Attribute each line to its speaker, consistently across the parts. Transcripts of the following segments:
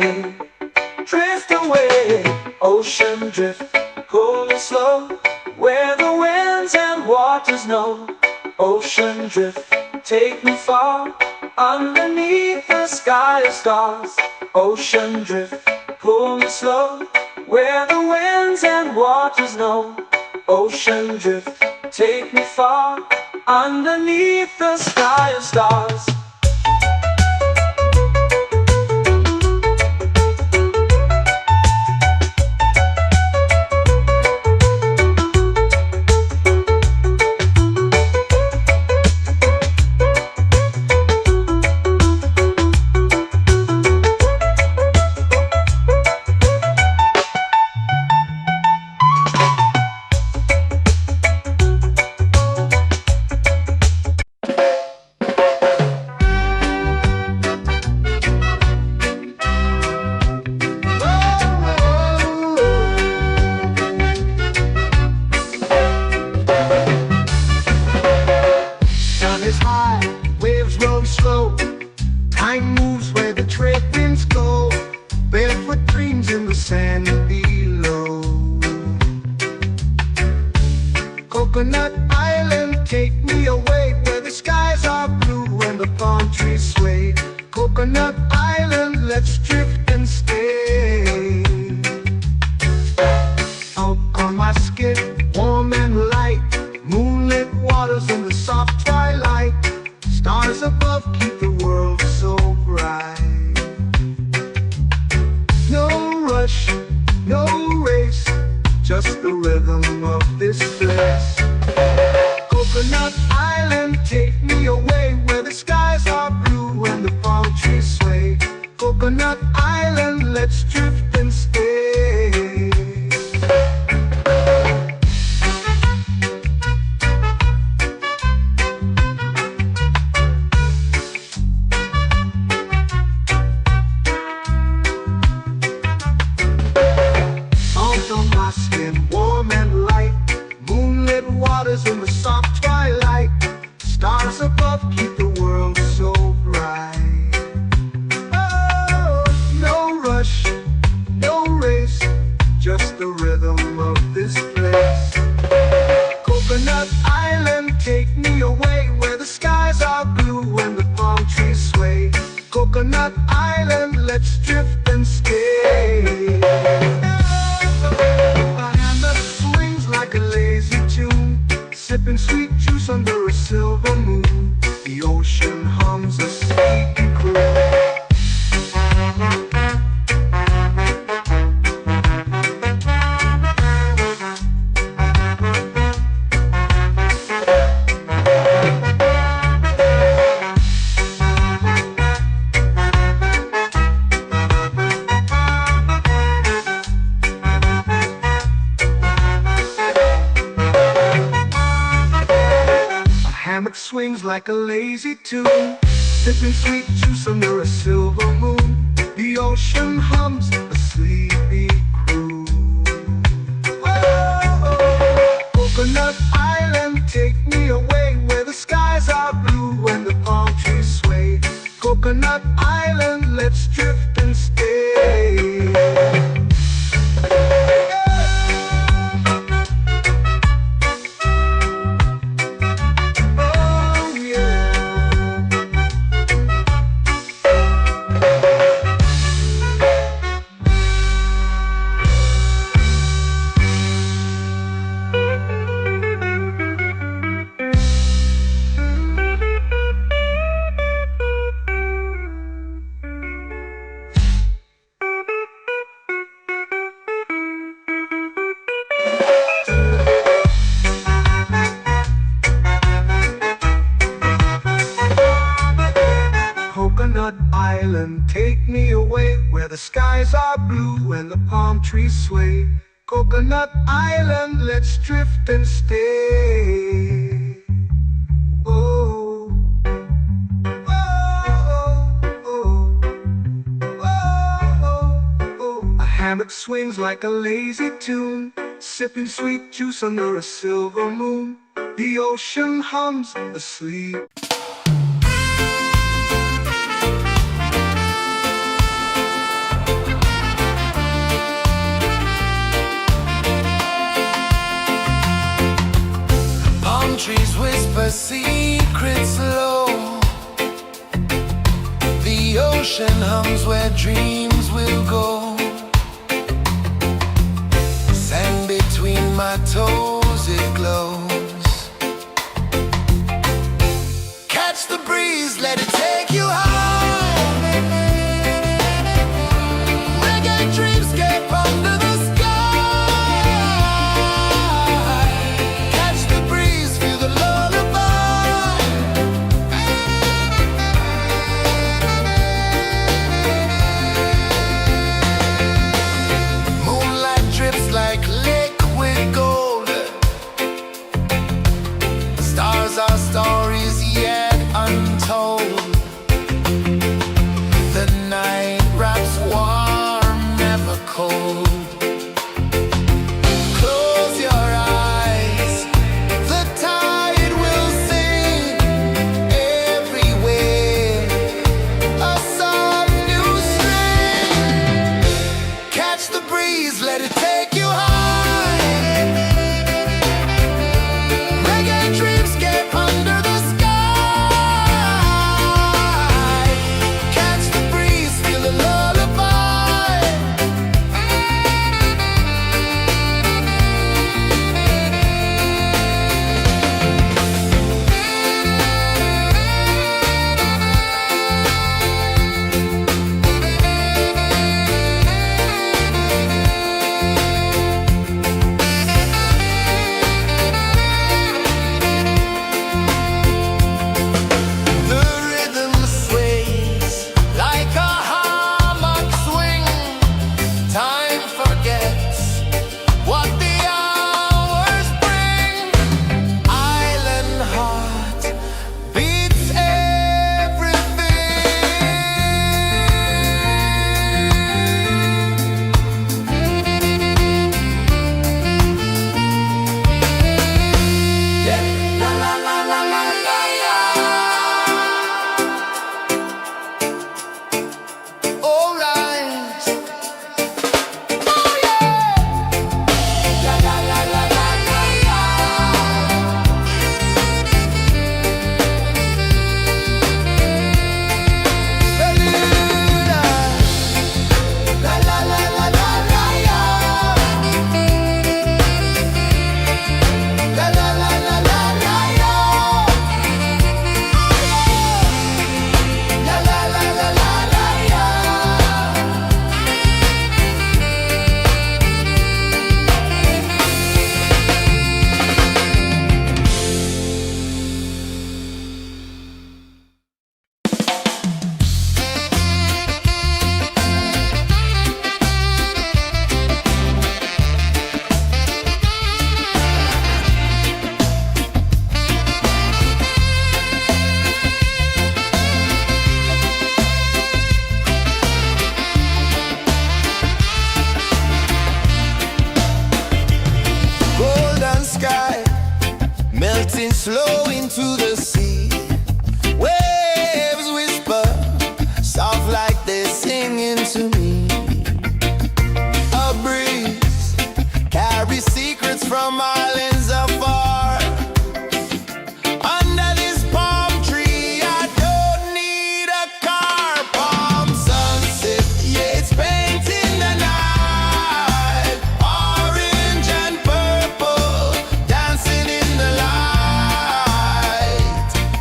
Speaker 1: away, drift away. Ocean drift, pull me slow, where the winds and waters know. Ocean drift, take me far, underneath the sky of stars. Ocean drift, pull me slow, where the winds and waters know. Ocean drift, take me far, underneath the sky of stars.
Speaker 2: Time moves where the trade winds go, barefoot dreams in the sand below. Coconut Island, take me away, where the skies are blue and the palm trees sway. Coconut Island, let's drift and stay. Out on my skin, warm and light, moonlit waters in the soft twilight. Stars above keep the world so bright. No rush, no race, just the rhythm of this place. Coconut Island, take me away, where the skies are blue and the palm trees sway. Coconut Island, let's drift and stay. In the soft twilight, stars above keep the world so bright. Oh, no rush, no race, just the rhythm of this place. Coconut Island, take me away, where the skies are blue and the palm trees sway. Coconut Island, let's drift and stay. My hand that swings like a lazy tune, sipping sweet juice under a silver moon. The ocean hums a sleepy croon. Hammock swings like a lazy tune, sipping sweet juice under a silver moon. The ocean hums a sleepy croon. Whoa, Coconut Island, take me away, where the skies are blue and the palm trees sway. Coconut Island, let's drift and stay. Coconut Island, take me away, where the skies are blue and the palm trees sway. Coconut Island, let's drift and stay. Oh, oh, oh, oh, oh. A hammock swings like a lazy tune, sipping sweet juice under a silver moon. The ocean hums asleep. secret's low. The ocean hums where dreams will go. Sand between my toes, it glows. Catch the breeze, let it take you high. Reggae dreamscape under the sky. Catch the breeze, feel the lullaby. Moonlight drips like liquid gold. Stars are stories yet untold. The night wraps warm, never cold. Close your eyes, the tide will sing everywhere. A soft new string. Catch the breeze, let it take you high. Reggae dreamscape under the sky. Catch the breeze, feel the lullaby. The rhythm sways like a hammock swing. Time forgets what the hours bring. Island heart beats everything. Yeah. La la la la la la la. All right. Oh yeah. La la la la la la la. La la la la la la la. La la la la la la la. La la la la la la la. Golden sky melting slow into the sea. Waves whisper soft like they're singing to me. A breeze carries secrets from islands afar. Under this palm tree, I don't need a car. Palm sunset, yeah, it's painting the night. Orange and purple, dancing in the light.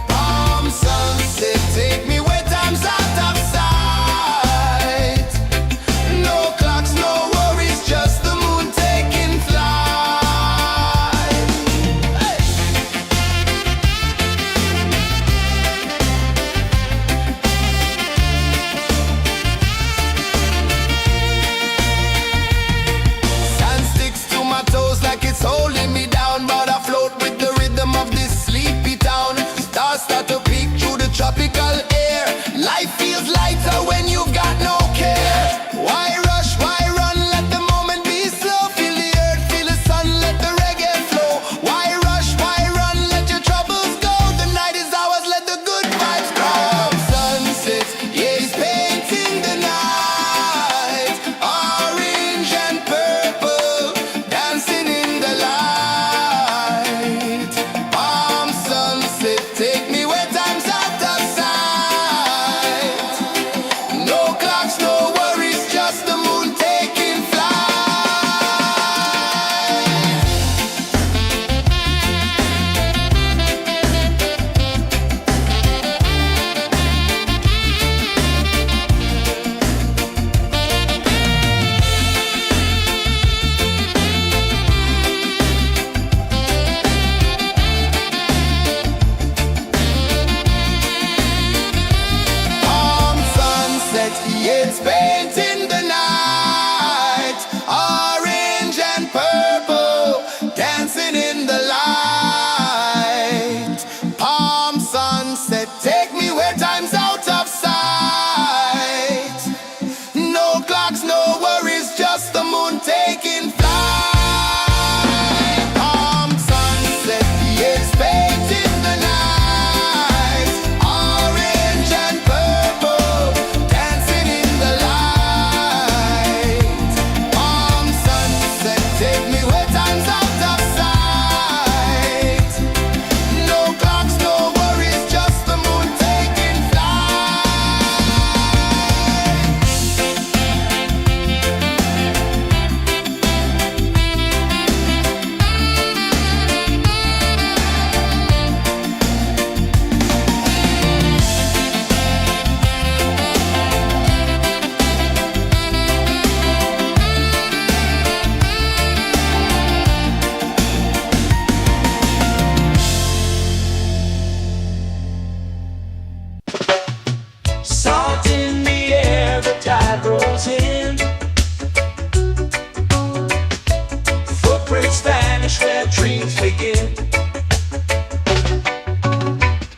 Speaker 2: Palm sunset, take me where time's out of sight. No clocks, no worries, just the moon taking flight.
Speaker 1: dreams begin.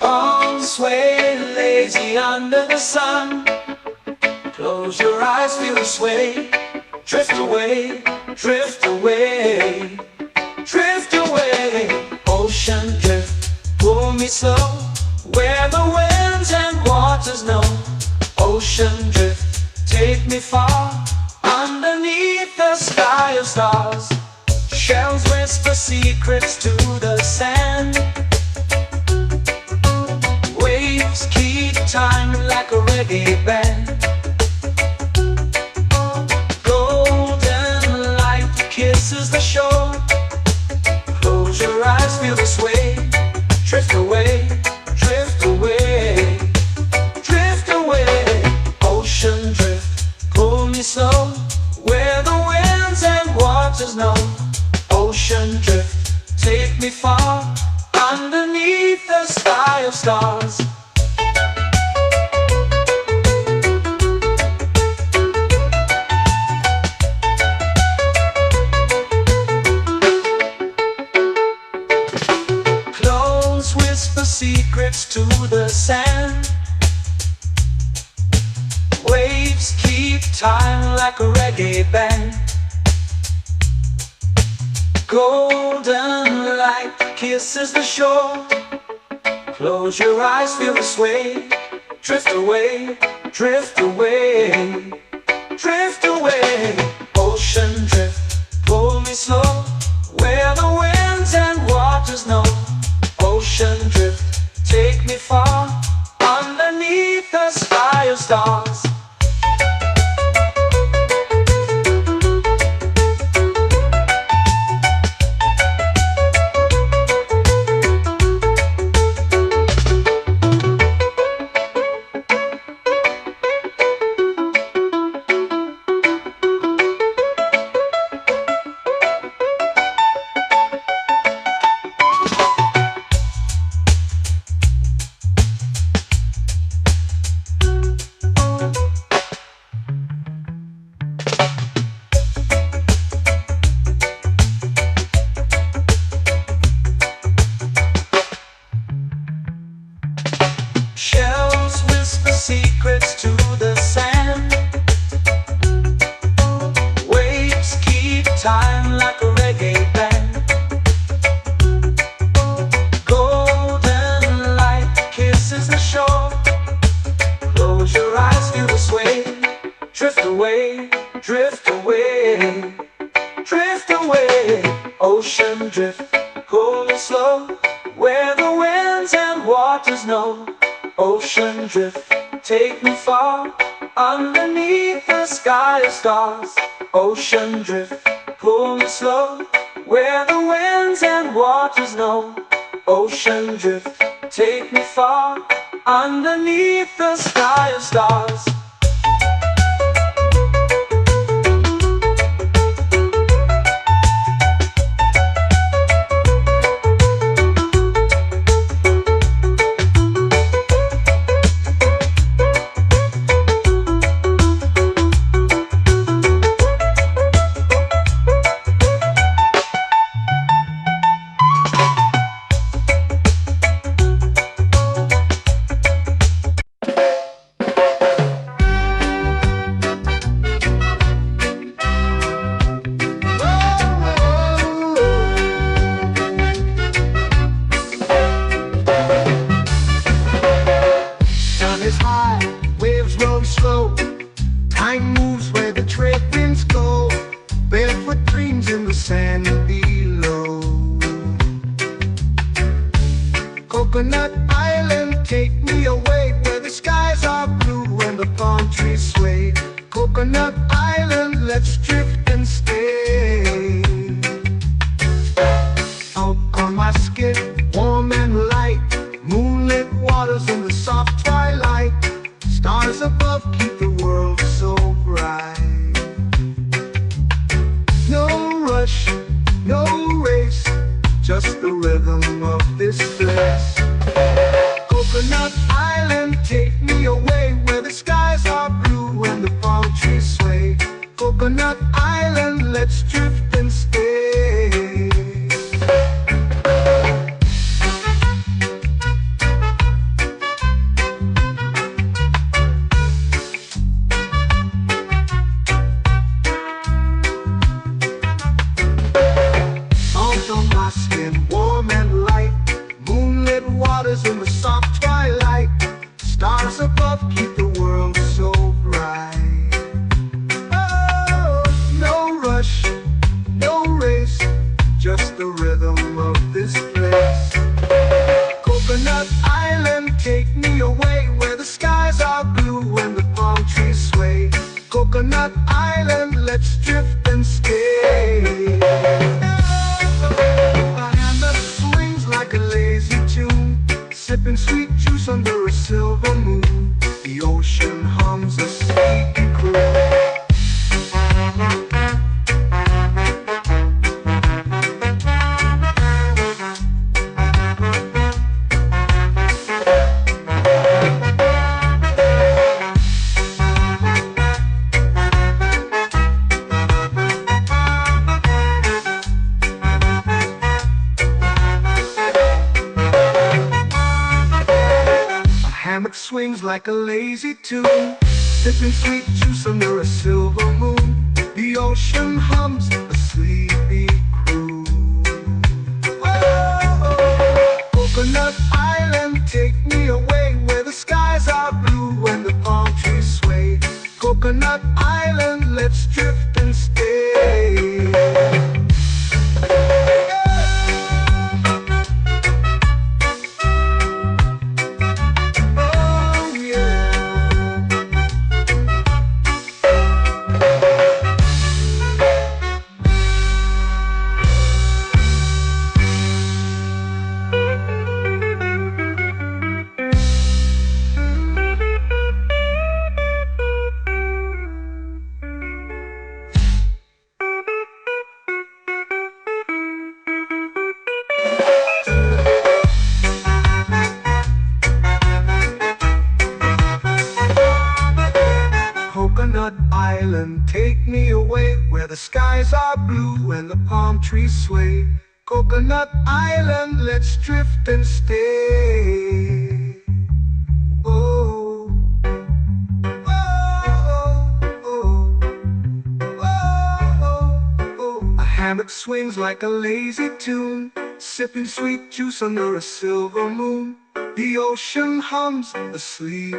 Speaker 1: Arms sway lazy under the sun. Close your eyes, feel the sway. Drift away, drift away, drift away. Ocean drift, pull me slow, where the winds and waters know. Ocean drift, take me far, underneath the sky of stars. Shells whisper secrets to the sand. Waves keep time like a reggae band. Golden light kisses the shore. Close your eyes, feel the sway. Drift away, drift away, drift away. Ocean drift, pull me slow, where the winds and waters know. Ocean drift, take me far, underneath the sky of stars. Clones whisper secrets to the sand. Waves keep time like a reggae band. Golden light kisses the shore. Close your eyes, feel the sway. Drift away, drift away, drift away. Ocean drift, pull me slow, where the winds and waters know. Ocean drift, take me far, underneath the sky of stars. Shells whisper secrets to the sand. Waves keep time like a reggae band. Golden light kisses the shore. Close your eyes, feel the sway. Drift away, drift away, drift away. Ocean drift, pull me slow, where the winds and waters know. Ocean drift, take me far, underneath the sky of stars. Ocean drift, pull me slow, where the winds and waters know. Ocean drift, take me far, underneath the sky of stars.
Speaker 2: Is high, waves roll slow. Time moves where the trade winds go. Barefoot dreams in the sand below. Coconut Island, take me away, where the skies are blue and the palm trees sway. Coconut Island, let's drift and stay. Out on my skin, warm and light, moonlit waters in the soft twilight. Stars above keep the world so bright. No rush, no race, just the rhythm of this place. Coconut Island, take me away, where the skies are blue and the palm trees sway. Coconut Island, let's drift and stay. let's drift and stay. A hand that swings like a lazy tune, sipping sweet juice under a silver moon. The ocean hums a sleepy croon. Hammock swings like a lazy tune, sipping sweet juice under a silver moon. The ocean hums a sleepy croon. Oh, Coconut Island, take me away where the skies are blue and the palm trees sway. Coconut Island, let's drift and stay. Coconut Island, take me away where the skies are blue and the palm trees sway. Coconut Island, let's drift and stay. Oh, oh, oh, oh, oh. A hammock swings like a lazy tune, sipping sweet juice under a silver moon. The ocean hums asleep.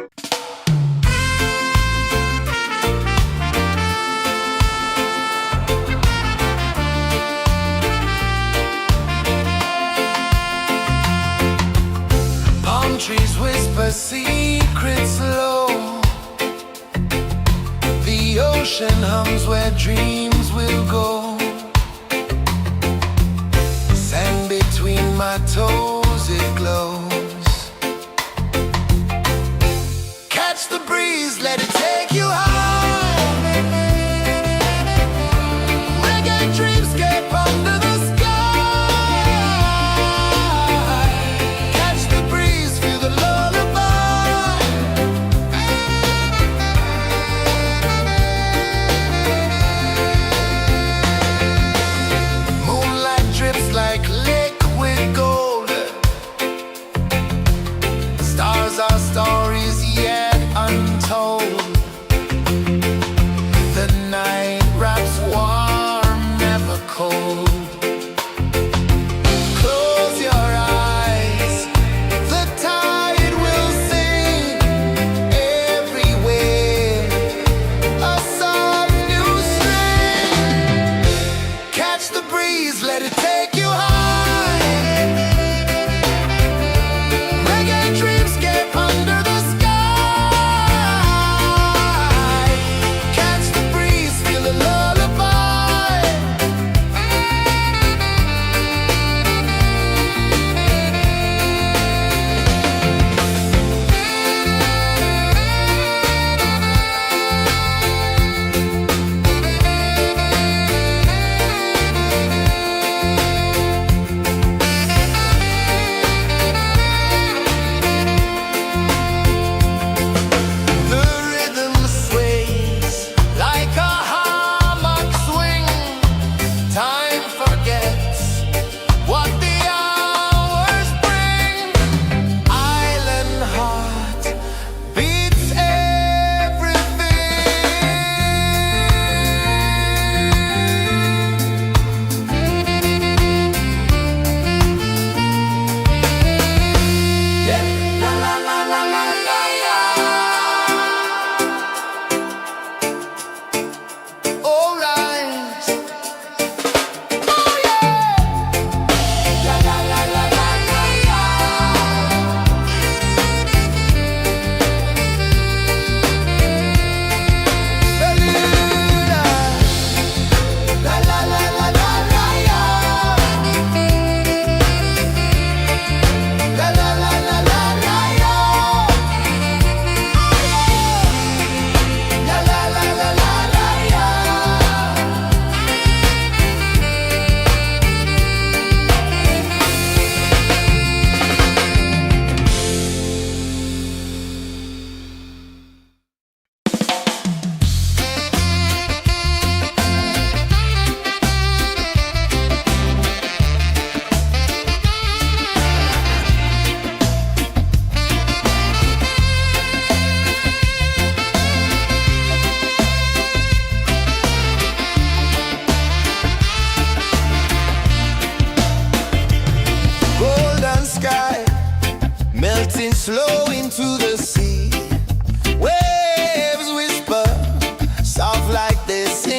Speaker 3: Trees whisper secrets low. The ocean hums where dreams will go. Sand between my toes, it glows. Catch the breeze, let it take you high. Reggae dreamscape under the sky.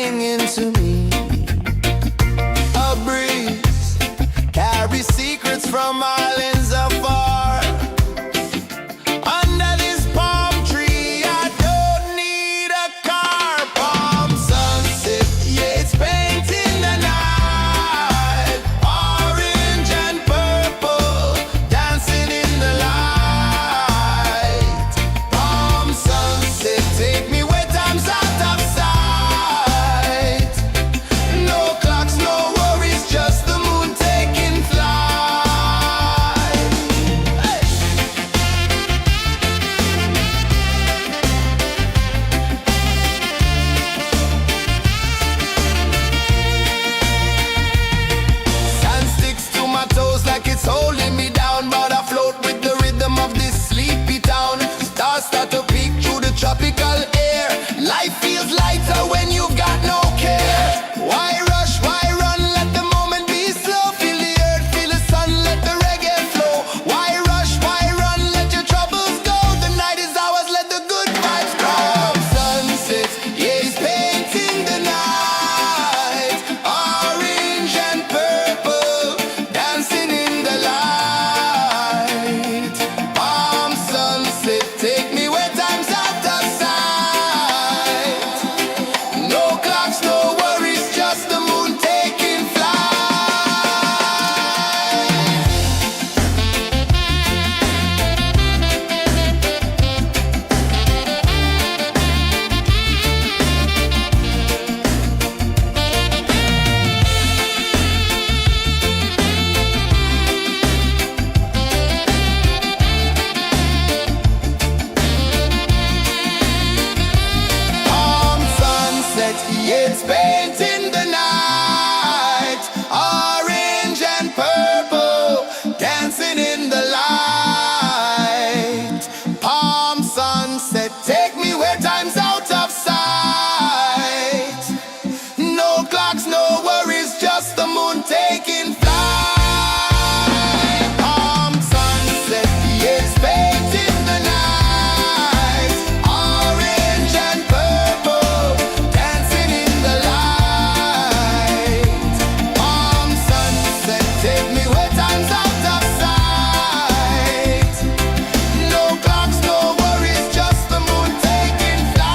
Speaker 3: singing to me. A breeze carries secrets from islands afar. Under this palm tree, I don't need a car. Palm sunset, yeah, it's painting the night. Orange and purple, dancing in the light. Palm sunset, take me where time's out of sight. No clocks, no worries, just the moon taking flight. Hey! Sand sticks to my toes like it's holding me down, but I float with the rhythm of this sleepy town. Stars start to peek through the tropical air. Life feels lighter when you've got no care. Why rush, why run, let the moment be slow. Feel the earth, feel the sun, let the reggae flow. Why rush, why run, let your troubles go. The night is ours, let the good vibes grow. Sunset, yeah, it's painting the night. Orange and purple, dancing in the light. Palm sunset, take me where time's out of sight. No clocks, no worries, just the moon taking flight. Palm sunset, yeah, it's painting the night. Orange and purple, dancing in the light. Palm sunset, take me where time's out of sight. No clocks, no worries, just the moon taking flight. Palm sunset, yeah, it's painting the night. Orange and purple, dancing in the light. Palm sunset, take me where time's out of sight. No clocks, no worries, just the moon taking flight.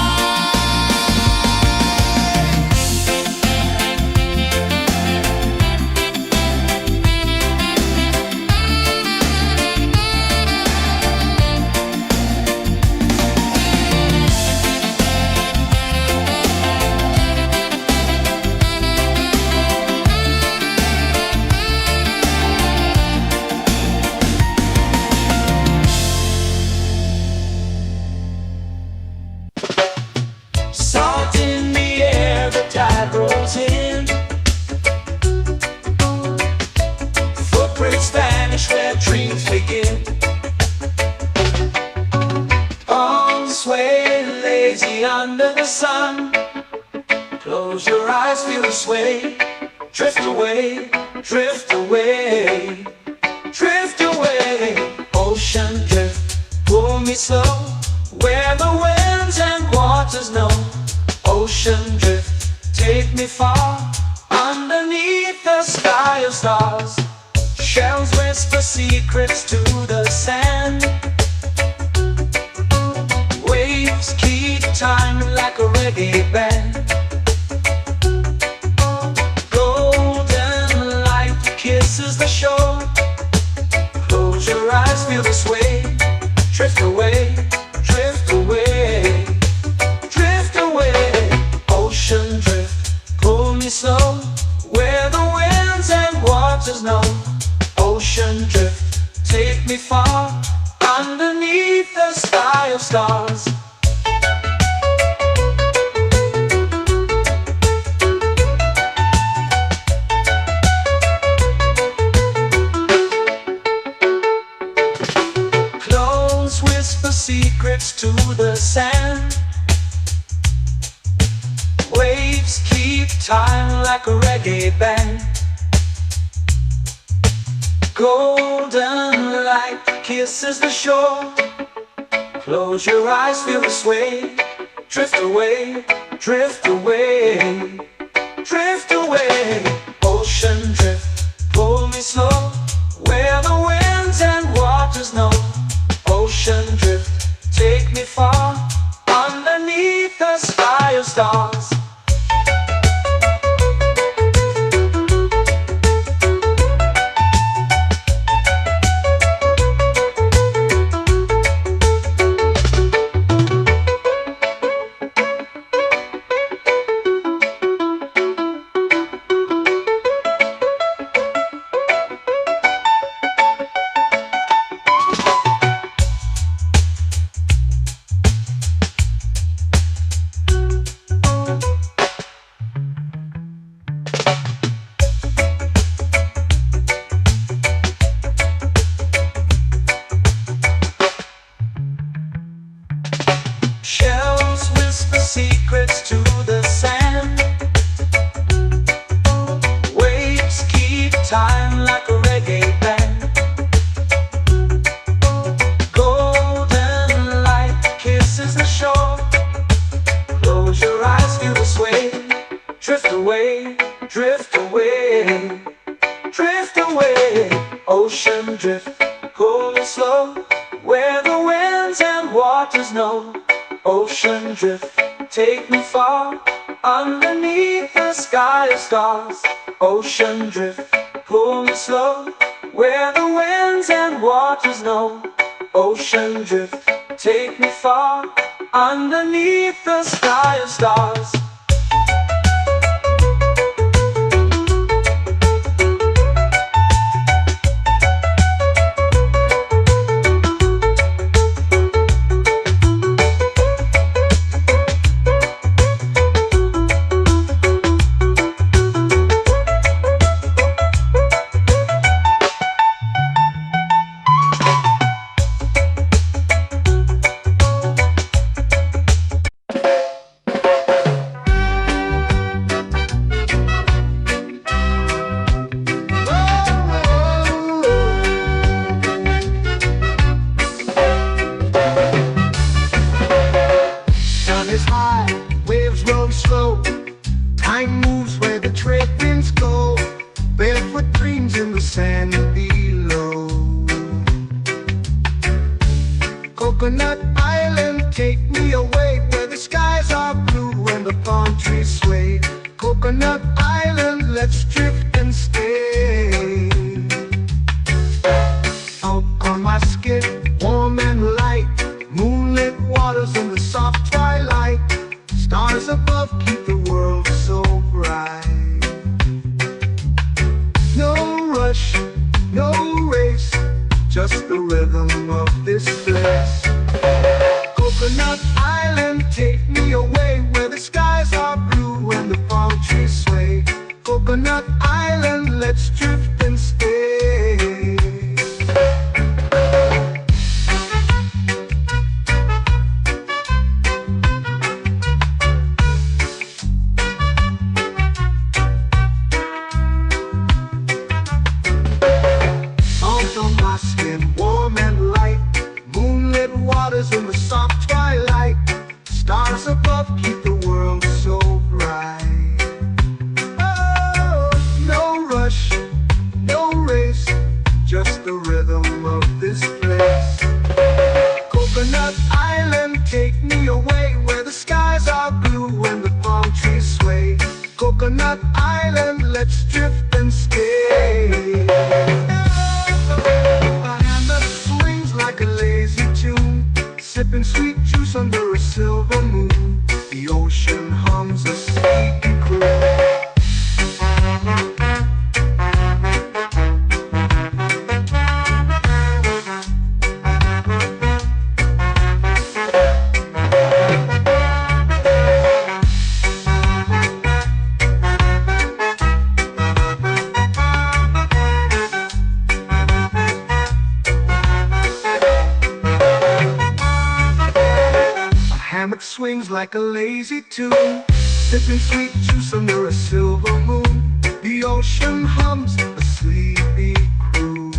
Speaker 1: Salt in the air, the tide rolls in. Footprints vanish where dreams begin. Arms sway lazy under the sun. Close your eyes, feel the sway. Drift away, drift away, drift away. Ocean drift, pull me slow, where the winds and waters know. Ocean drift, take me far, underneath the sky of stars. Shells whisper secrets to the sand. Waves keep time like a reggae band. Golden light kisses the shore. Close your eyes, feel the sway. Drift away, drift away, drift away. Ocean drift, pull me slow, where the winds and waters know. Ocean drift, take me far, underneath the sky of stars. Clones whisper secrets to the sand. Waves keep time like a reggae band. Golden light kisses the shore. Close your eyes, feel the sway. Drift away, drift away. drift away, drift away, drift away. Ocean drift, cool and slow, where the winds and waters know. Ocean drift, take me far, underneath the sky of stars. Ocean drift, pull me slow, where the winds and waters know. Ocean drift, take me far, underneath the sky of stars.
Speaker 2: Sun is high, waves roll slow. Time moves where the trade winds go. Barefoot dreams in the sand below. Coconut Island, take me away where the skies are blue and the palm trees sway. Coconut Island, let's drift and stay. Out on my skin, warm and light, moonlit waters in the soft twilight. Stars above keep the world so bright. No rush, no race, just the rhythm of this place. Coconut Island, take me away where the skies are blue and the palm trees sway. Coconut Island, let's drift and stay. Out on my skin, warm and light, moonlit waters in the soft twilight. Stars above keep the world so bright. Oh, no rush, no race, just the rhythm of this place. Coconut Island, take me away where the skies are blue and the palm trees sway. Coconut Island, let's drift and stay. A hand that swings like a lazy tune, sipping sweet juice under a silver moon. The ocean hums a sleepy croon. Hammock swings like a lazy tune, sipping sweet juice under a silver moon. The ocean hums a sleepy croon.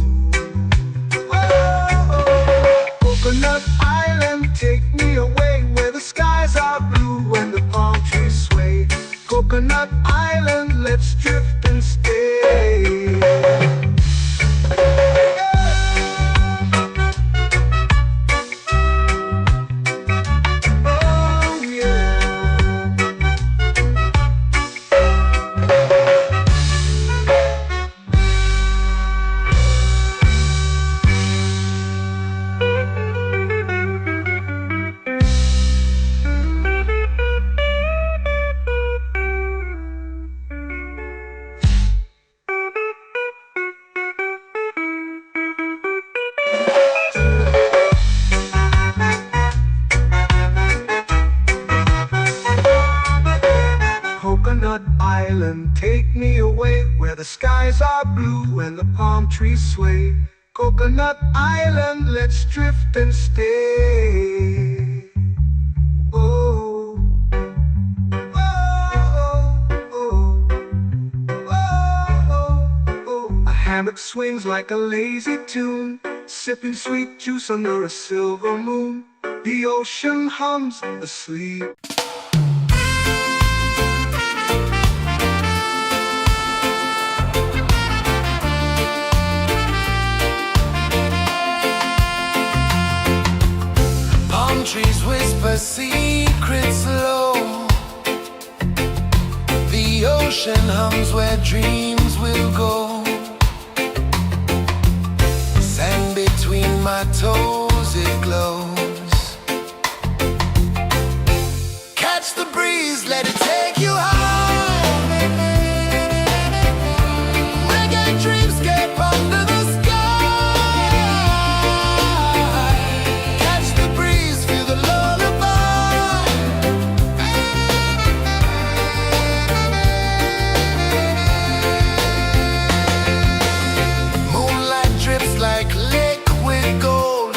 Speaker 2: Oh, Coconut Island, take me away where the skies are blue and the palm trees sway. Coconut Island, let's drift and stay. Coconut Island, take me away where the skies are blue and the palm trees sway. Coconut Island, let's drift and stay. Oh, oh, oh, oh, oh. A hammock swings like a lazy tune, sipping sweet juice under a silver moon. The ocean hums asleep.
Speaker 3: a secret slow. The ocean hums where dreams will go. Sand between my toes, it glows. Catch the breeze, let it take you high. Reggae dreamscape under the sky. Catch the breeze, feel the lullaby. Moonlight drips like liquid gold.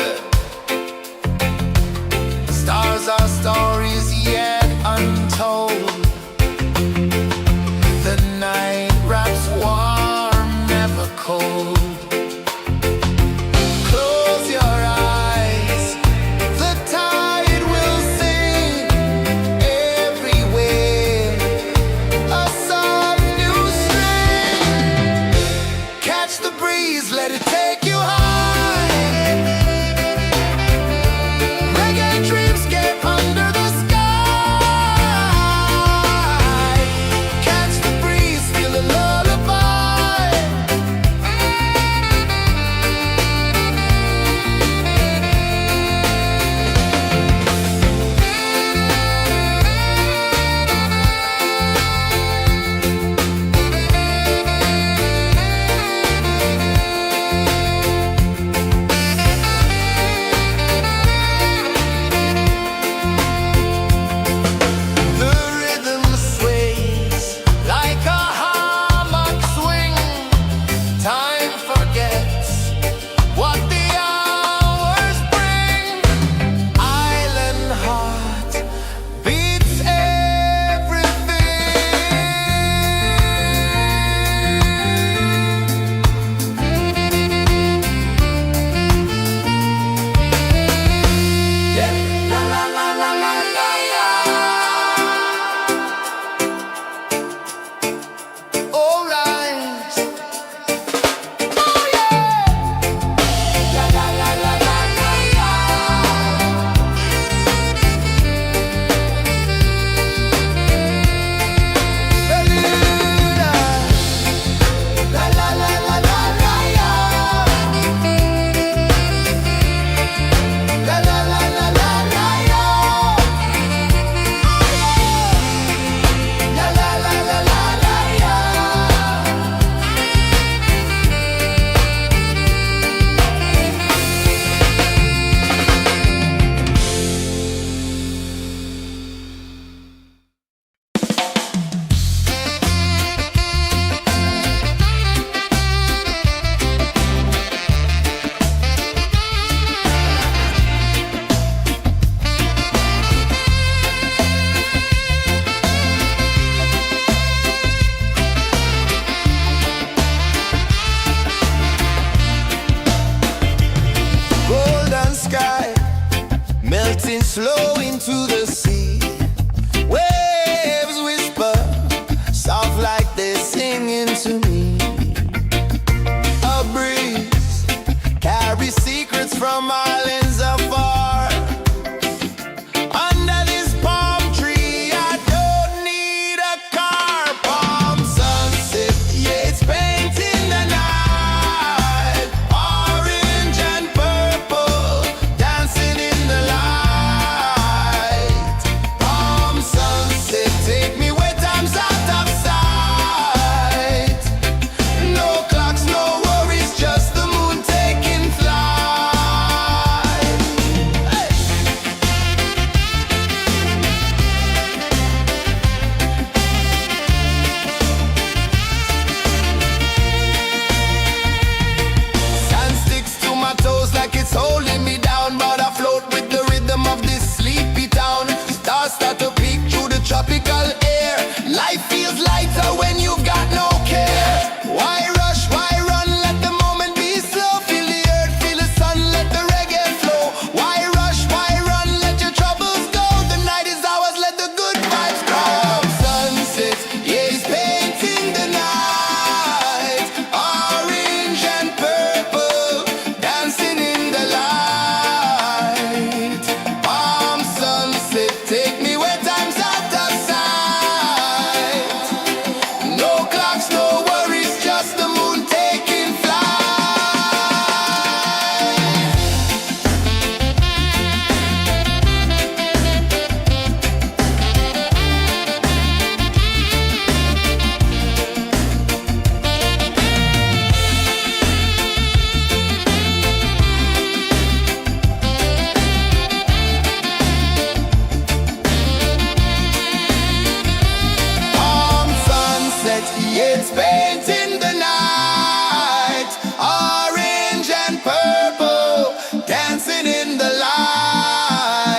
Speaker 3: shades painting the night, orange and purple, dancing in the light.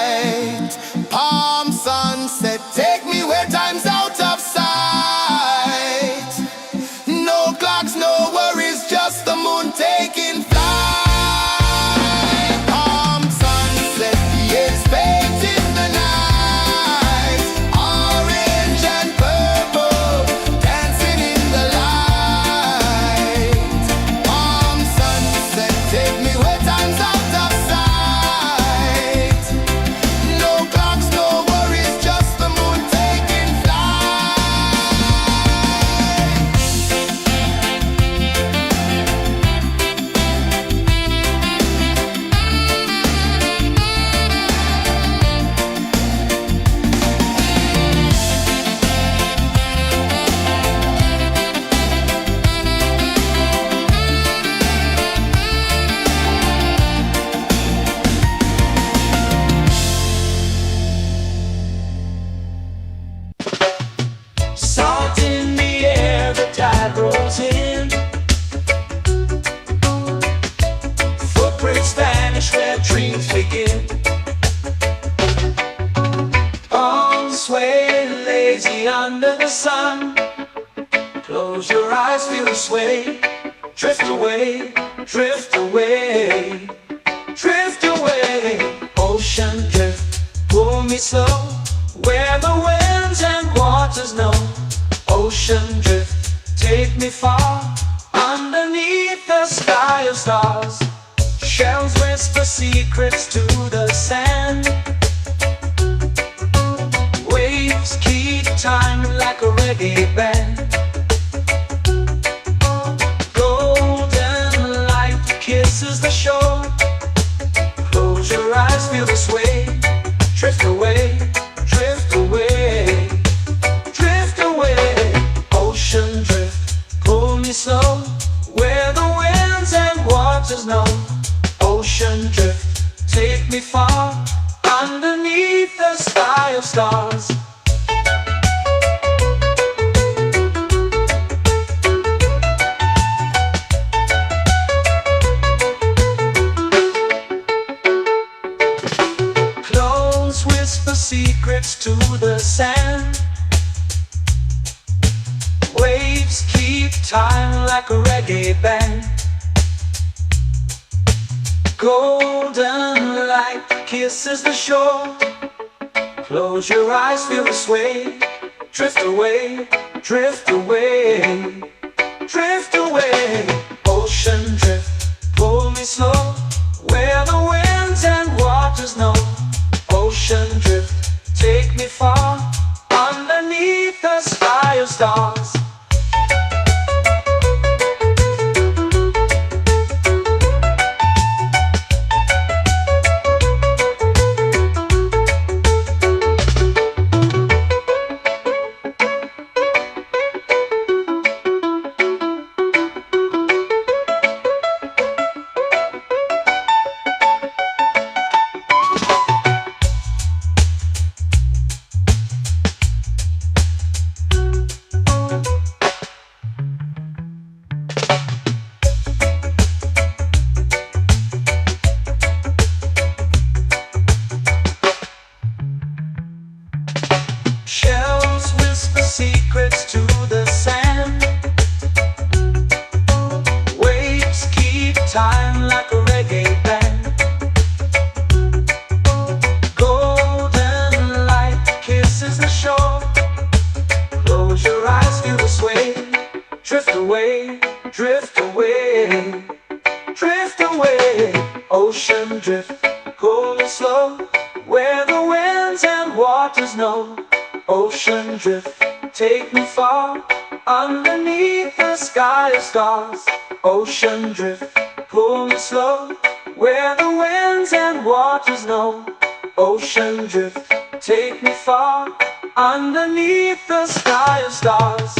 Speaker 3: Palm sunset, take me where time's out of sight. No clocks, no worries, just the moon taking flight. Palm sunset, yes, painting the night, orange and purple, dancing in the light. Palm sunset, take me where time's out of sight. No clocks, no worries, just the moon taking flight.
Speaker 1: Salt in the air, the tide rolls in. Footprints vanish where dreams begin. Arms sway lazy under the sun. Close your eyes, feel the sway. Drift away, drift away, drift away. Ocean drift, pull me slow, where the winds and waters know. Ocean drift, take me far, underneath the sky of stars. Shells whisper secrets to the sand. Waves keep time like a reggae band. Golden light kisses the shore. Close your eyes, feel the sway. Drift away, drift away, drift away. Ocean drift, pull me slow, where the winds and waters know. Ocean drift, take me far, underneath the sky of stars. Close whisper secrets to the sand. Waves keep time like a reggae band. Golden light kisses the shore. Close your eyes, feel the sway. Drift away, drift away, drift away. Ocean drift, pull me slow, where the winds and waters know. Ocean drift, take me far, underneath the sky of stars. Shells whisper secrets to the sand. Waves keep time like a reggae band. Golden light kisses the shore. Close your eyes, feel the sway. Drift away, drift away, drift away. Ocean drift, cool and slow, where the winds and waters know. Ocean drift, take me far, underneath the sky of stars. Ocean drift, pull me slow, where the winds and waters know. Ocean drift, take me far, underneath the sky of stars.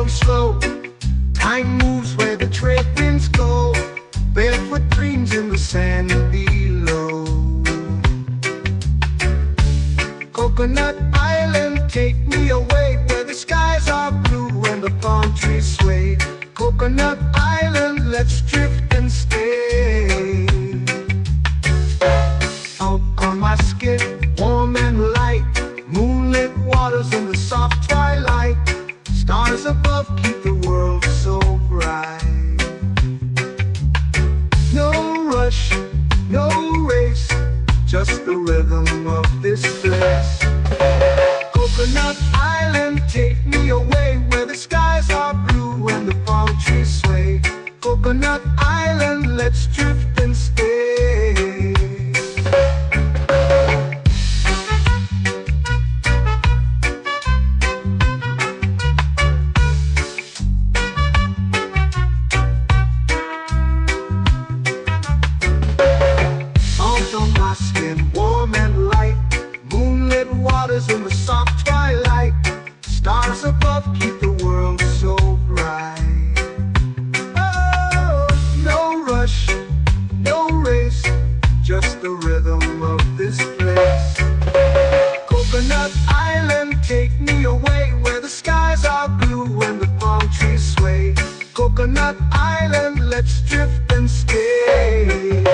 Speaker 2: world slow. Time moves where the trade winds go. Barefoot dreams in the sand below. Coconut Island, take me away where the skies are blue and the palm trees sway. Coconut Island, let's drift and stay. Out on my skin, warm and light, moonlit waters in the soft twilight. Stars above keep the world so bright. No rush, no race, just the rhythm of this place. Coconut Island, take me away where the skies are blue and the palm trees sway. Coconut Island, let's drift and stay. Out on my skin, warm and light, moonlit waters in the soft twilight. Stars above keep the world so bright. Oh, no rush, no race, just the rhythm of this place. Coconut Island, take me away where the skies are blue and the palm trees sway. Coconut Island, let's drift and stay.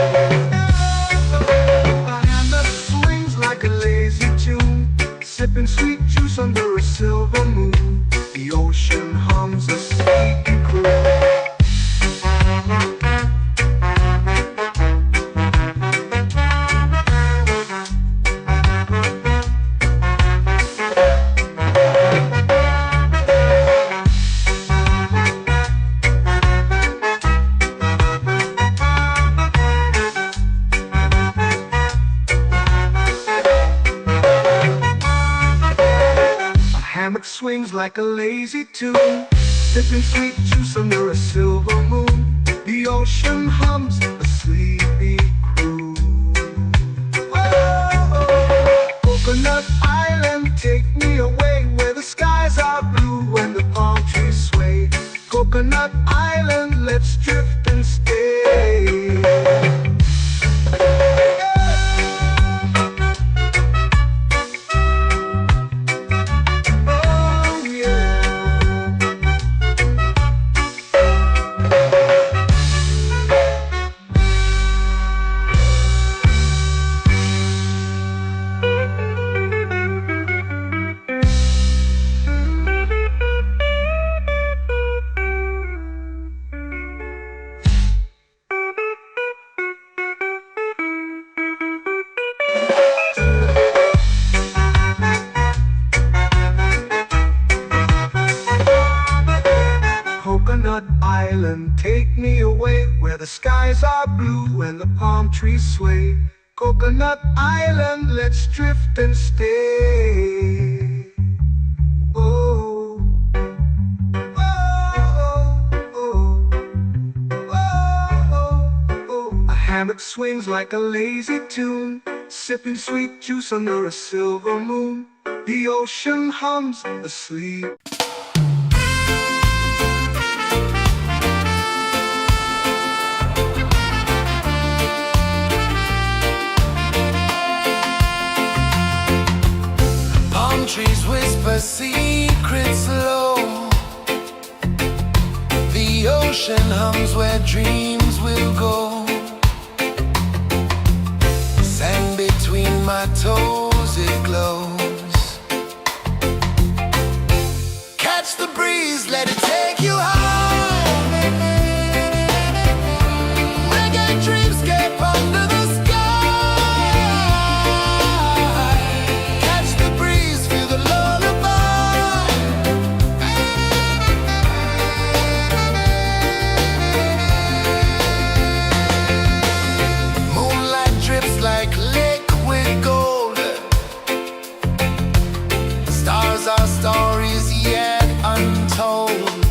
Speaker 2: A hand that swings like a lazy tune, sipping sweet juice under a silver moon. The ocean hums a sleepy croon. Hammock swings like a lazy tune, sipping sweet juice under a silver moon. The ocean hums a sleepy croon. Oh, Coconut Island, take me away where the skies are blue and the palm trees sway. Coconut Island, let's drift and stay. Coconut Island, take me away where the skies are blue and the palm trees sway. Coconut Island, let's drift and stay. Oh, oh, oh, oh, oh. A hammock swings like a lazy tune, sipping sweet juice under a silver moon. The ocean hums asleep.
Speaker 3: Trees whisper secrets low. The ocean hums where dreams will go. Sand between my toes, it glows. Catch the breeze, let it take you high. Reggae dreamscape under the sky. Our stories yet untold.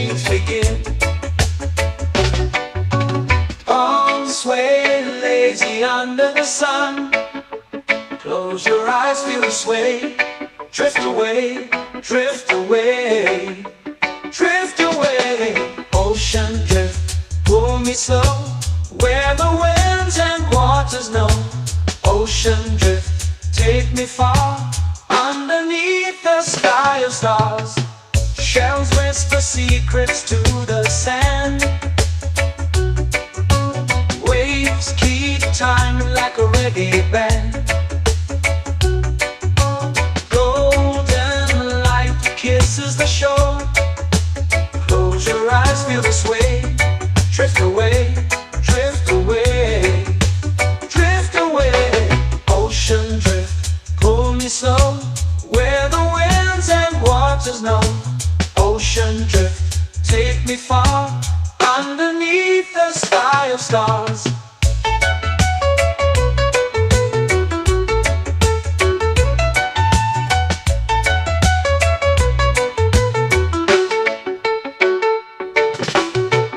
Speaker 1: waves begin. Palms sway lazy under the sun. Close your eyes, feel the sway. Drift away, drift away, drift away. Ocean drift, pull me slow, where the winds and waters know. Ocean drift, take me far, underneath the sky of stars. Shells whisper secrets to the sand. Waves keep time like a reggae band. Golden light kisses the shore. Close your eyes, feel the sway. Drift away, drift away, drift away. Ocean drift, pull me slow, where the winds and waters know. Ocean drift, take me far, underneath the sky of stars.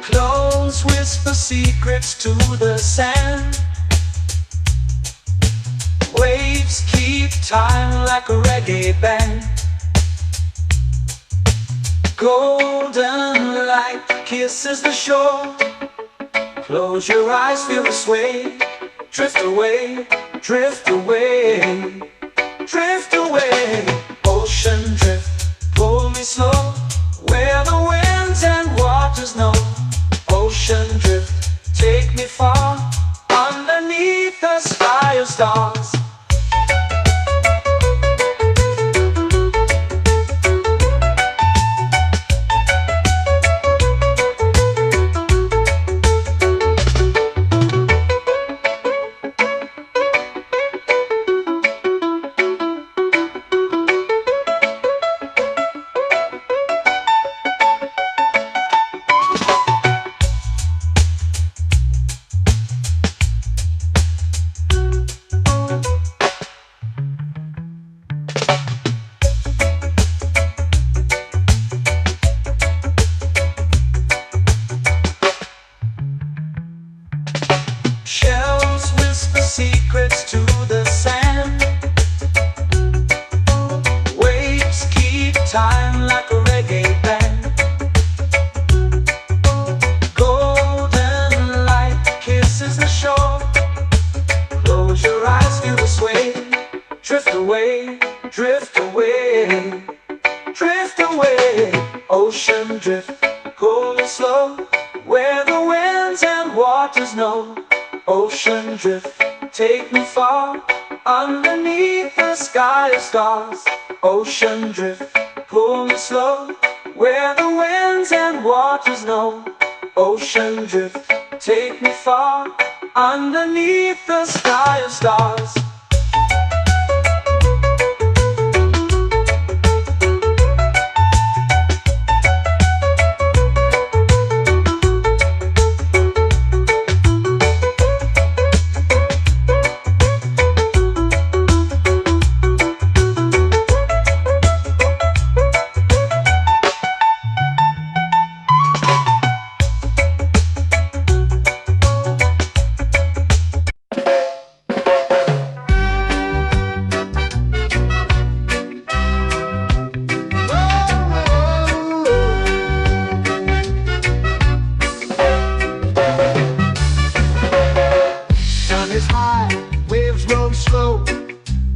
Speaker 1: Close whisper secrets to the sand. Waves keep time like a reggae band. Golden light kisses the shore. Close your eyes, feel the sway. Drift away, drift away, drift away. Ocean drift, pull me slow, where the winds and waters know. Ocean drift, take me far, underneath the sky of stars. Shells whisper secrets to the sand. Waves keep time like a reggae band. Golden light kisses the shore. Close your eyes, feel the sway. Drift away, drift away, drift away. Ocean drift, cool and slow, where the winds and waters know. Ocean drift, take me far, underneath the sky of stars. Ocean drift, pull me slow, where the winds and waters know. Ocean drift, take me far, underneath the sky of stars.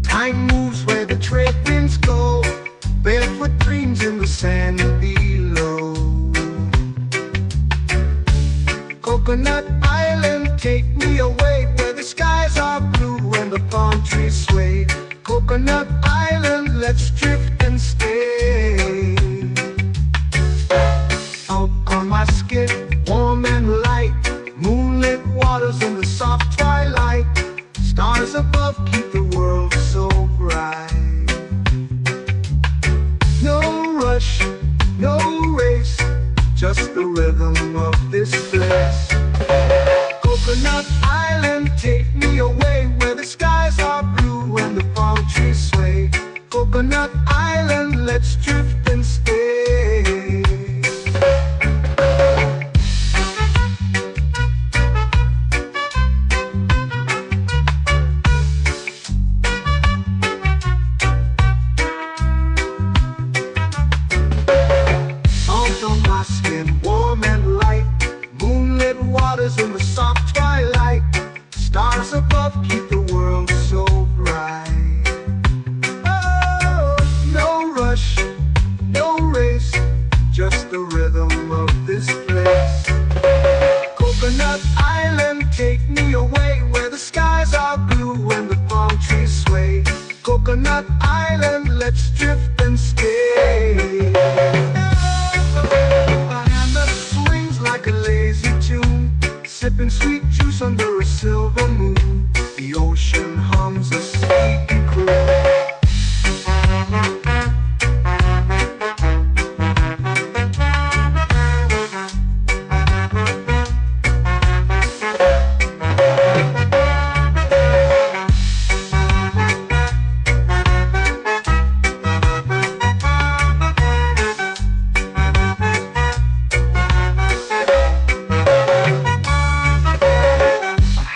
Speaker 2: Time moves where the trade winds go. Barefoot dreams in the sand below. Coconut Island, take me away, where the skies are blue and the palm trees sway. Coconut Island, let's drift and stay. Out on my skin, warm and light, moonlit waters in the soft twilight. Stars above keep the world so bright. No rush, no race, just the rhythm of this place. Coconut Island, take me away, where the skies are blue and the palm trees sway. Coconut Island, let's drift and stay. let's drift and stay. A hand that swings like a lazy tune, sipping sweet juice under a silver moon. The ocean hums a sleepy croon.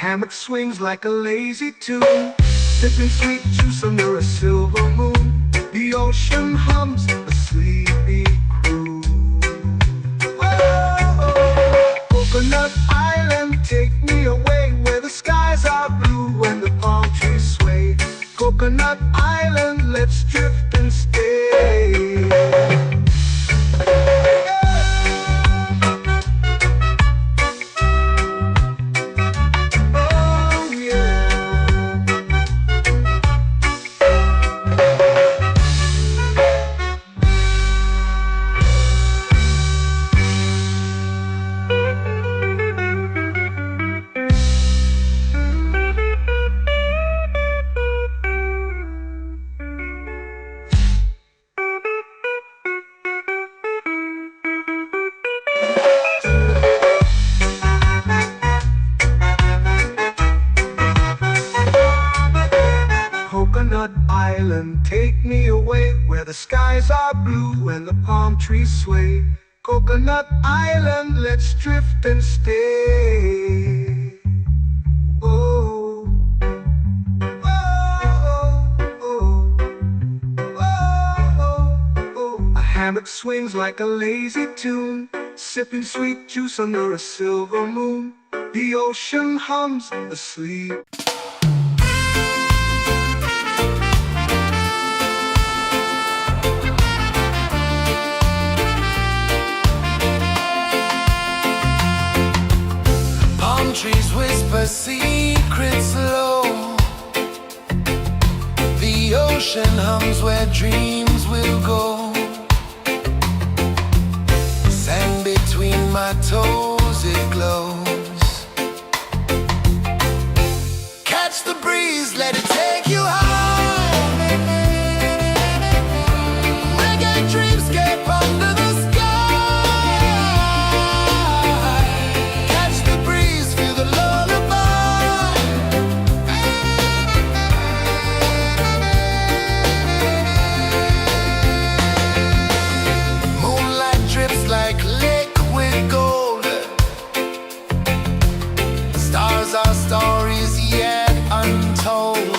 Speaker 2: Hammock swings like a lazy tune, sipping sweet juice under a silver moon. The ocean hums a sleepy croon. Whoa, Coconut Island, take me away where the skies are blue and the palm trees sway. Coconut Island, let's drift and stay. Coconut Island, take me away where the skies are blue and the palm trees sway. Coconut Island, let's drift and stay. Oh, oh, oh, oh, oh. A hammock swings like a lazy tune, sipping sweet juice under a silver moon. The ocean hums asleep.
Speaker 3: Trees whisper secrets low. The ocean hums where dreams will go. Sand between my toes, it glows. Catch the breeze, let it take you high. Reggae dreamscape under the sky. Our stories yet untold.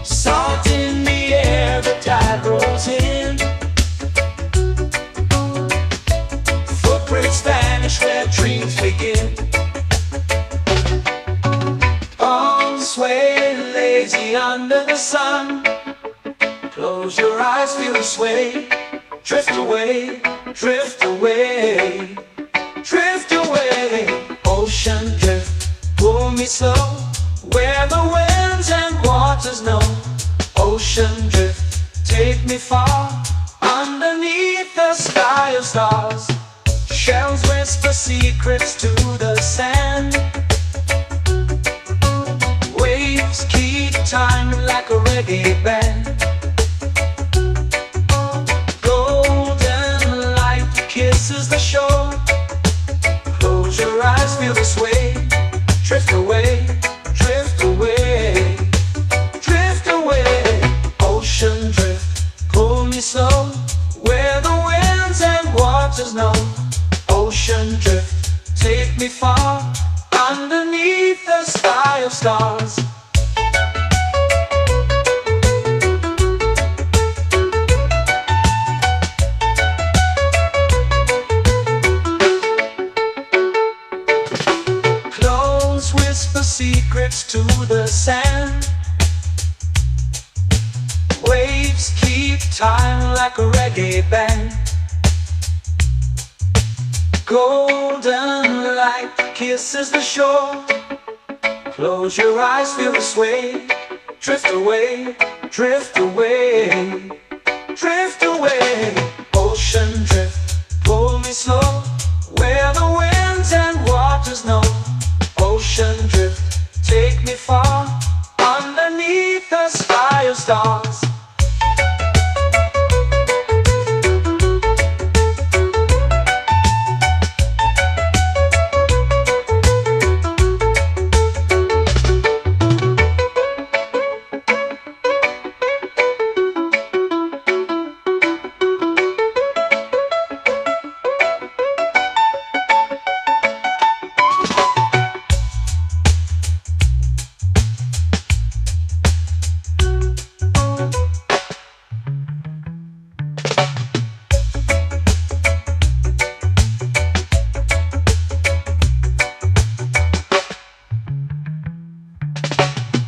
Speaker 1: Salt in the air, the tide rolls in. Footprints vanish where dreams begin. Arms sway lazy under the sun. Close your eyes, feel the sway. Drift away, drift away, drift away. Ocean drift, pull me slow, where the winds and waters know. Ocean drift, take me far, underneath the sky of stars. Shells whisper secrets to the sand. Waves keep time like a reggae band. Golden light kisses the shore. Close your eyes, feel the sway. Drift away, drift away, drift away. Ocean drift, pull me slow, where the winds and waters know. Ocean drift, take me far, underneath the sky of stars. Close whisper secrets to the sand. Waves keep time like a reggae band. Golden light kisses the shore. Close your eyes, feel the sway. Drift away, drift away, drift away. Ocean drift, pull me slow, where the winds and waters know. Ocean drift, take me far, underneath the sky of stars.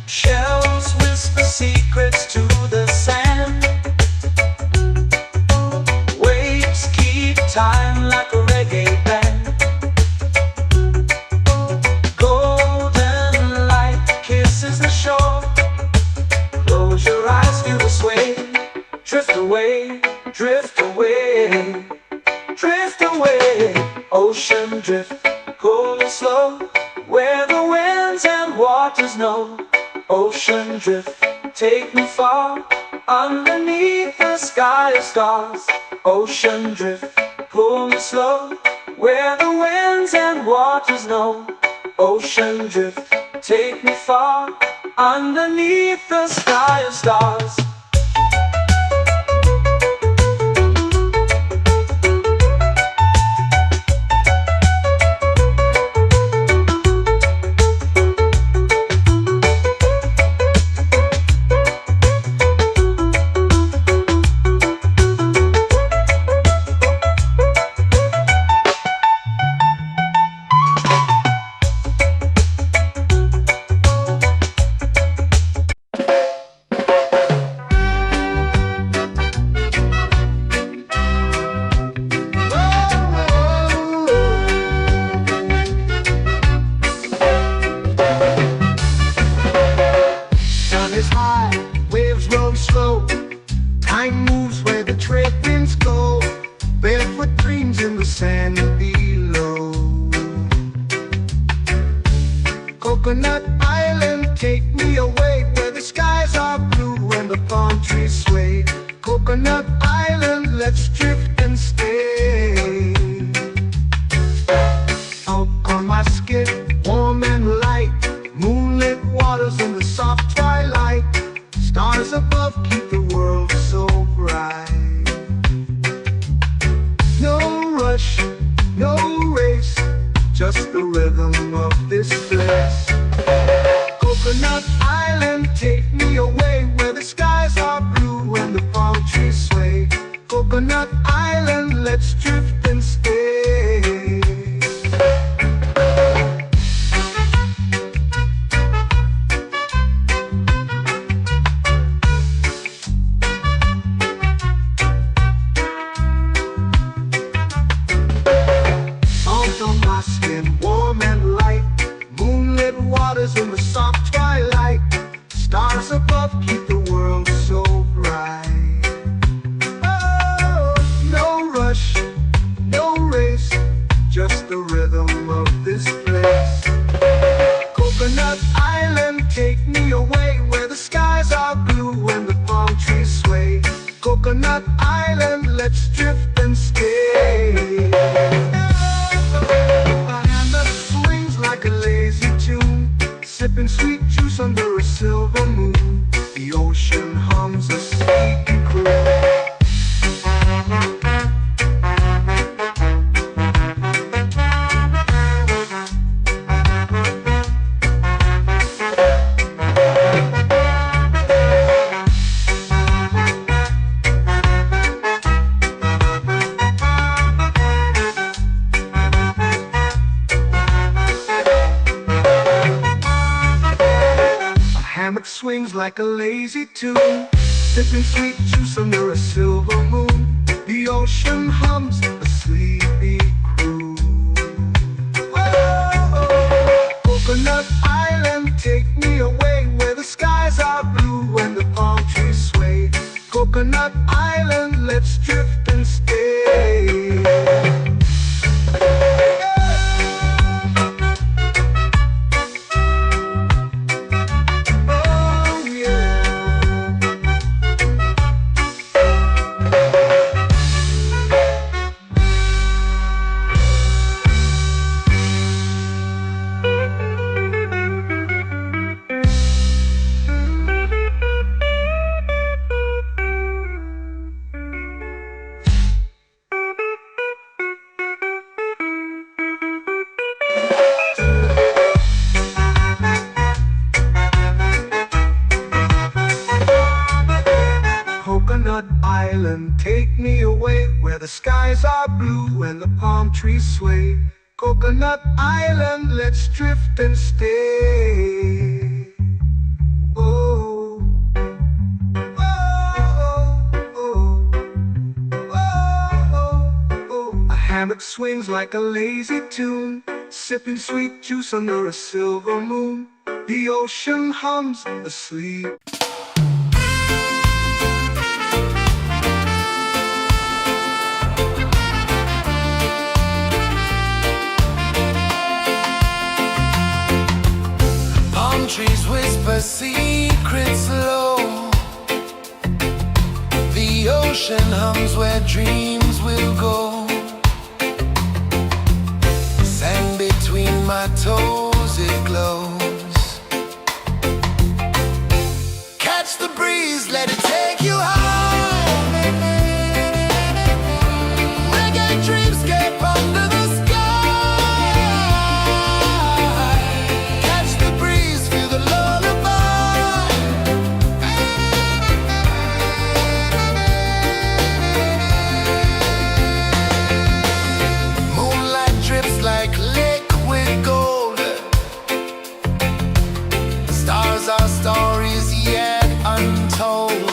Speaker 1: Shells whisper secrets to the sand. Waves keep time like a reggae band. Golden light kisses the shore. Close your eyes, feel the sway. Drift away, drift away, drift away. Ocean drift, cool and slow, where the winds and waters know. Ocean drift, take me far, underneath the sky of stars. Ocean drift, pull me slow, where the winds and waters know. Ocean drift, take me far, underneath the sky of stars.
Speaker 2: Is high, waves roll slow. Time moves where the trade winds go. Barefoot dreams in the sand below. Coconut Island, take me away, where the skies are blue and the palm trees sway. Coconut Island, let's drift and stay. Out on my skin, warm and light, moonlit waters in the soft twilight. Stars above keep the world so bright. No rush, no race, just the rhythm of this place. Coconut Island, take me away, where stars above keep the world so bright. Oh, no rush, no race, just the rhythm of this place. Coconut Island, take me away where the skies are blue and the palm trees sway. Coconut Island, let's drift and stay. A hand that swings like a lazy tune, sipping sweet juice under a silver moon. The ocean hums a sleepy croon. Hammock swings like a lazy tune, sipping sweet juice under a silver moon. The ocean hums a sleepy croon. Whoa, Coconut Island, take me away where the skies are blue and the palm trees sway. Coconut Island, let's drift and stay. Coconut Island, take me away where the skies are blue and the palm trees sway. Coconut Island, let's drift and stay. Oh, oh, oh, oh, oh. A hammock swings like a lazy tune, sipping sweet juice under a silver moon. The ocean hums asleep.
Speaker 3: Trees whisper secrets low. The ocean hums where dreams will go. Sand between my toes, it glows. Catch the breeze, let it take you high. Reggae dreamscape under the stories yet untold.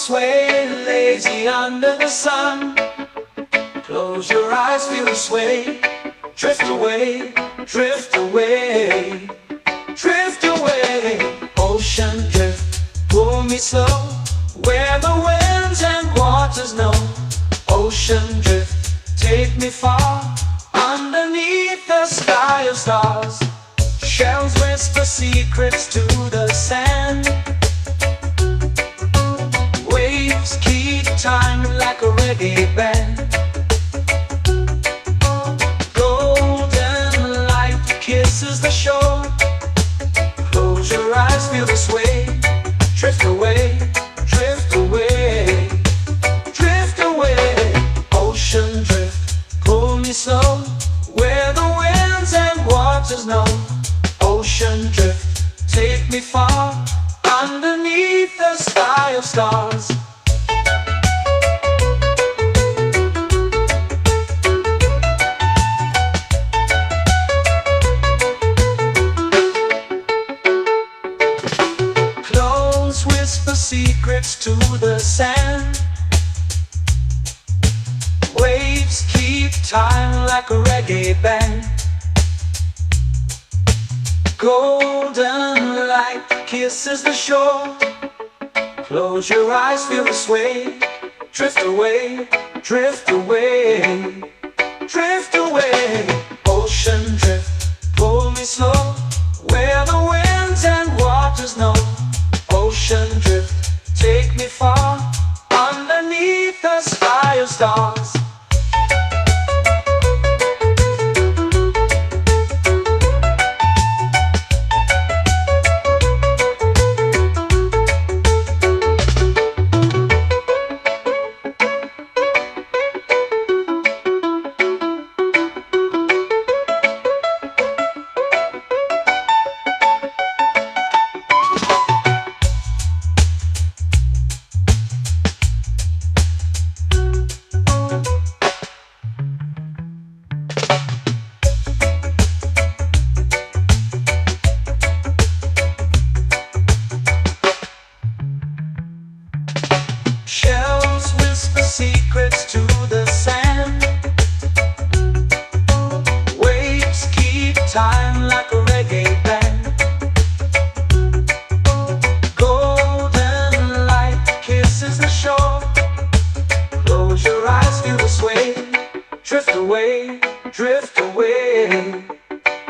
Speaker 1: sway, lazy under the sun. Close your eyes, feel the sway. Drift away, drift away, drift away. Ocean drift, pull me slow, where the winds and waters know. Ocean drift, take me far, underneath the sky of stars. Shells whisper secrets to the sand. Waves keep time like a reggae band. Golden light kisses the shore. Close your eyes, feel the sway. Drift away, drift away, drift away. Ocean drift, pull me slow, where the winds and waters know. Ocean drift, take me far, underneath the sky of stars. Clones whisper secrets to the sand. Waves keep time like a reggae band. Golden light kisses the shore. Close your eyes, feel the sway. Drift away, drift away, drift away. Ocean drift, pull me slow, where the winds and waters know. Ocean drift, take me far, underneath the sky of stars. Shells whisper secrets to the sand. Waves keep time like a reggae band. Golden light kisses the shore. Close your eyes, feel the sway. Drift away, drift away,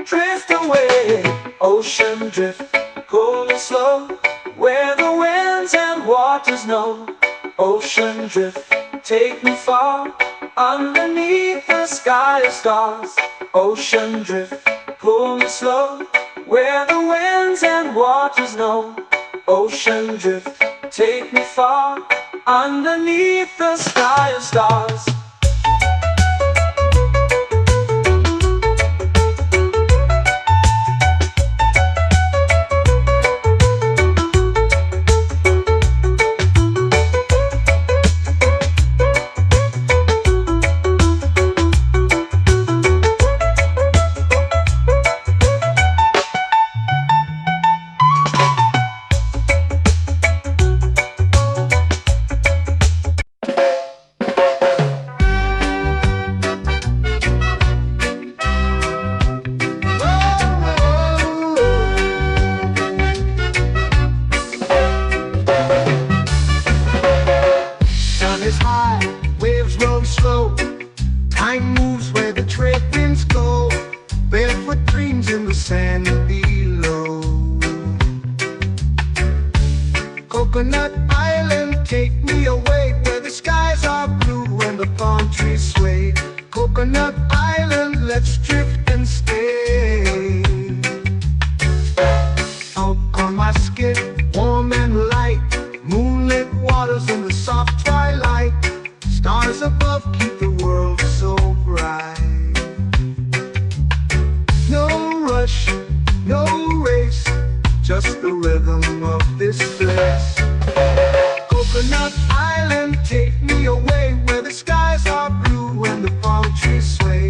Speaker 1: drift away. Ocean drift, cool and slow, where the winds and waters know. Ocean drift, take me far, underneath the sky of stars. Ocean drift, pull me slow, where the winds and waters know. Ocean drift, take me far, underneath the sky of stars.
Speaker 2: Is high, waves roll slow. Time moves where the trade winds go. Barefoot dreams in the sand below. Coconut Island, take me away, where the skies are blue and the palm trees sway. Coconut Island, let's drift and stay. Out on my skin, warm and light, moonlit waters in the soft twilight. Stars above keep the world so bright. No rush, no race, just the rhythm of this place. Coconut Island, take me away, where the skies are blue and the palm trees sway.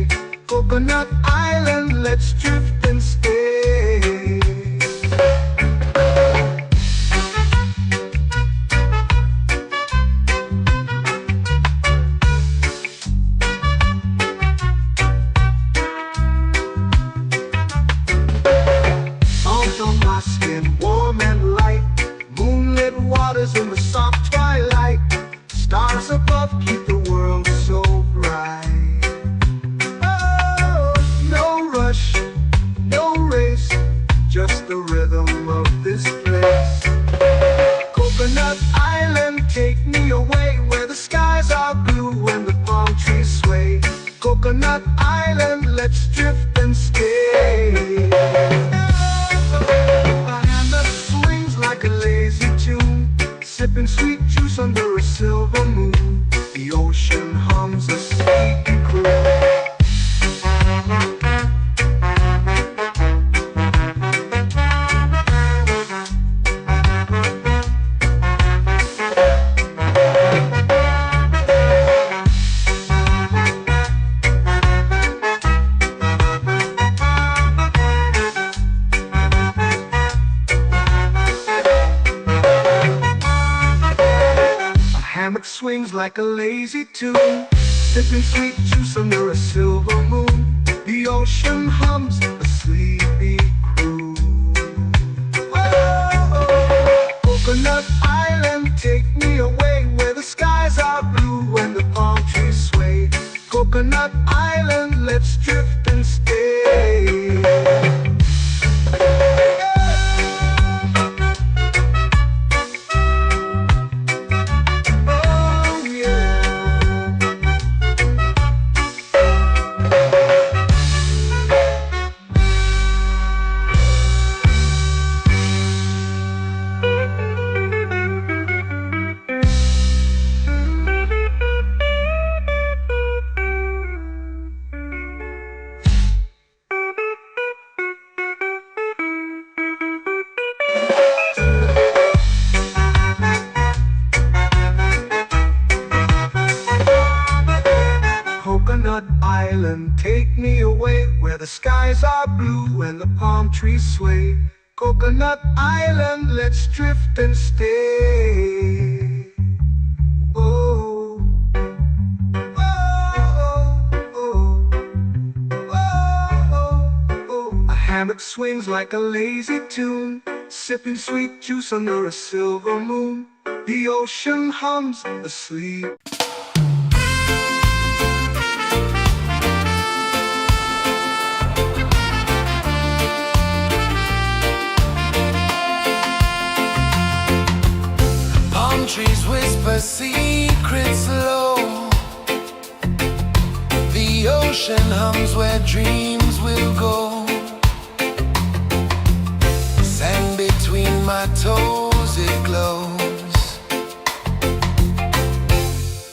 Speaker 2: above keep the world so bright. Oh, no rush, no race, just the rhythm of this place. Coconut Island, take me away where the skies are blue and the palm trees sway. Coconut Island, let's drift and stay. A hand that swings like a lazy tune, sipping sweet juice under a silver moon. The ocean hums a sleepy croon. Hammock swings like a lazy tune, sipping sweet juice under a silver moon. The ocean hums a sleepy croon. Oh, Coconut Island, take me away where the skies are blue and the palm trees sway. Coconut Island, let's drift and stay. Coconut Island, take me away where the skies are blue and the palm trees sway. Coconut Island, let's drift and stay. Oh, oh, oh, oh, oh. A hammock swings like a lazy tune, sipping sweet juice under a silver moon. The ocean hums asleep.
Speaker 3: Trees whisper secrets low. The ocean hums where dreams will go. Sand between my toes, it glows.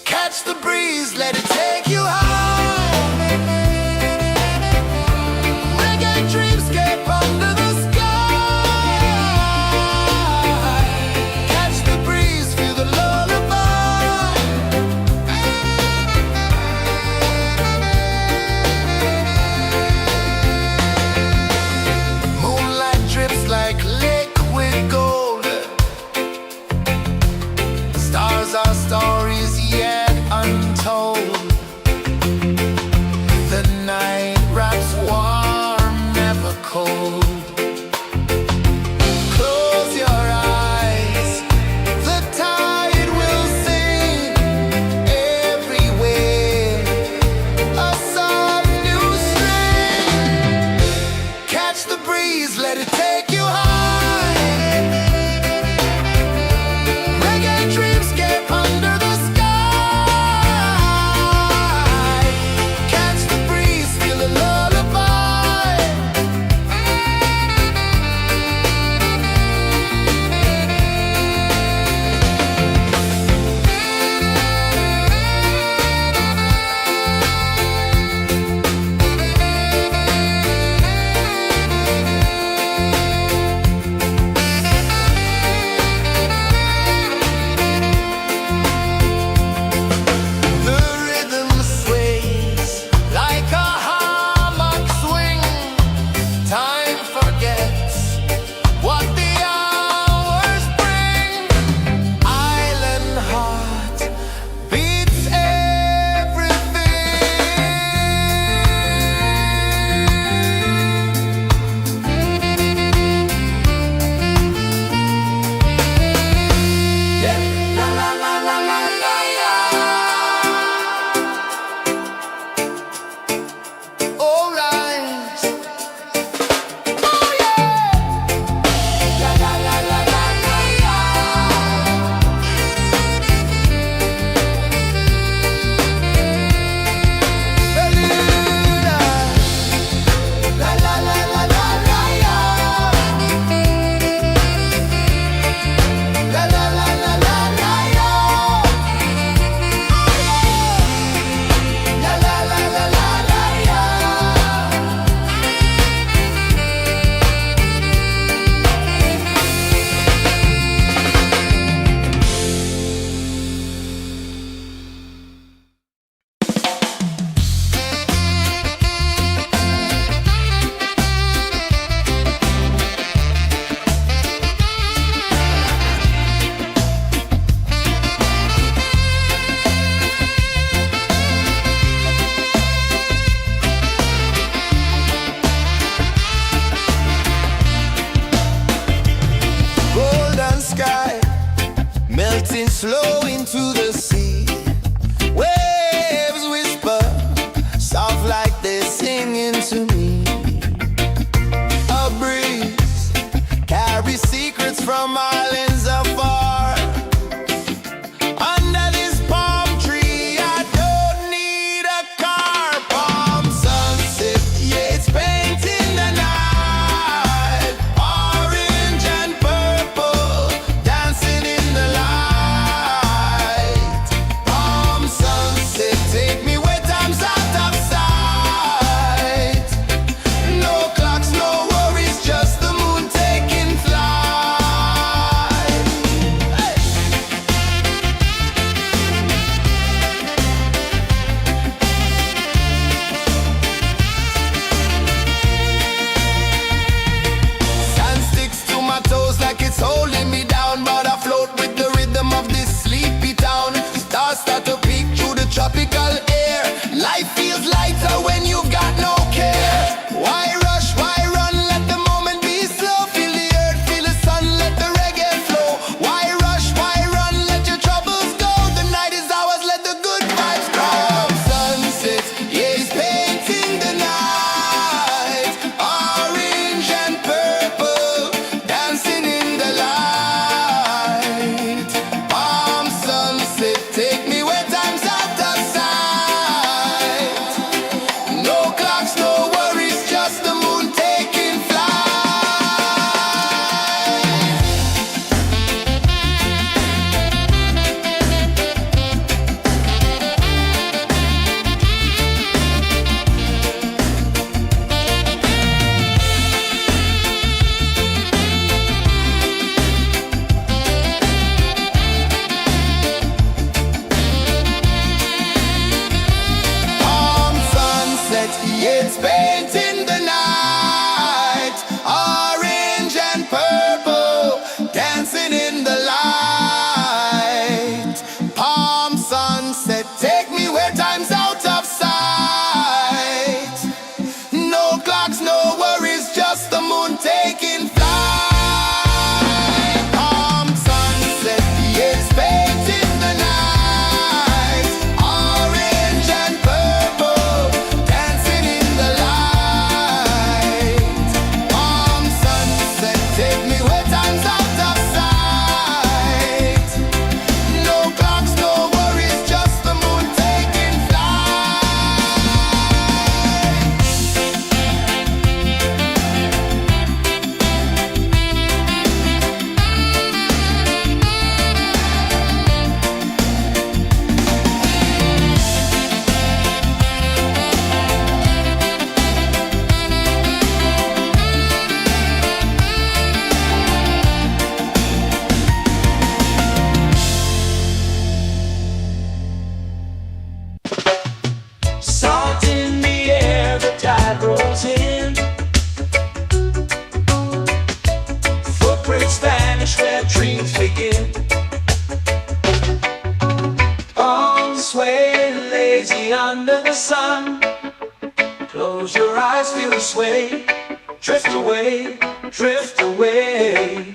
Speaker 3: Catch the breeze, let it take you high. Reggae dreamscape under the sky.
Speaker 1: lazy under the sun. Close your eyes, feel the sway. Drift away, drift away,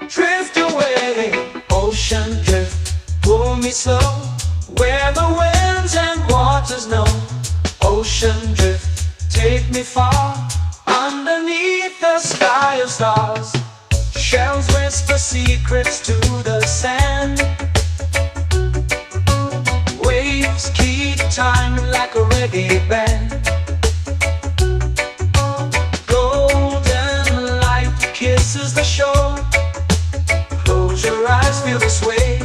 Speaker 1: drift away. Ocean drift, pull me slow, where the winds and waters know. Ocean drift, take me far, underneath the sky of stars. Shells whisper secrets to the sand. Waves keep time like a reggae band. Golden light kisses the shore. Close your eyes, feel the sway.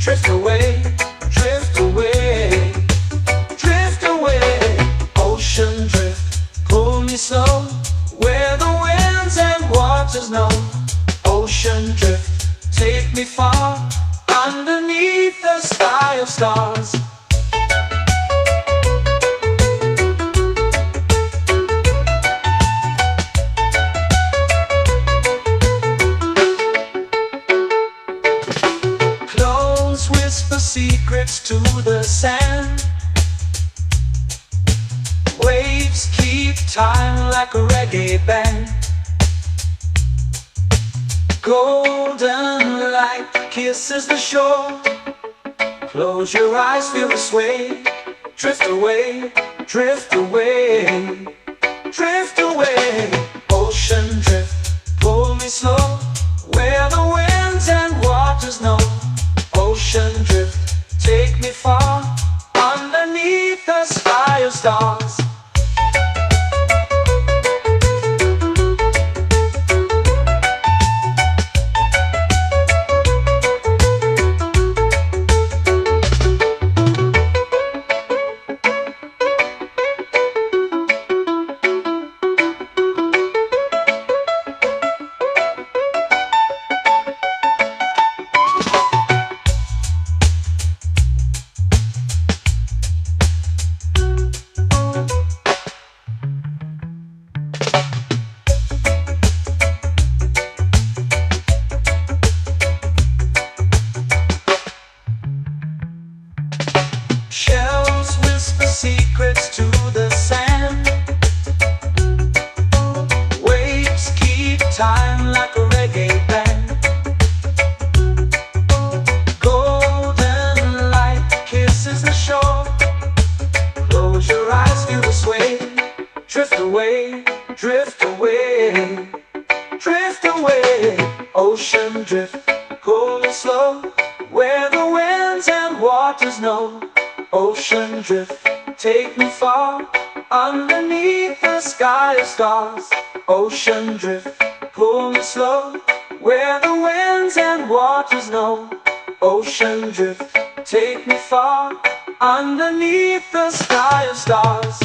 Speaker 1: Drift away, drift away, drift away. Ocean drift, pull me slow, where the winds and waters know. Ocean drift, take me far, underneath the sky of stars. Clones whisper secrets to the sand. Waves keep time like a reggae band. Golden light kisses the shore. Close your eyes, feel the sway. Drift away, drift away, drift away. Ocean drift, pull me slow, where the winds and waters know. Ocean drift, take me far, underneath the sky of stars. Shells whisper secrets to the sand. Waves keep time like a reggae band. Golden light kisses the shore. Close your eyes, feel the sway. Drift away, drift away, drift away. Ocean drift, cool and slow, where the winds and waters know. Ocean drift, take me far, underneath the sky of stars. Ocean drift, pull me slow, where the winds and waters know. Ocean drift, take me far, underneath the sky of stars.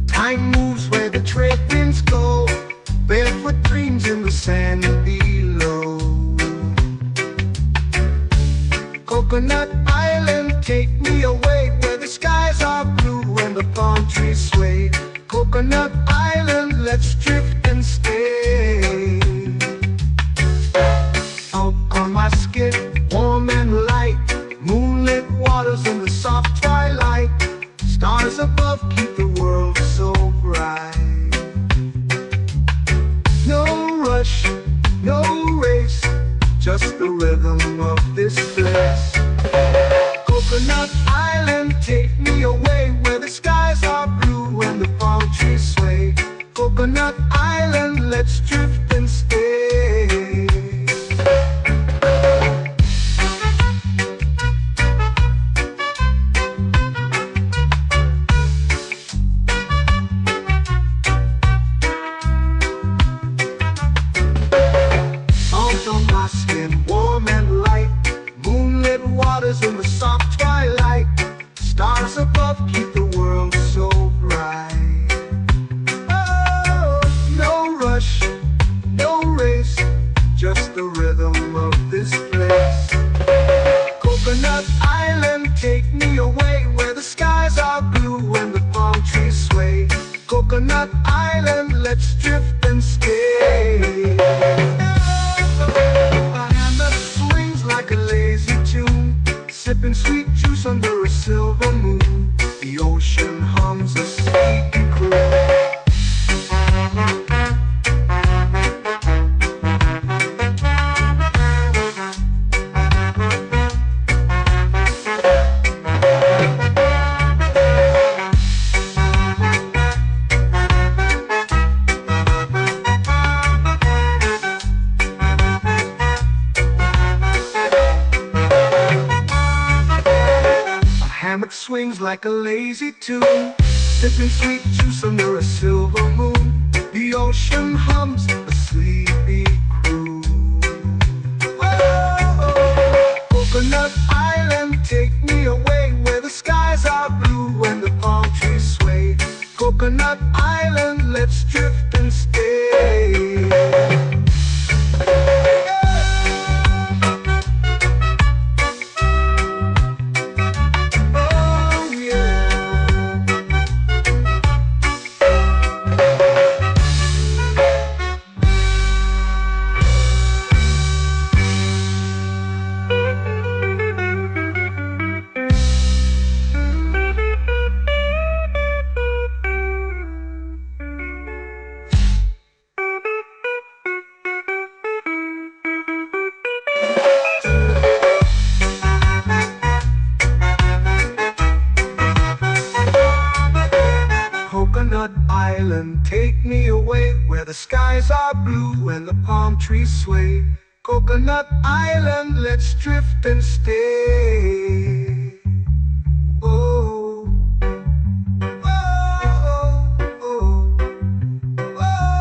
Speaker 2: Time moves where the trade winds go. Barefoot dreams in the sand below. Coconut Island, take me away, where the skies are blue and the palm trees sway. Coconut Island, let's drift and stay. Out on my skin, warm and light, moonlit waters in the soft twilight. Stars above keep the world so bright. No rush, no race, just the rhythm of this place. Coconut Island, take me away, where the skies are blue and the palm trees sway. Coconut Island, let's drift and stay. take me away where the skies are blue and the palm trees sway. Coconut Island, let's drift and stay. A hand that swings like a lazy tune, sipping sweet juice under a silver moon. The ocean hums a sleepy croon. Hammock swings like a lazy tune, sipping sweet juice under a silver moon. The ocean hums a sleepy croon. Whoa, Coconut Island, take me away where the skies are blue and the palm trees sway. Coconut Island, let's drift and stay. Coconut Island, take me away where the skies are blue and the palm trees sway. Coconut Island, let's drift and stay. Oh, oh, oh, oh,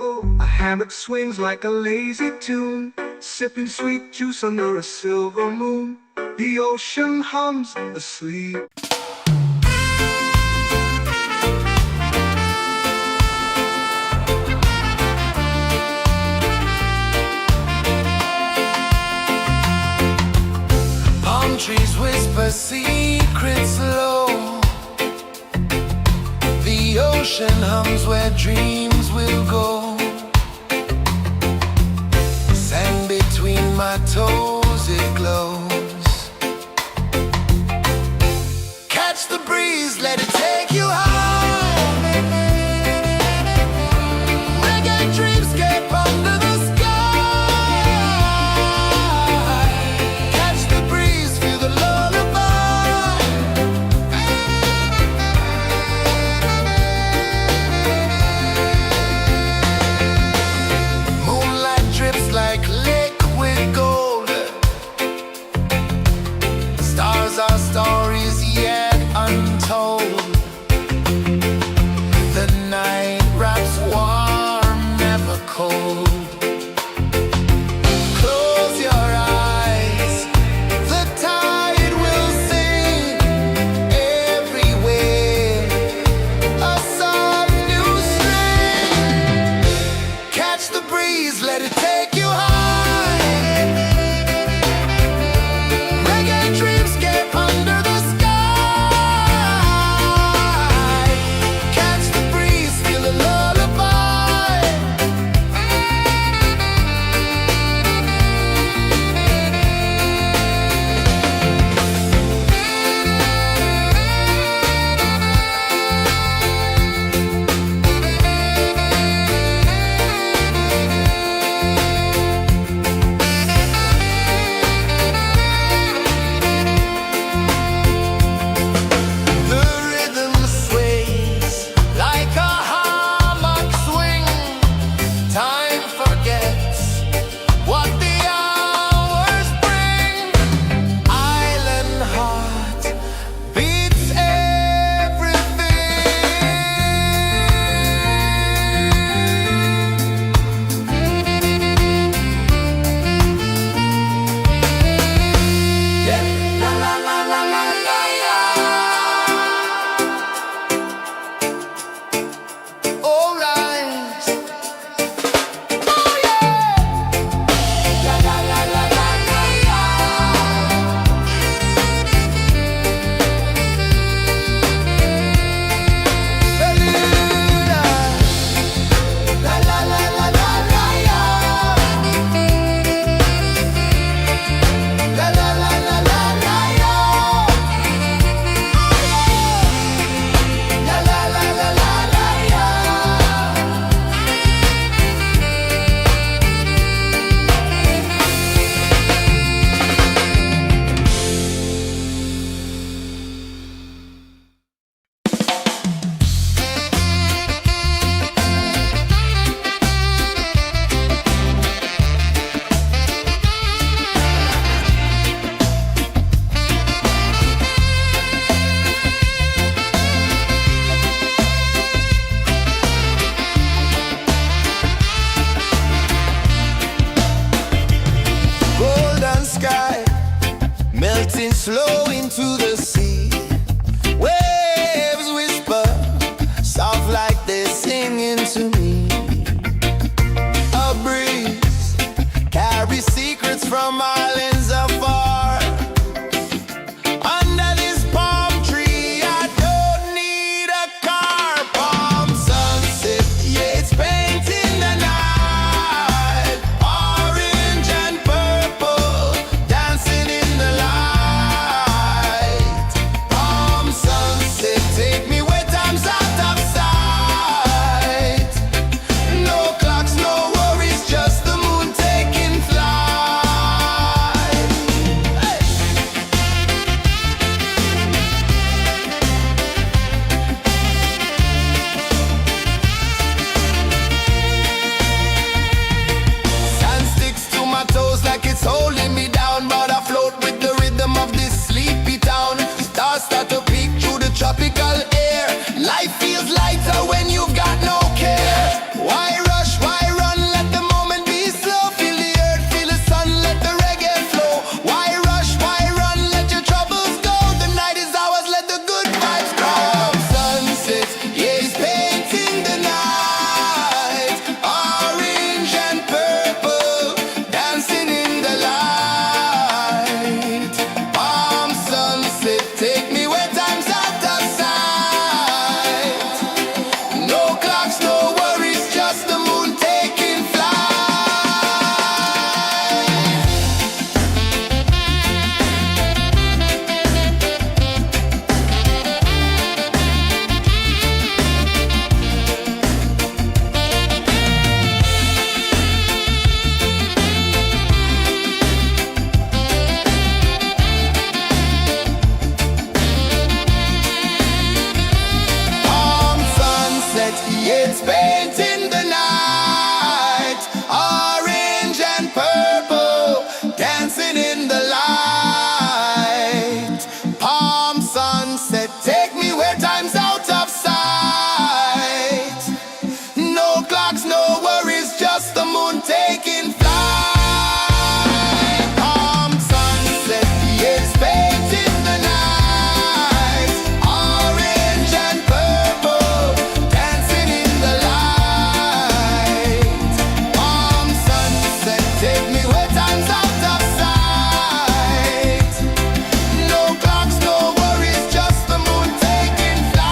Speaker 2: oh. A hammock swings like a lazy tune, sipping sweet juice under a silver moon. The ocean hums asleep.
Speaker 3: Trees whisper secrets low. The ocean hums where dreams will go. Sand between my toes, it glows. Catch the breeze, let it take you high. Reggae dreamscape under the sky. Our stories yet untold. The night wraps warm, never cold. Close your eyes, the tide will sing everywhere. A soft new string. Catch the breeze, let it take you high. Reggae dreamscape under the sky. to the sea. Waves whisper, soft like they're singing to me. A breeze carries secrets from islands afar. Under this palm tree, I don't need a car. Palm sunset, yeah, it's painting the night. Orange and purple, dancing in the light. Palm sunset, take me where time's out of sight. No clocks, no worries, just the moon taking flight. Hey! Sand sticks to my toes like it's holding me down, but I float with the rhythm of this sleepy town. Stars start to peek through the tropical air. Life feels lighter when you've got no care. Why rush, why run, let the moment be slow. Feel the earth, feel the sun, let the reggae flow. Why rush, why run, let your troubles go. The night is ours, let the good vibes grow. Sunset, yeah, it's painting the night. Orange and purple, dancing in the light. Palm sunset, take me where time's out of sight. No clocks, no worries, just the moon taking flight. Palm sunset, yeah, it's painting the night. Orange and purple, dancing in the light. Palm sunset, take me where time's out of sight. No clocks, no worries, just the moon taking flight. Palm sunset, yeah, it's painting the night. Orange and purple, dancing in the light. Palm sunset, take me where time's out of sight. No clocks, no worries, just the moon taking flight.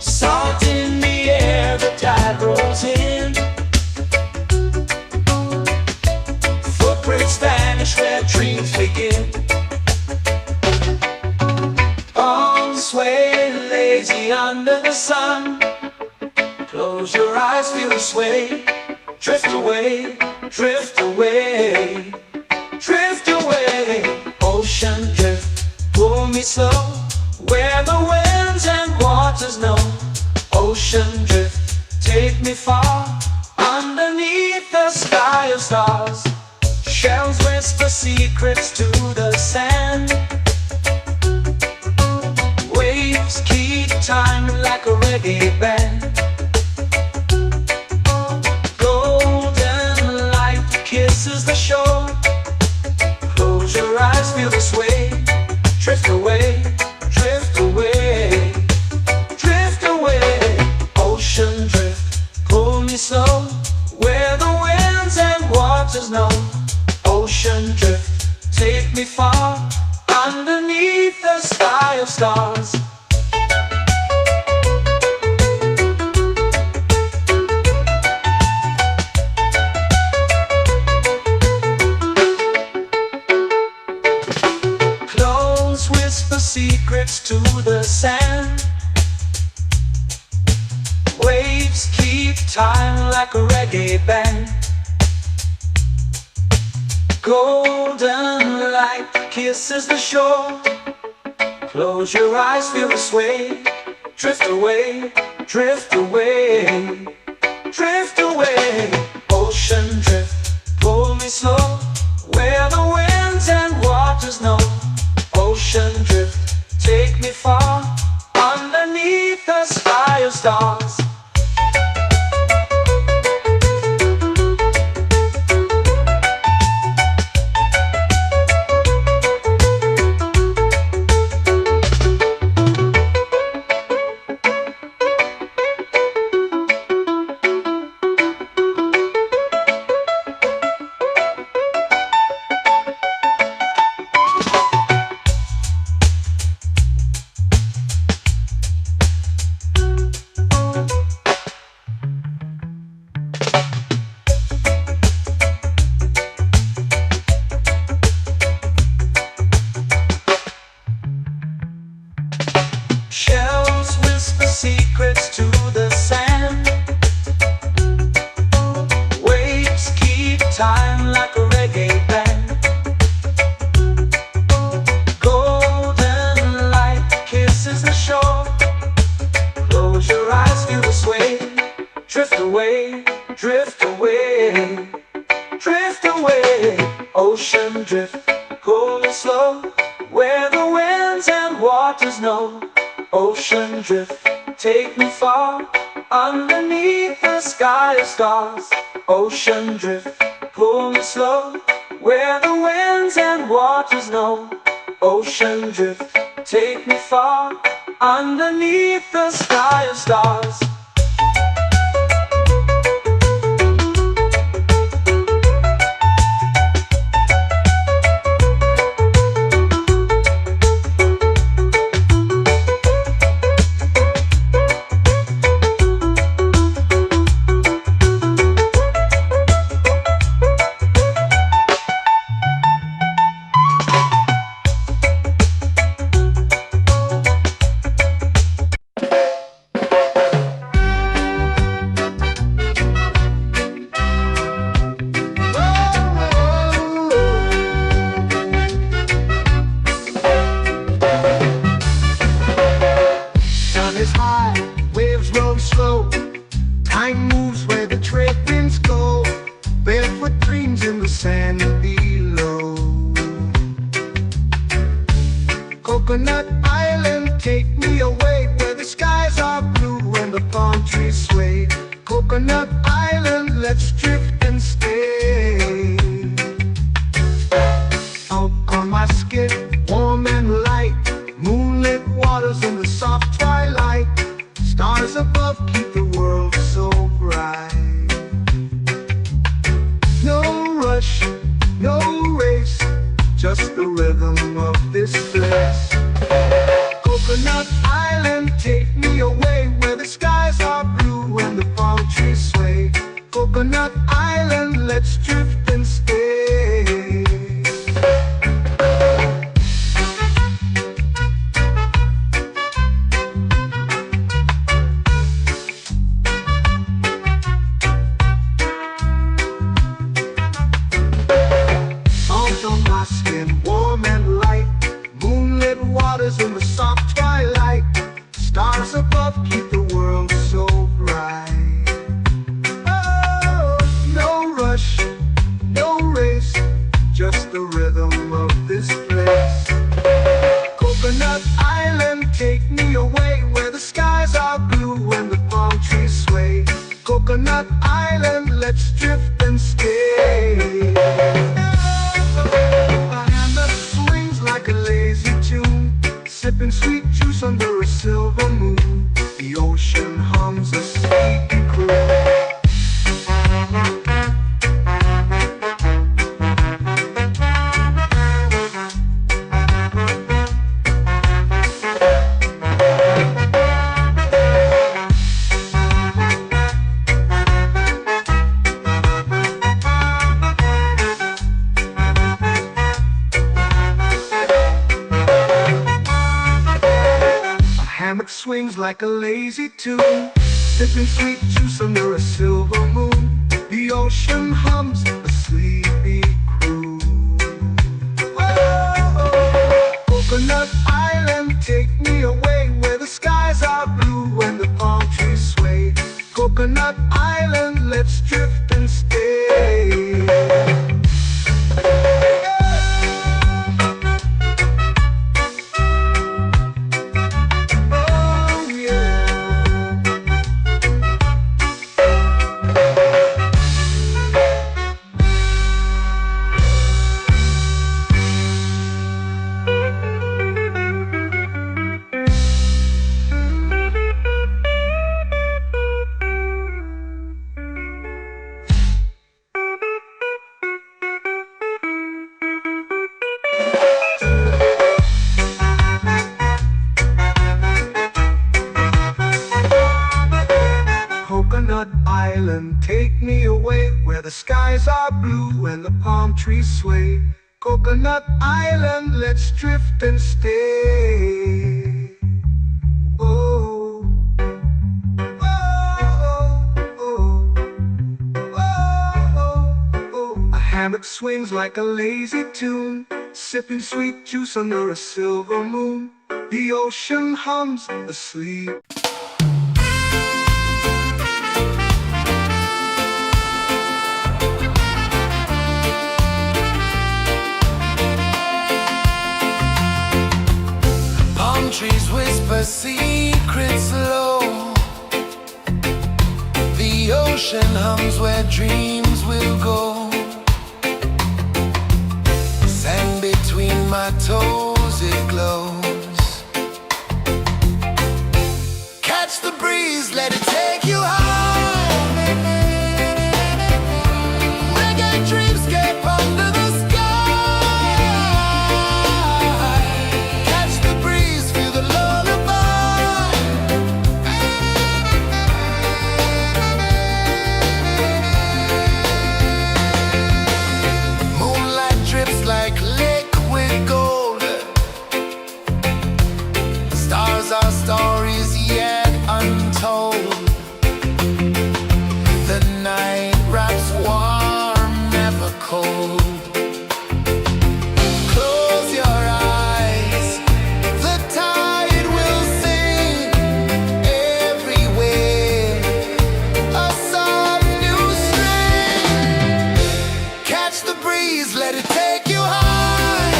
Speaker 1: Salt in the air, the tide rolls in. Footprints vanish where dreams begin. Arms sway lazy under the sun. Close your eyes, feel the sway. Drift away, drift away, drift away. Ocean drift, pull me slow, where the winds and waters know. Ocean drift, take me far, underneath the sky of stars. Shells whisper secrets to the sand. Waves keep time like a reggae band. Golden light kisses the shore. Close your eyes, feel the sway. Drift away, drift away, drift away. Ocean drift, pull me slow, where the winds and waters know. Ocean drift, take me far, underneath the sky of stars. Close whisper secrets to the sand. Waves keep time like a reggae band. Golden light kisses the shore. Close your eyes, feel the sway. Drift away, drift away, drift away. Ocean drift, pull me slow, where the winds and waters know. Ocean drift, take me far, underneath the sky of stars. Shells whisper secrets to the sand. Waves keep time like a reggae band. Golden light kisses the shore. Close your eyes, feel the sway. Drift away, drift away, drift away. Ocean drift, cool and slow, where the winds and waters know. Ocean drift, take me far, underneath the sky of stars. Ocean drift, pull me slow, where the winds and waters know. Ocean drift, take me far, underneath the sky of stars.
Speaker 2: Sun is high, waves roll slow. Time moves where the trade winds go. Barefoot dreams in the sand below. Coconut Island, take me away, where the skies are blue and the palm trees sway. Coconut Island, let's drift and stay. Out on my skin, warm and light, moonlit waters in the soft twilight. Stars above keep the world so bright. No rush, no race, just the rhythm of this place. Coconut Island, take me away, where the skies are blue and the palm trees sway. Coconut Island, let's drift and stay. Salt on my skin, warm and light, moonlit waters in the soft twilight. Stars above keep the world so bright. Oh, no rush, no race, just the rhythm of this place. Coconut Island, take me away, where the skies are blue and the palm trees sway. Coconut Island, let's drift and stay. A hand that swings like a lazy tune, sipping sweet juice under a silver moon. The ocean hums a sleepy croon. Hammock swings like a lazy tune, sipping sweet juice under a silver moon. The ocean hums a sleepy croon. Whoa, Coconut Island. island, take me away where the skies are blue and the palm trees sway. Coconut Island, let's drift and stay. Oh yeah. Coconut Island, take me away where the skies are blue and the palm trees sway. Coconut Island, let's drift and stay. Oh, oh, oh, oh, oh. A hammock swings like a lazy tune, sipping sweet juice under a silver moon. The ocean hums asleep.
Speaker 3: Palm trees whisper secrets low. The ocean hums where dreams will go. Sand between my toes, it glows. Catch the breeze, let it take you high. Reggae dreamscape under the sky. Catch the breeze, feel the lullaby. Moonlight drips like liquid gold. Stars are stories yet untold. The night wraps warm, never cold. Close your eyes, the tide will sing everywhere. A soft new string. Catch the breeze, let it take you high.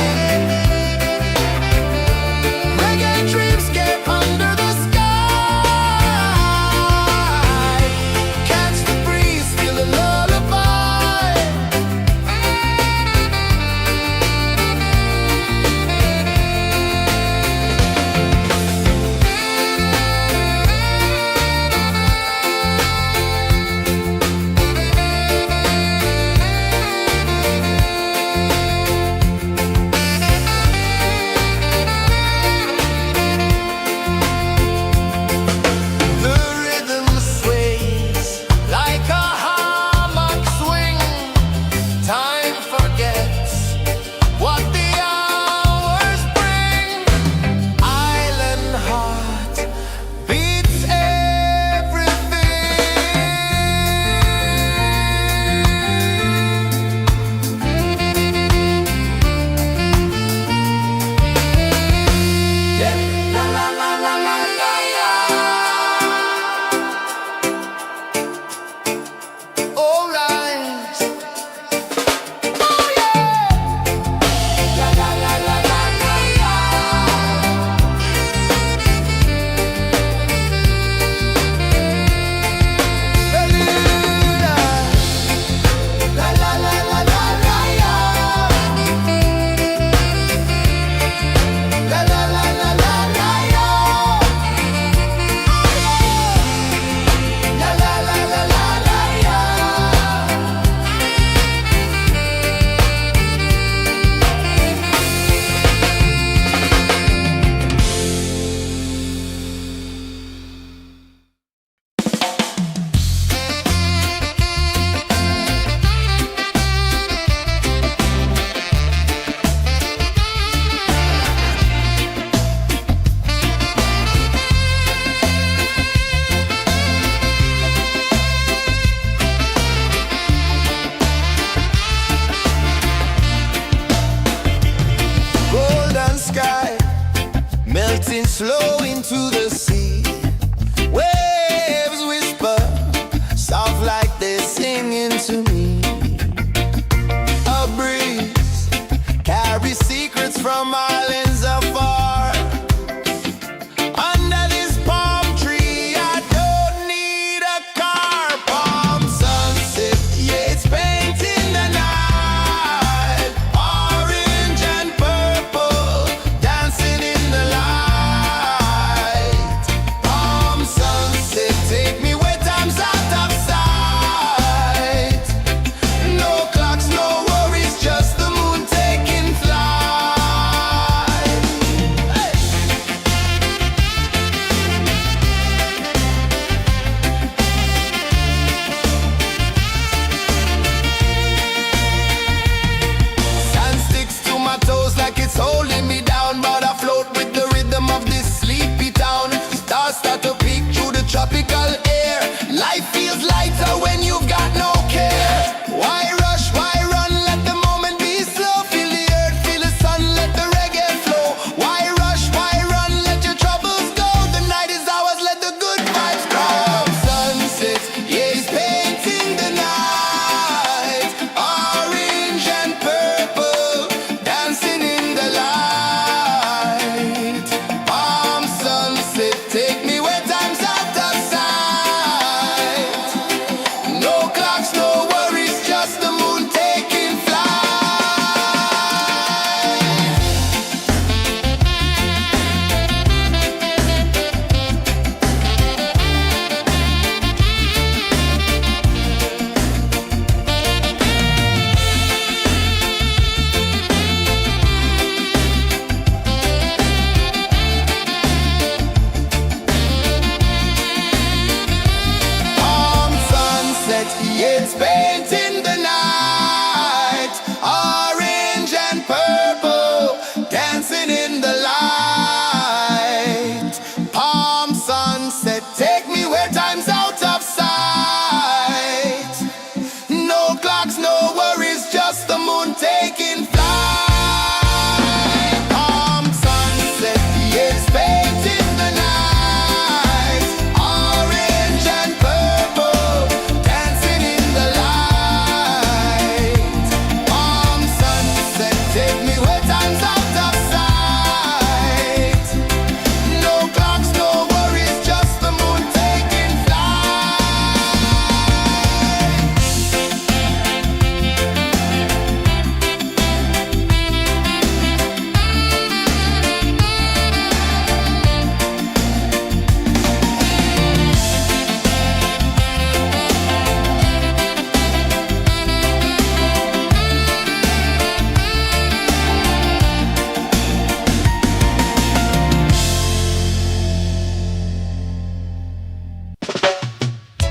Speaker 3: Reggae dreamscape under the melting slow into the sea. Waves whisper, soft like they're singing to me. A breeze carries secrets from islands afar. Under this palm tree, I don't need a car. Palm sunset, yeah, it's painting the night. Orange and purple, dancing in the light. Palm sunset, take me where time's out of sight. No clocks, no worries, just the moon taking flight. Hey! Sand sticks to my toes like it's holding me down, but I float with the rhythm of this sleepy town. Stars start to peek through the tropical air. Life feels lighter when you've got no care. Why rush, why run, let the moment be slow. Feel the earth, feel the sun, let the reggae flow. Why rush, why run, let your troubles go. The night is ours, let the good vibes grow. Sunset, yeah, it's painting the night. Orange and purple, dancing in the light. Palm sunset, take me where time's out of sight. No clocks, no worries, just the moon taking flight. Palm sunset, yeah, it's painting the night. Orange and purple, dancing in the light. Palm sunset, take me where time's out of sight. No clocks, no worries, just the moon taking flight. Palm sunset, yeah, it's painting the night. Orange and purple, dancing in the light. Palm sunset, take me where time's out of sight. No clocks, no worries, just the moon taking flight.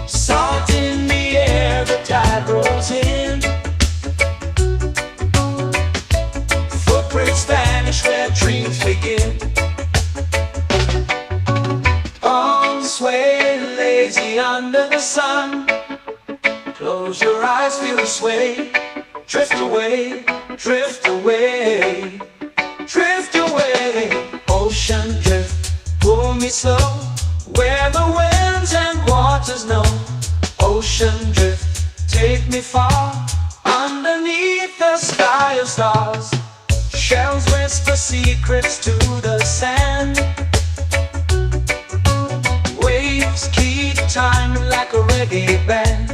Speaker 1: Salt in the air, the tide rolls in. Footprints vanish where dreams begin. Arms sway lazy under the sun. Close your eyes, feel the sway. Drift away, drift away, drift away. Ocean drift, pull me slow, where the winds and waters know. Ocean drift, take me far, underneath the sky of stars. Shells whisper secrets to the sand. Waves keep time like a reggae band.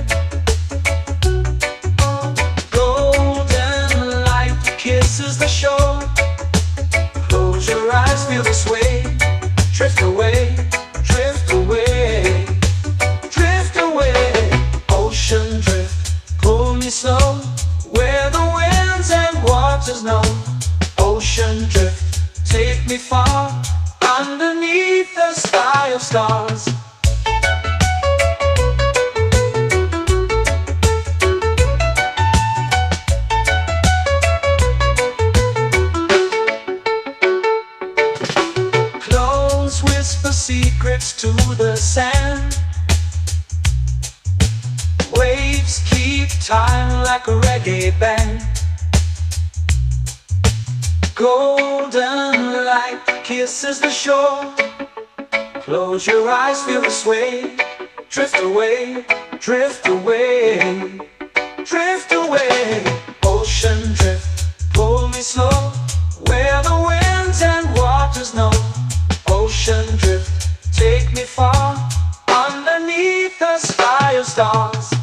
Speaker 1: Golden light kisses the shore. Close your eyes, feel the sway. Drift away, drift away, drift away. Ocean drift, pull me slow, where the winds and waters know. Ocean drift, take me far, underneath the sky of stars. Close whisper secrets to the sand. Waves keep time like a reggae band. Golden light kisses the shore. Close your eyes, feel the sway. Drift away, drift away, drift away. Ocean drift, pull me slow, where the winds and waters know. Ocean drift, take me far, underneath the sky of stars.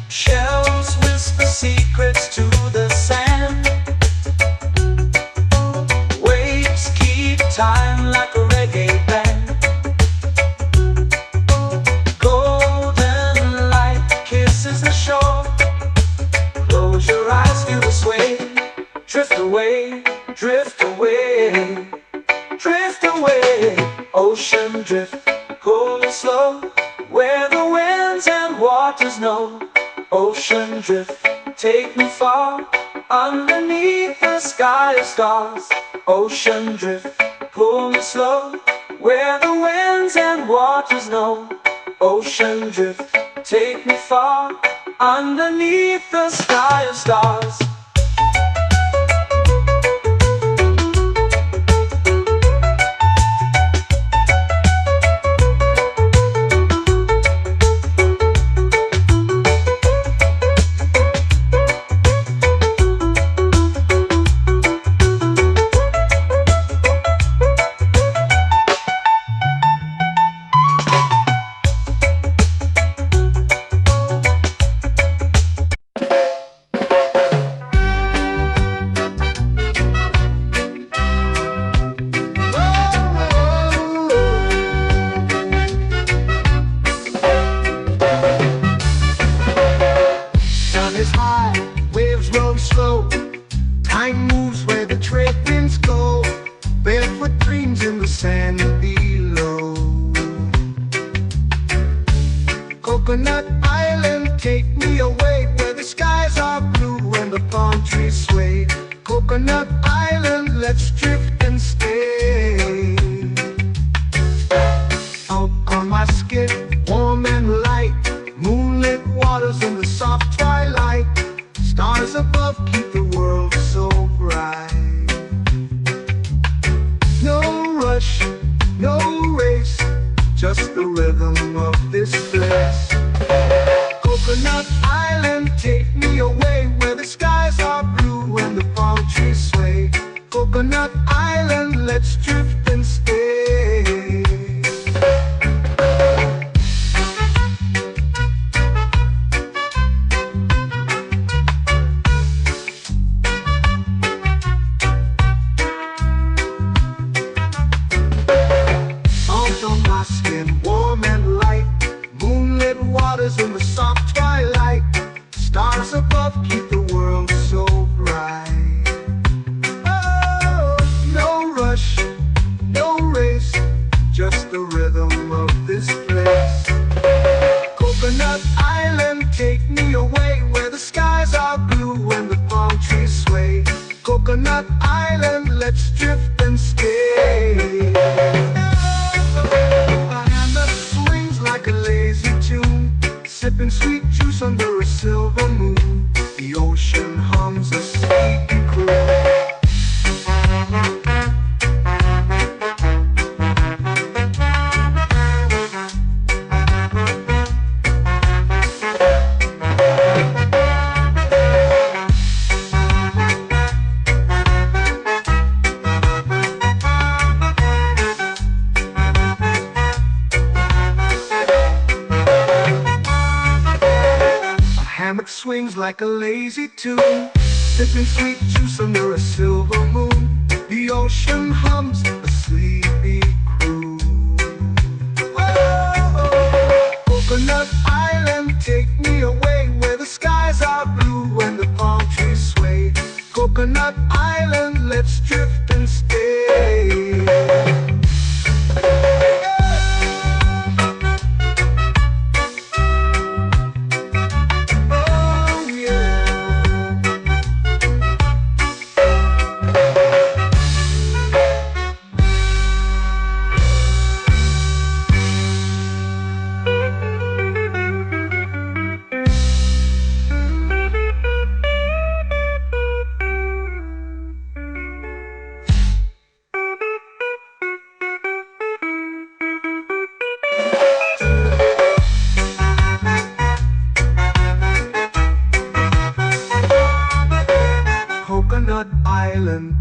Speaker 1: Shells whisper secrets to the sand. Waves keep time like a reggae band. Golden light kisses the shore. Close your eyes, feel the sway. Drift away, drift away, drift away. Ocean drift, cool and slow, where the winds and waters know. Ocean drift, take me far, underneath the sky of stars. Ocean drift, pull me slow, where the winds and waters know. Ocean drift, take me far, underneath the sky of stars.
Speaker 2: Is high, waves roll slow. Time moves where the trade winds go. Barefoot dreams in the sand below. Coconut Island, take me away, where the skies are blue and the palm trees sway. Coconut Island, let's drift and stay. Out on my skin, warm and light, moonlit waters in the soft twilight. Stars above keep the world so bright. No rush, no race, just the rhythm of this place. Coconut Island, take me away, where the skies are blue and the palm trees sway. Coconut Island, let's drift and stay. Warm and light, moonlit waters in the soft twilight. Stars above keep the world so bright. Oh, no rush, no race, just the rhythm of this place. Coconut Island, take me away, where the skies are blue and the palm trees sway. Coconut Island, let's drift and stay. Like a lazy tune, sipping sweet juice under a silver moon. The ocean hums a sleepy croon. Swings like a lazy tune, sipping sweet juice under a silver moon. The ocean hums a sleepy croon.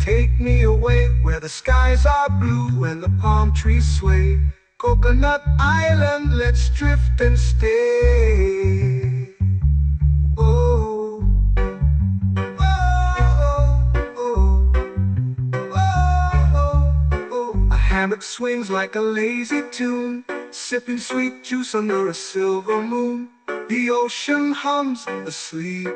Speaker 2: Take me away where the skies are blue and the palm trees sway. Coconut Island, let's drift and stay. Oh, oh, oh, oh, oh. A hammock swings like a lazy tune, sipping sweet juice under a silver moon. The ocean hums asleep.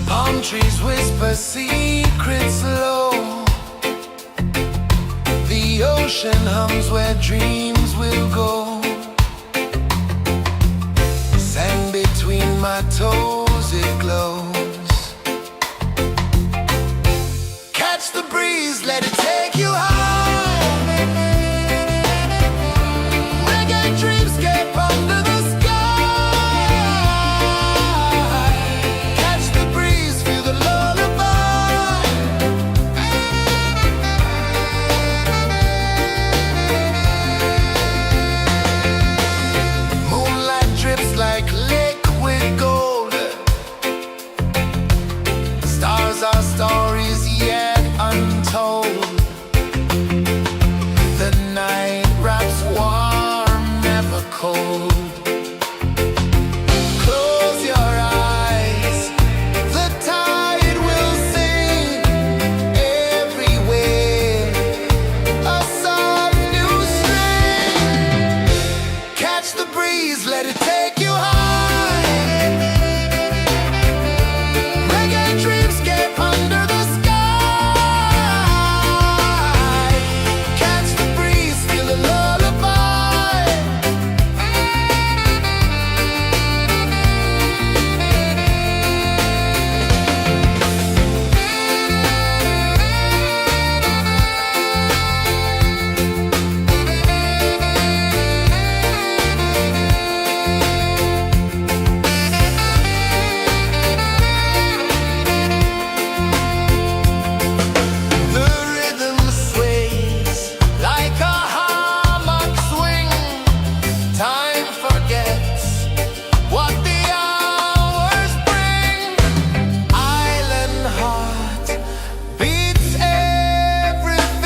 Speaker 3: Palm trees whisper secrets low. The ocean hums where dreams will go. Sand between my toes, it glows. Catch the breeze, let it take you high. Reggae dreamscape under the sky. Catch the breeze, feel the lullaby. Moonlight drips like liquid gold. Stars are stories yet untold. The night wraps warm, never cold. Close your eyes, the tide will sing everywhere. A soft new string. Catch the breeze, let it take you high. Reggae dreamscape under the sky. Catch the breeze, feel the lullaby. The rhythm sways like a hammock swing. Time forgets what the hours bring. Island heart beats everything.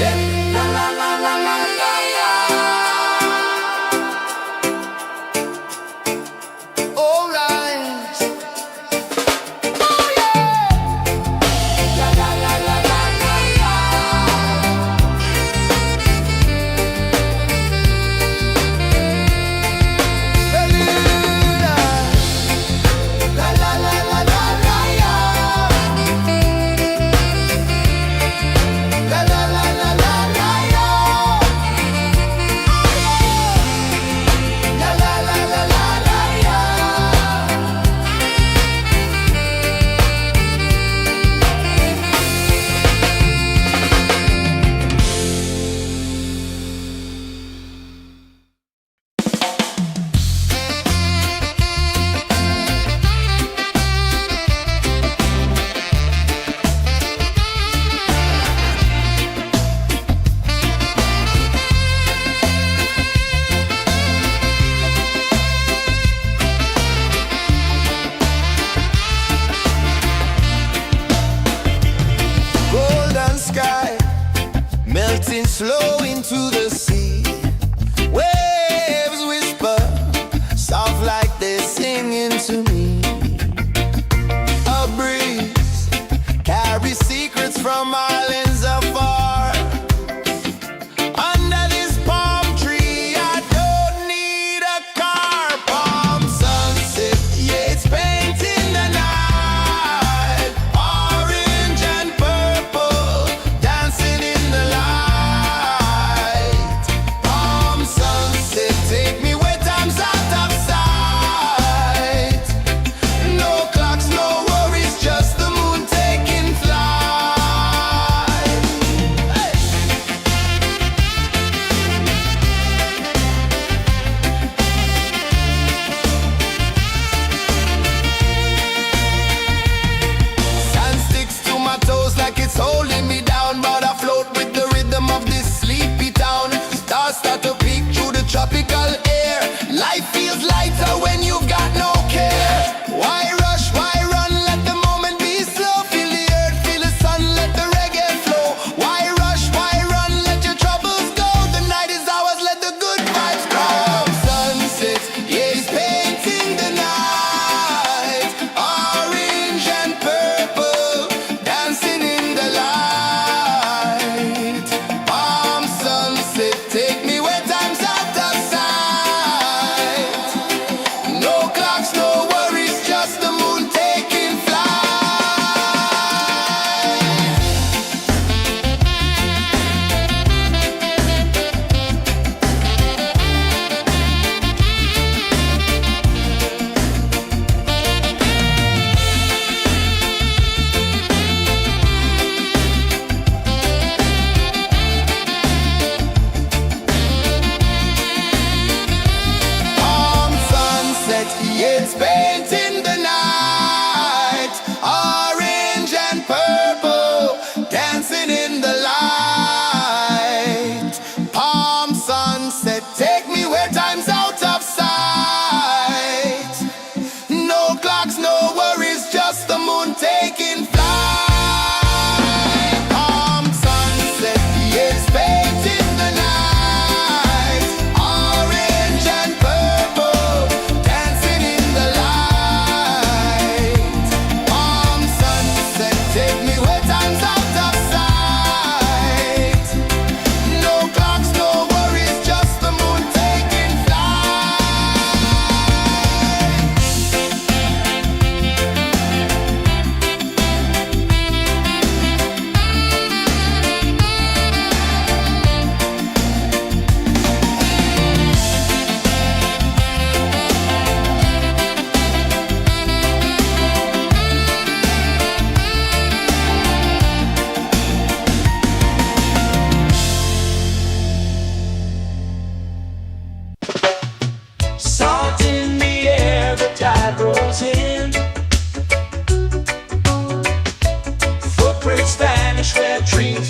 Speaker 3: Yeah. La la la la la la la. All right. Oh yeah. La la la la la la la. Bermuda. La la la la la la la. La la la la la la la. La la la la la la la. Golden sky melting slow into the sea. Waves whisper soft like they're singing to me. A breeze carries secrets from islands afar. Under this palm tree, I don't need a car. Palm sunset, yeah, it's painting the night. Orange and purple dancing in the light.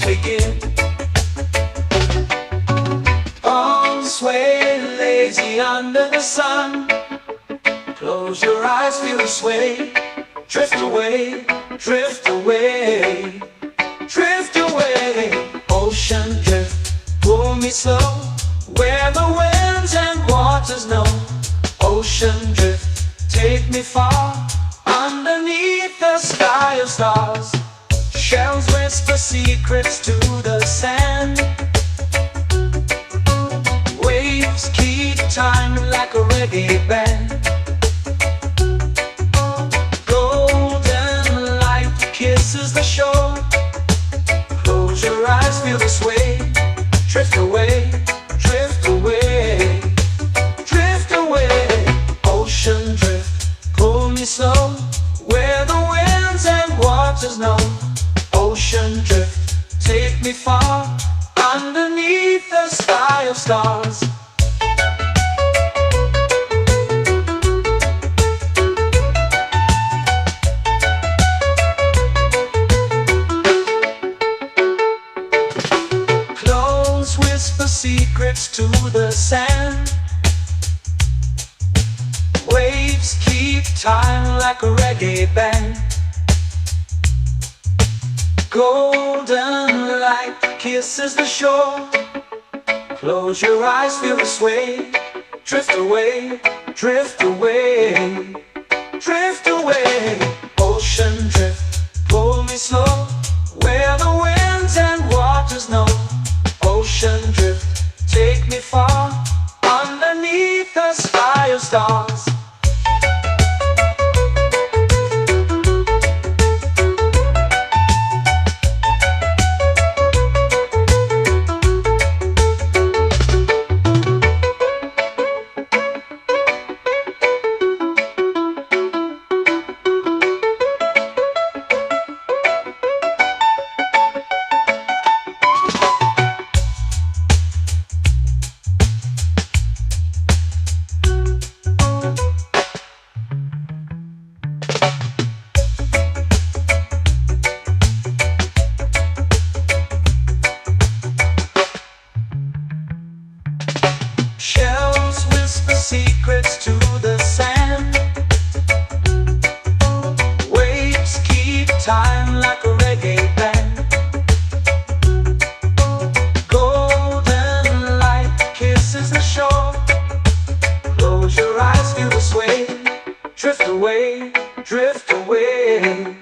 Speaker 1: begin. On sway lazy under the sun. Close your eyes, feel the sway. Drift away, drift away, drift away. Ocean drift, pull me slow, where the winds and waters know. Ocean drift, take me far, underneath the sky of stars. Shells whisper secrets to the sand. Waves keep time like a reggae band. Golden light kisses the shore. Close your eyes, feel the sway. Drift away, drift away, drift away. Ocean drift, pull me slow, where the winds and waters know. Ocean drift, take me far, underneath the sky of stars. Close whisper secrets to the sand. Waves keep time like a reggae band. Golden light kisses the shore. Close your eyes, feel the sway. Drift away, drift away, drift away. Ocean drift, pull me slow, where the winds and waters know. Ocean drift, take me far, underneath the sky of stars. Shells whisper secrets to the sand. Waves keep time like a reggae band. Golden light kisses the shore. Close your eyes, feel the sway. Drift away, drift away,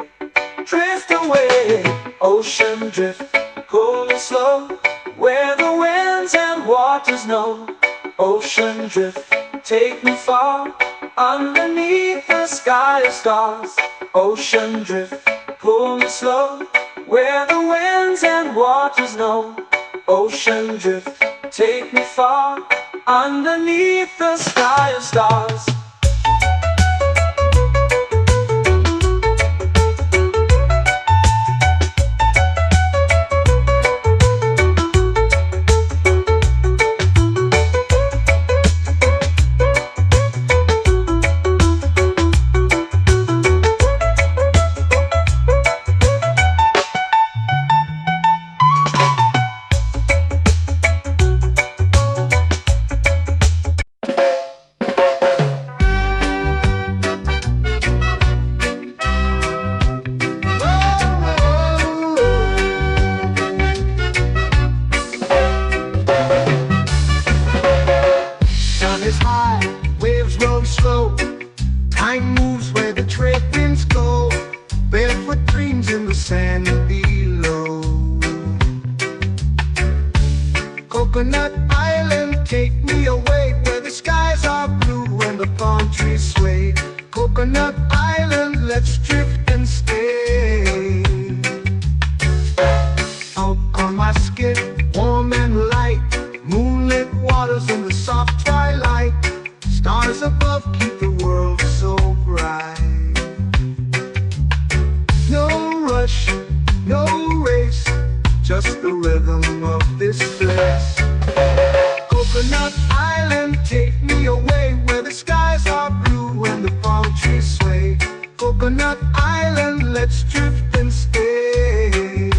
Speaker 1: drift away. Ocean drift, pull me slow, where the winds and waters know. Ocean drift, take me far, underneath the sky of stars. Ocean drift, pull me slow, where the winds and waters know. Ocean drift, take me far, underneath the sky of stars.
Speaker 2: Is high, waves roll slow. Time moves where the trade winds go. Barefoot dreams in the sand below. Coconut Island, take me away, where the skies are blue and the palm trees sway. Coconut Island, let's drift and stay. Out on my skin, warm and light, moonlit waters in the soft twilight. Stars above keep the world so bright. No rush, no race, just the rhythm of this place. Coconut Island, take me away, where the skies are blue and the palm trees sway. Coconut Island, let's drift and stay.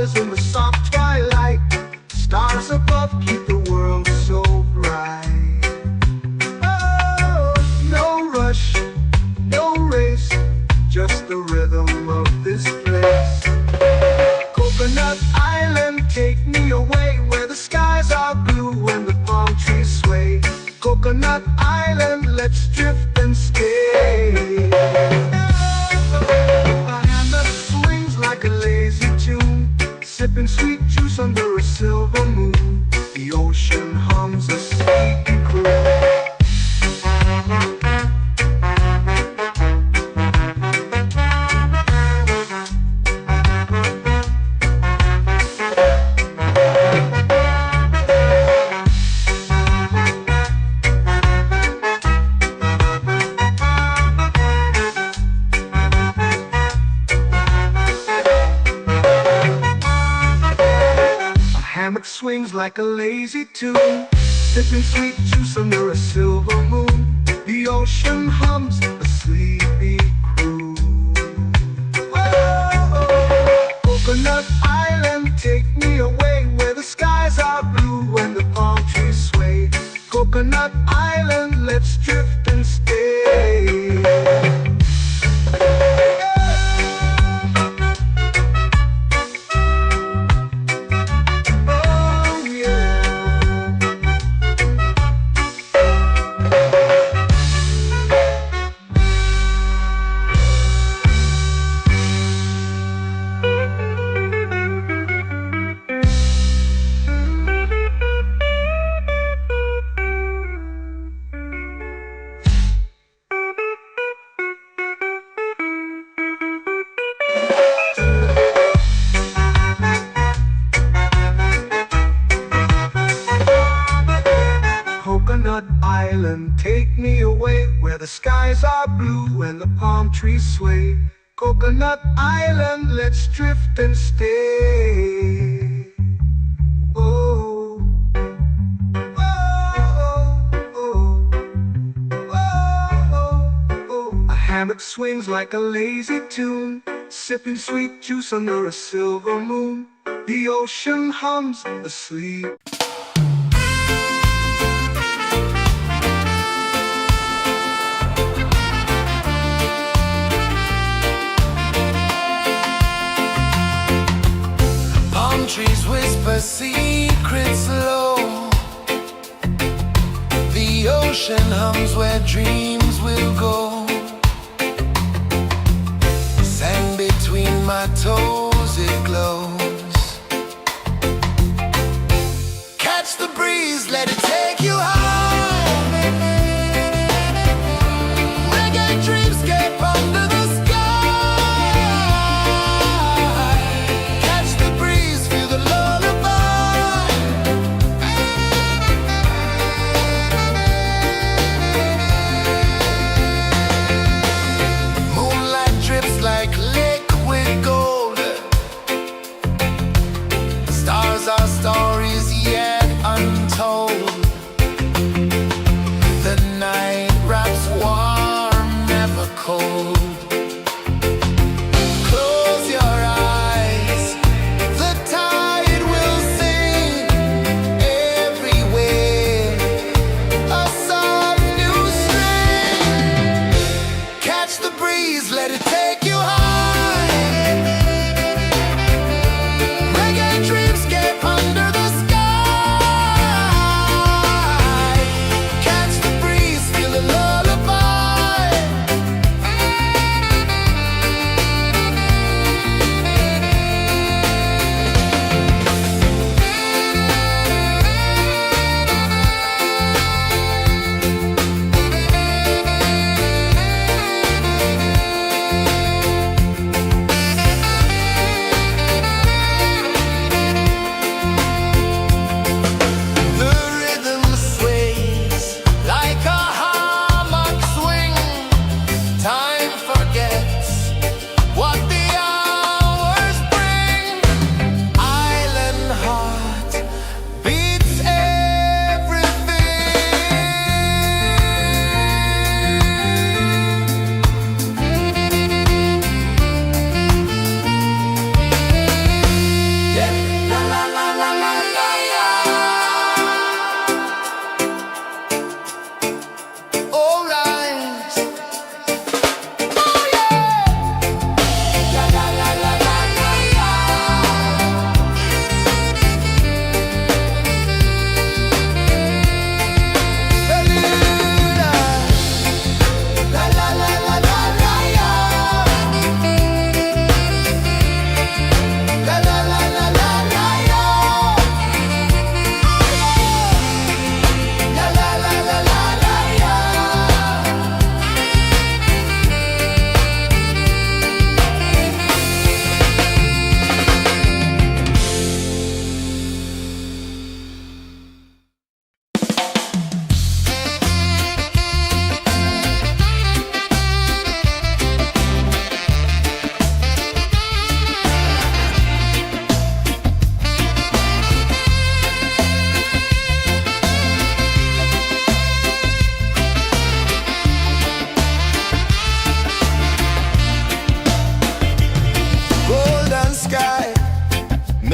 Speaker 2: colors in the soft twilight. Stars above keep the world so bright. Oh, no rush, no race, just the rhythm of this place. Coconut Island, take me away where the skies are blue and the palm trees sway. Coconut Island, let's drift and stay. A hand that swings like a lazy tune, sipping sweet juice under a silver moon. The ocean hums a sleepy croon. Hammock swings like a lazy tune, sipping sweet juice under a silver moon. The ocean hums a sleepy croon. Whoa, Coconut Island, take me away where the skies are blue and the palm trees sway. Coconut Island, let's drift and stay. Coconut Island, take me away where the skies are blue and the palm trees sway. Coconut Island, let's drift and stay. Oh, oh, oh, oh, oh. A hammock swings like a lazy tune, sipping sweet juice under a silver moon. The ocean hums asleep.
Speaker 3: Trees whisper secrets low. The ocean hums where dreams will go. Sand between my toes, it glows. Catch the breeze, let it take you high. Reggae dreamscape under the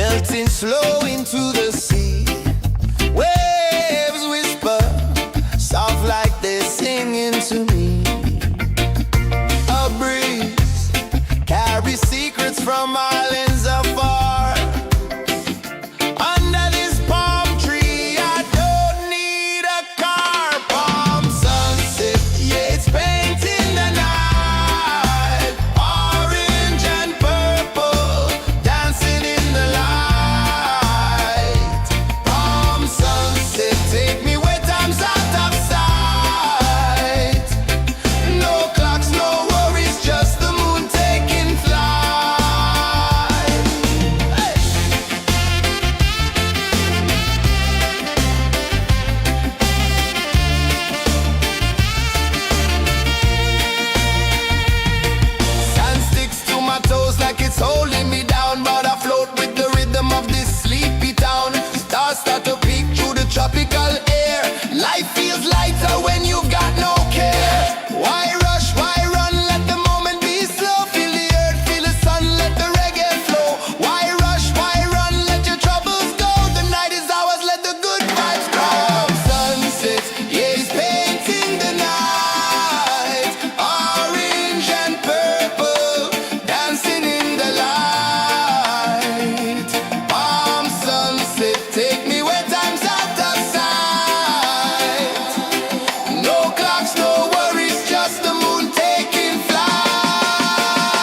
Speaker 3: melting slow into the sea. Waves whisper, soft like they're singing to me. A breeze carries secrets from islands afar. Under this palm tree, I don't need a car. Palm sunset, yeah, it's painting the night. Orange and purple, dancing in the light. Palm sunset, take me where time's out of sight. No clocks, no worries, just the moon taking flight. Hey! Sand sticks to my toes like it's holding me down, but I float with the rhythm of this sleepy town. Stars start to peek through the tropical air. Life feels lighter when you've got no care. Why rush, why run, let the moment be slow. Feel the earth, feel the sun, let the reggae flow. Why rush, why run, let your troubles go. The night is ours, let the good vibes grow. Sunset, yeah, it's painting the night. Orange and purple, dancing in the light. Palm sunset, take me where time's out of sight. No clocks, no worries, just the moon taking flight. Palm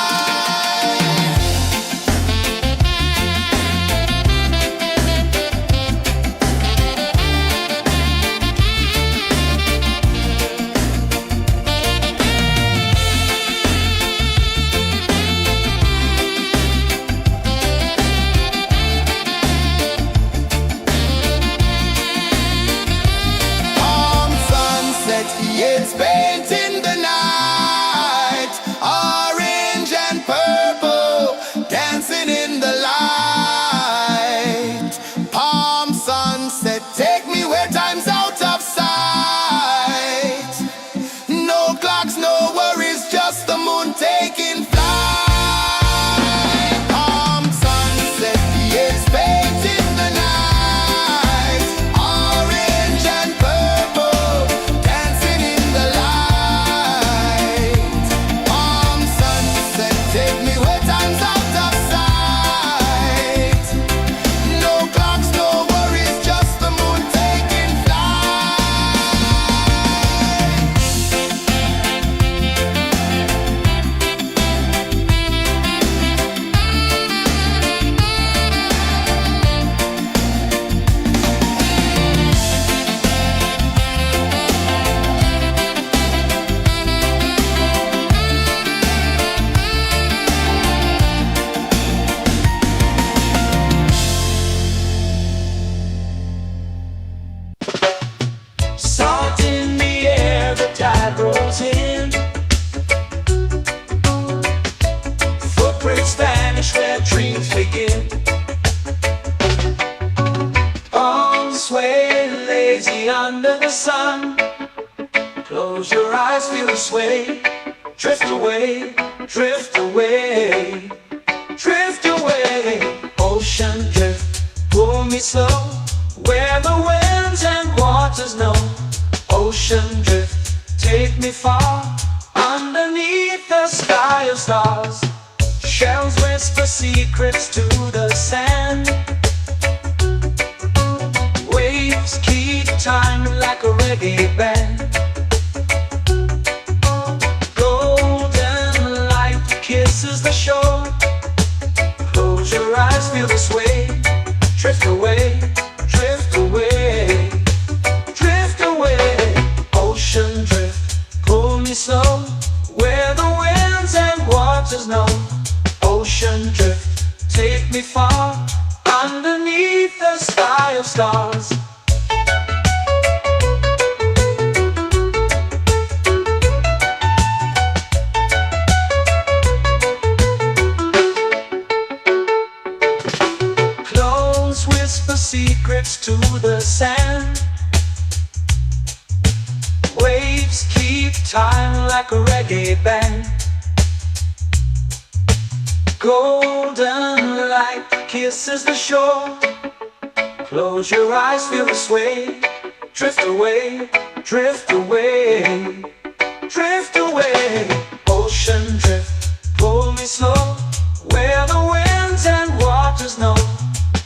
Speaker 3: sunset, yeah, it's painting the night. Orange and purple, dancing in the light. Palm sunset, take me where time's out of sight. No clocks, no worries, just the moon taking flight. Palm sunset, yeah, it's painting the night. Orange and purple, dancing in the light. Palm sunset, take me where time's out of sight. No clocks, no worries, just the moon taking flight.
Speaker 1: Salt in the air, the tide rolls in. Footprints vanish where dreams begin. Arms sway lazy under the sun. Close your eyes, feel the sway. Drift away, drift away, drift away. Ocean drift, pull me slow, where the winds and waters know. Ocean drift, take me far, underneath the sky of stars. Shells whisper secrets to the sand. Waves keep time like a reggae band. Golden light kisses the shore. Close your eyes, feel the sway. Drift away, drift away, drift away. Ocean drift, pull me slow, where the winds and waters know. Ocean drift, take me far, underneath the sky of stars. Clones whisper secrets to the sand. Waves keep time like a reggae band. Golden light kisses the shore. Close your eyes, feel the sway. Drift away, drift away, drift away. Ocean drift, pull me slow, where the winds and waters know.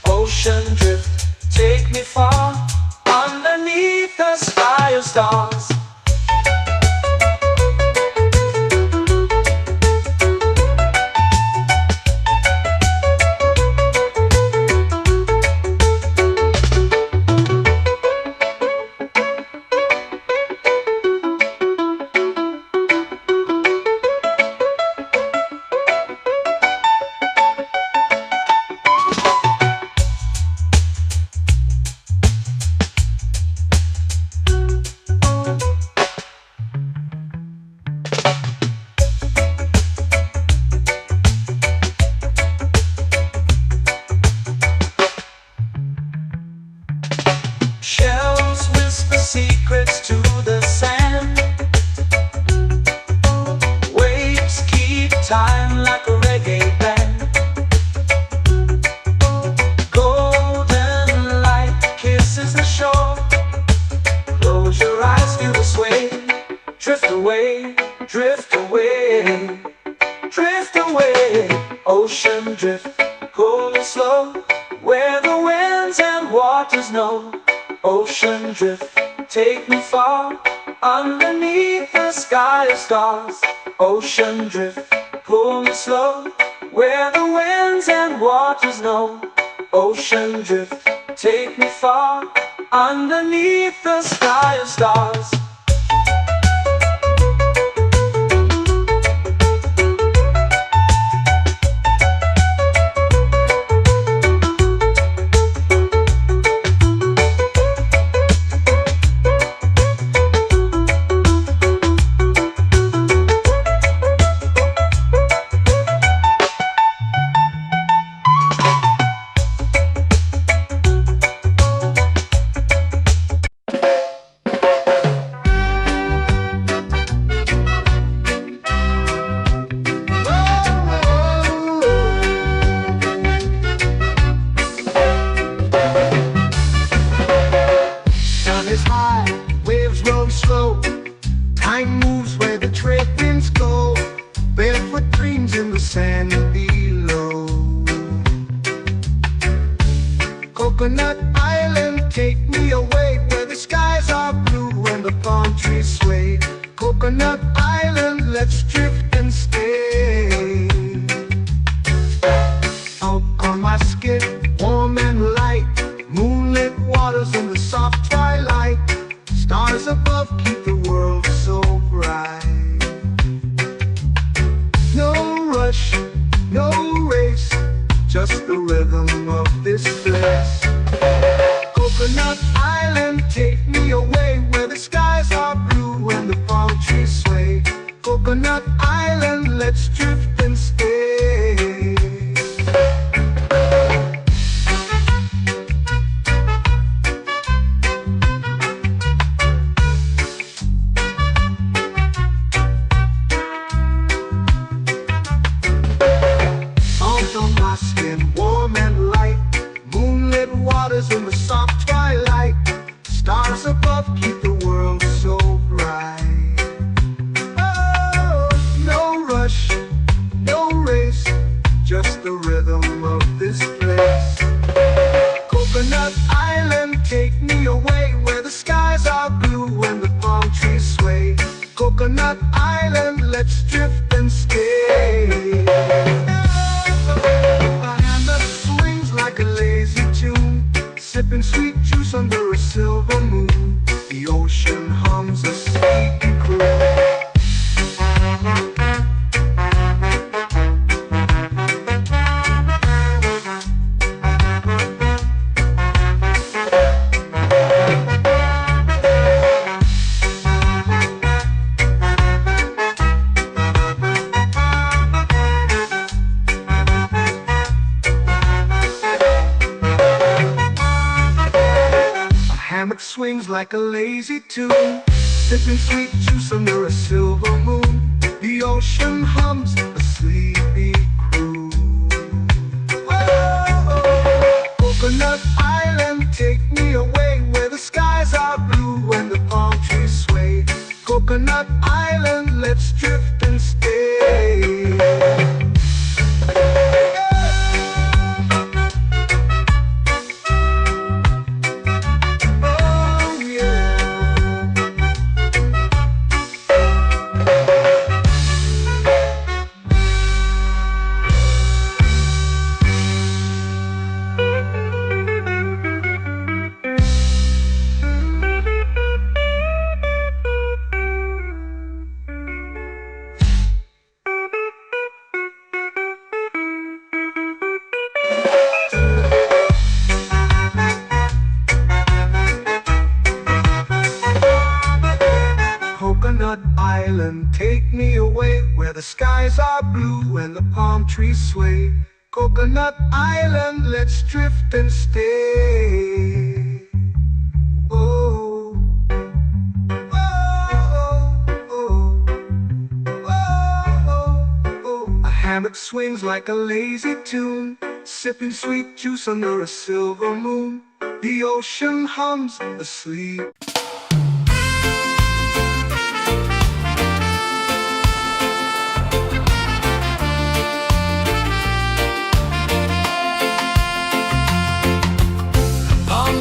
Speaker 1: Ocean drift, take me far, underneath the sky of stars. Shells whisper secrets to the sand. Waves keep time like a reggae band. Golden light kisses the shore. Close your eyes, feel the sway. Drift away, drift away, drift away. Ocean drift, cool and slow, where the winds and waters know. Ocean drift, take me far, underneath the sky of stars. Ocean drift, pull me slow, where the winds and waters know. Ocean drift, take me far, underneath the sky of stars.
Speaker 2: Is high, waves roll slow. Time moves where the trade winds go. Barefoot dreams in the sand below. Coconut Island, take me away, where the skies are blue and the palm trees sway. Coconut Island, let's drift and stay. Out on my skin, warm and light, moonlit waters in the soft twilight. Stars above keep the world so bright. No rush, no race, just the rhythm of this place. Coconut Island, take me away, where the skies are blue and the palm trees sway. Coconut Island, let's drift and stay. Warm and light, moonlit waters in the soft twilight. Stars above keep the world so bright. Oh, no rush, no race, just the rhythm of this place. Coconut Island, take me away, where the skies are blue and the palm trees sway. Coconut Island, let's drift and stay. Like a lazy tune, sipping sweet juice under a silver moon. The ocean hums a sleepy croon. Swings like a lazy tune, sipping sweet juice under a silver moon. The ocean hums a sleepy croon. Whoa. Coconut Island, let's drift and stay. Oh yeah. Coconut Island, take me away where the skies are blue and the palm trees sway. Coconut Island, let's drift and stay. Oh, oh, oh, oh, oh. A hammock swings like a lazy tune, sipping sweet juice under a silver moon. The ocean hums asleep.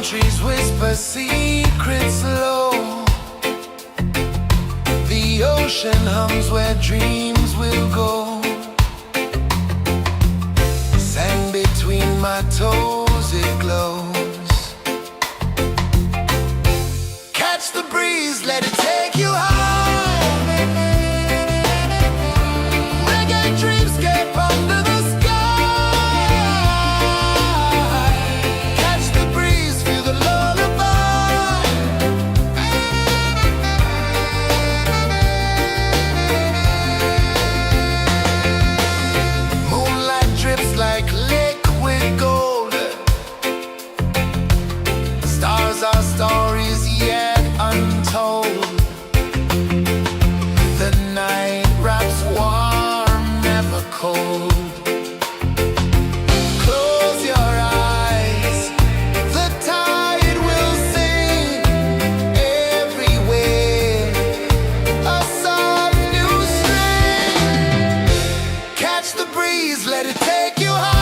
Speaker 3: Trees whisper secrets low. The ocean hums where dreams will go. Sand between my toes, it glows. Catch the breeze, let it take you high. Reggae dreamscape under the sky. Our stories yet untold. The night wraps warm, never cold. Close your eyes, the tide will sing everywhere. A soft new string. Catch the breeze, let it take you high.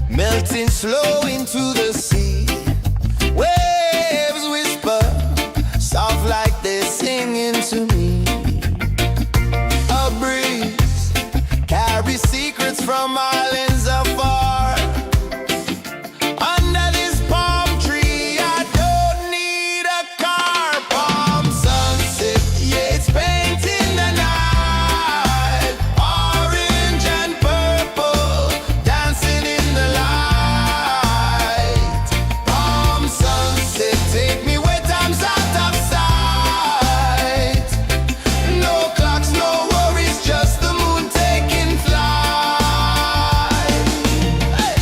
Speaker 4: Melting slow into the sea. Waves whisper
Speaker 3: secrets from islands afar. Under this palm tree, I don't need a car. Palm sunset, yeah, it's painting the night. Orange and purple, dancing in the light. Palm sunset, take me where time's out of sight. No clocks, no worries, just the moon taking flight. Hey!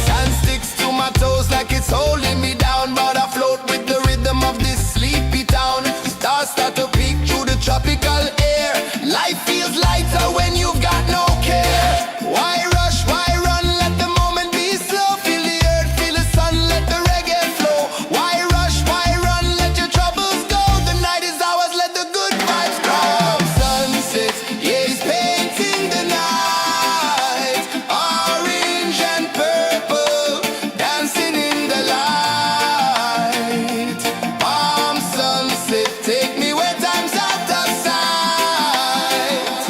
Speaker 3: Sand sticks to my toes like it's holding me down, but I float with the rhythm of this sleepy town. Stars start to peek through the tropical air. Life feels lighter when you've got no care. Why rush, why run, let the moment be slow. Feel the earth, feel the sun, let the reggae flow. Why rush, why run, let your troubles go. The night is ours, let the good vibes grow. Sunset, yeah, it's painting the night. Orange and purple, dancing in the light. Palm sunset, take me where time's out of sight.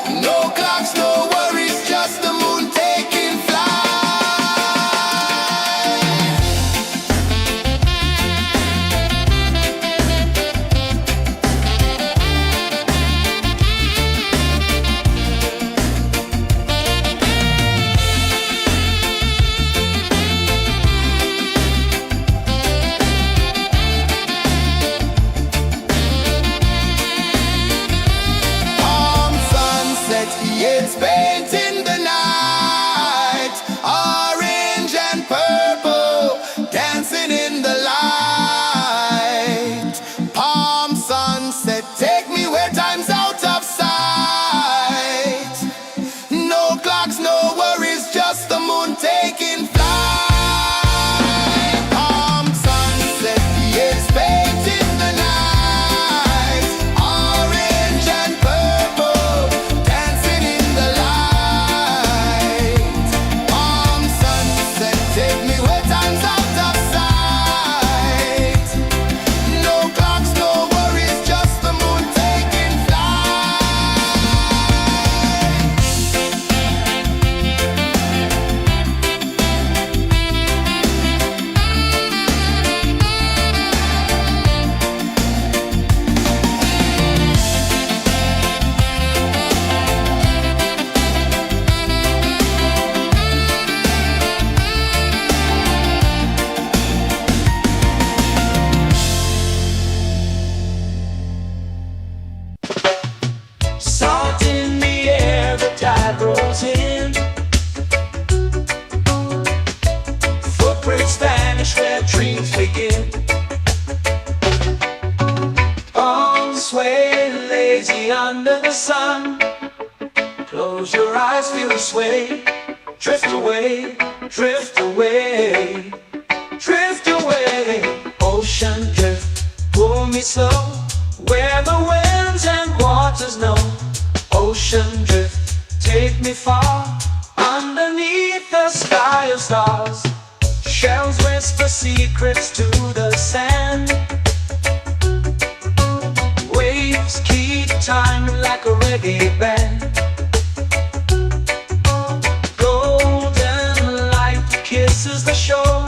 Speaker 3: No clocks, no worries, just the moon taking flight. Palm sunset, yeah, it's painting the night. Orange and purple, dancing in the light. Palm sunset, take me where time's out of sight. No clocks, no worries, just the moon taking flight. Palm sunset, yeah, it's painting the night. Orange and purple, dancing in the light. Palm sunset, take me where time's out of sight. No clocks, no worries, just the moon taking flight.
Speaker 1: Salt in the air, the tide rolls in. Footprints vanish where dreams begin. Arms sway lazy under the sun. Close your eyes, feel the sway. Drift away, drift away, drift away. Ocean drift, pull me slow, where the winds and waters know. Ocean drift, take me far, underneath the sky of stars. Shells whisper secrets to the sand. Waves keep time like a reggae band. Golden light kisses the shore.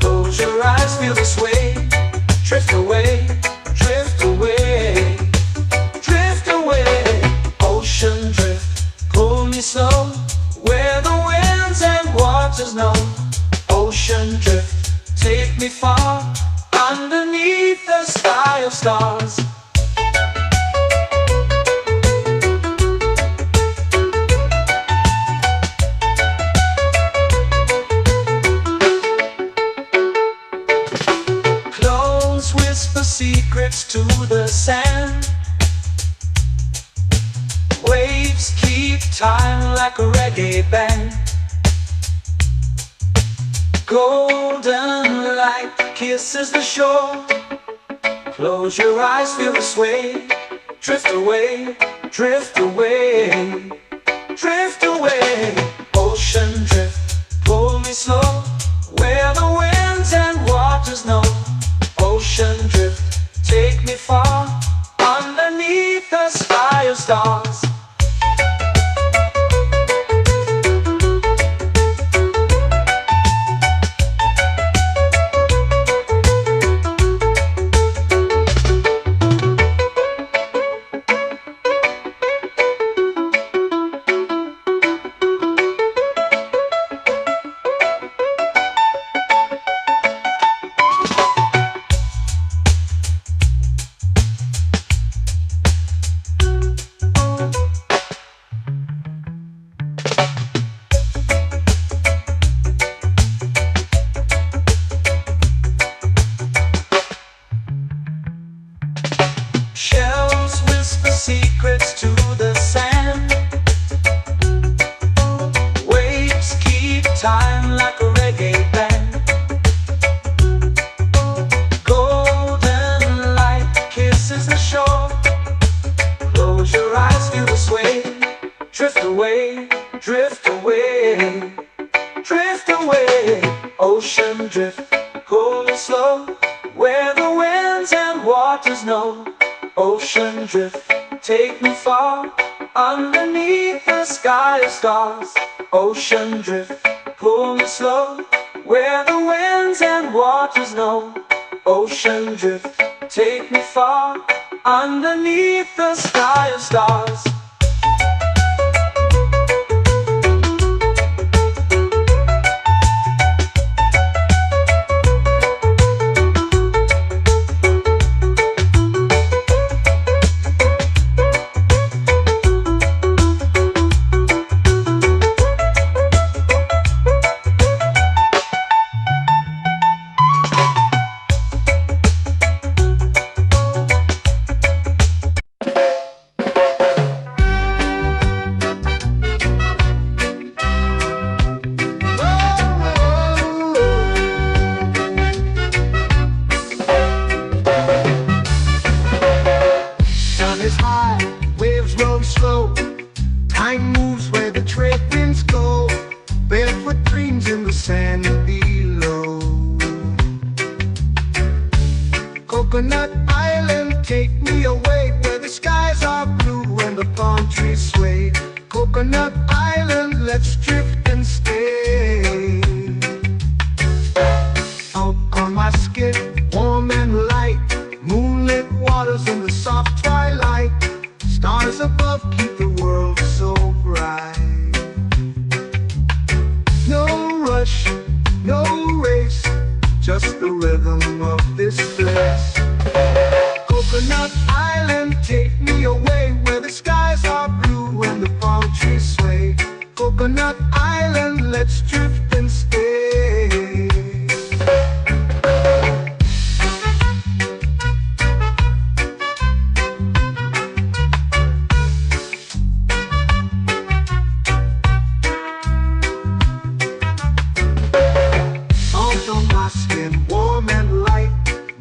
Speaker 1: Close your eyes, feel the sway. Drift away, drift away, drift away. Ocean drift, pull me slow, where the winds and waters know. Ocean drift, take me far, underneath the sky of stars. Clones whisper secrets to the sand. Waves keep time like a reggae band. Golden light kisses the shore. Close your eyes, feel the sway. Drift away, drift away, drift away. Ocean drift, pull me slow, where Ocean drift, cool and slow, where the winds and waters know. Ocean drift, take me far, underneath the sky of stars. Ocean drift, pull me slow, where the winds and waters know. Ocean drift, take me far, underneath the sky of stars.
Speaker 2: Sun is high, waves roll slow. Time moves where the trade winds go. Barefoot dreams in the sand below. Coconut Island, take me away where the skies are blue and the palm trees sway. Coconut Island, let's drift and stay. Out on my skin, warm and light, moonlit waters in the soft twilight. Stars above keep the world so bright. No rush, no race, just the rhythm of this place. Coconut Island, take me away where the skies are blue and the palm trees sway. Coconut Island, let's drift and stay. Salt on my skin, warm and light,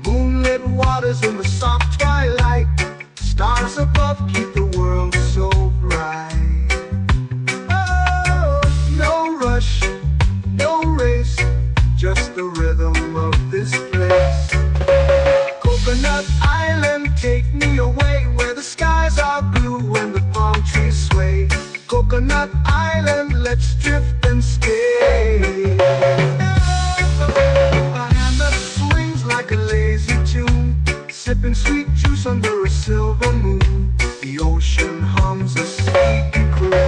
Speaker 2: moonlit waters in the soft twilight. Stars above keep the world so bright. Oh, no rush, no race, just the rhythm of this place. Coconut Island, take me away where the skies are blue and the palm trees sway. Coconut Island, let's drift and stay. A hand that swings like a lazy tune, sipping sweet juice under a silver moon. The ocean hums a sleepy croon.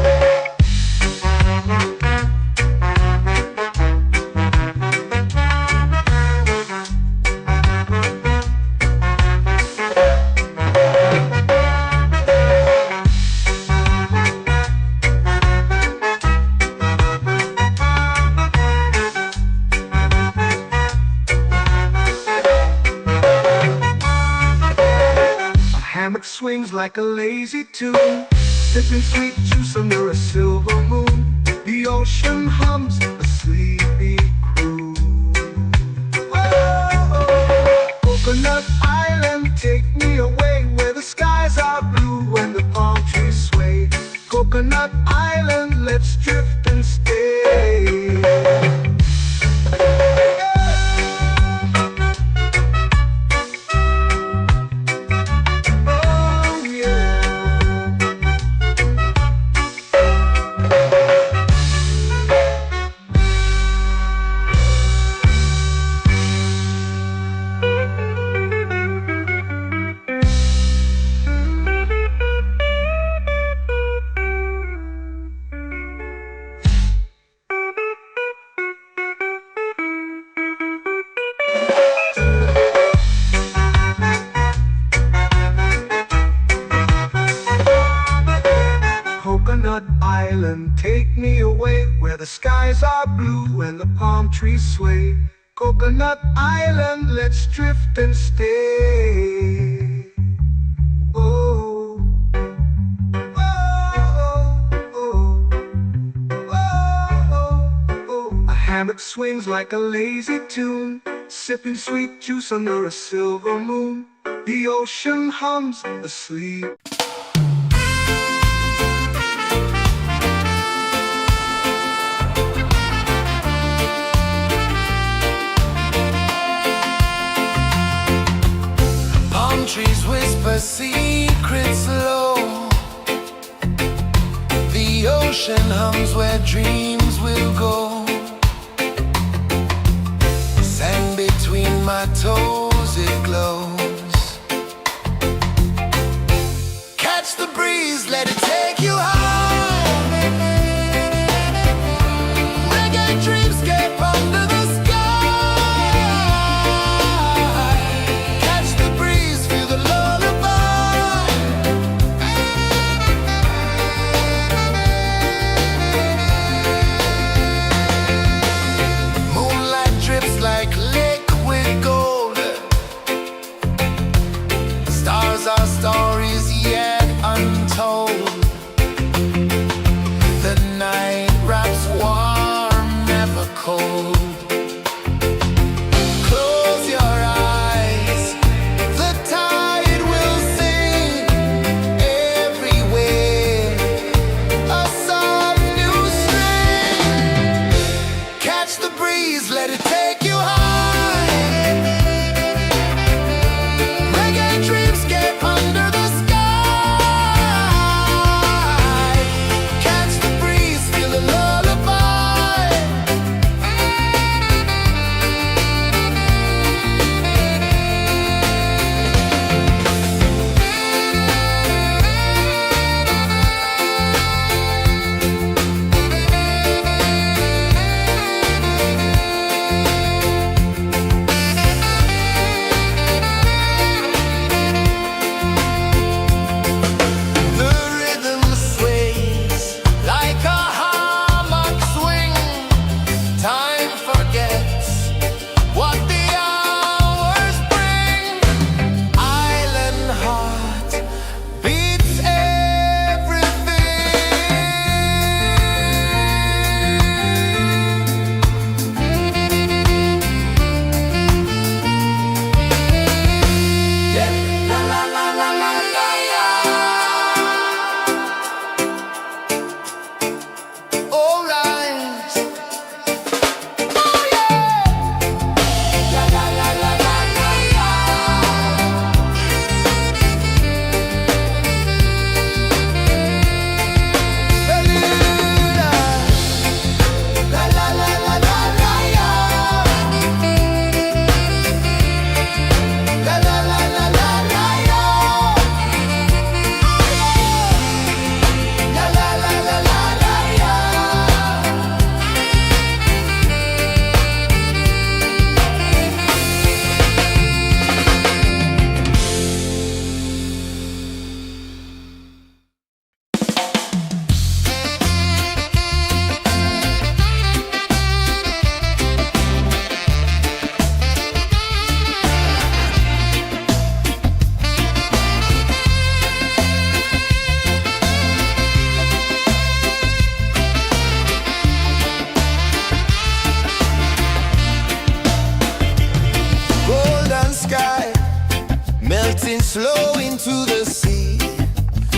Speaker 2: Hammock swings like a lazy tune, sipping sweet juice under a silver moon. The ocean hums a sleepy croon. Oh, Coconut Island, take me away where the skies are blue and the palm trees sway. Coconut Island, let's drift and stay. Coconut Island, take me away where the skies are blue and the palm trees sway. Coconut Island, let's drift and stay. Oh, oh, oh, oh, oh. A hammock swings like a lazy tune, sipping sweet juice under a silver moon. The ocean hums asleep.
Speaker 3: the secret's low. The ocean hums where dreams will go. Sand between my toes, it glows. Catch the breeze, let it take you high. Reggae dreamscape under the sky. Catch the breeze, feel the lullaby. Moonlight drips like liquid gold. Stars are stories yet untold. The night wraps warm, never cold. Close your eyes, the tide will sing everywhere. A soft new string. Catch the breeze, let it take you high. Reggae dreamscape under the sky. Catch the breeze, feel the lullaby. The rhythm sways like a hammock swing. Time forgets what the hours bring. Island heart beats everything. Yeah. La la la la la la la. All right. Oh yeah. La la la la la la la. La la la la la la la. La la la la la la la. La la la la la la la. Golden sky melting slow into the sea.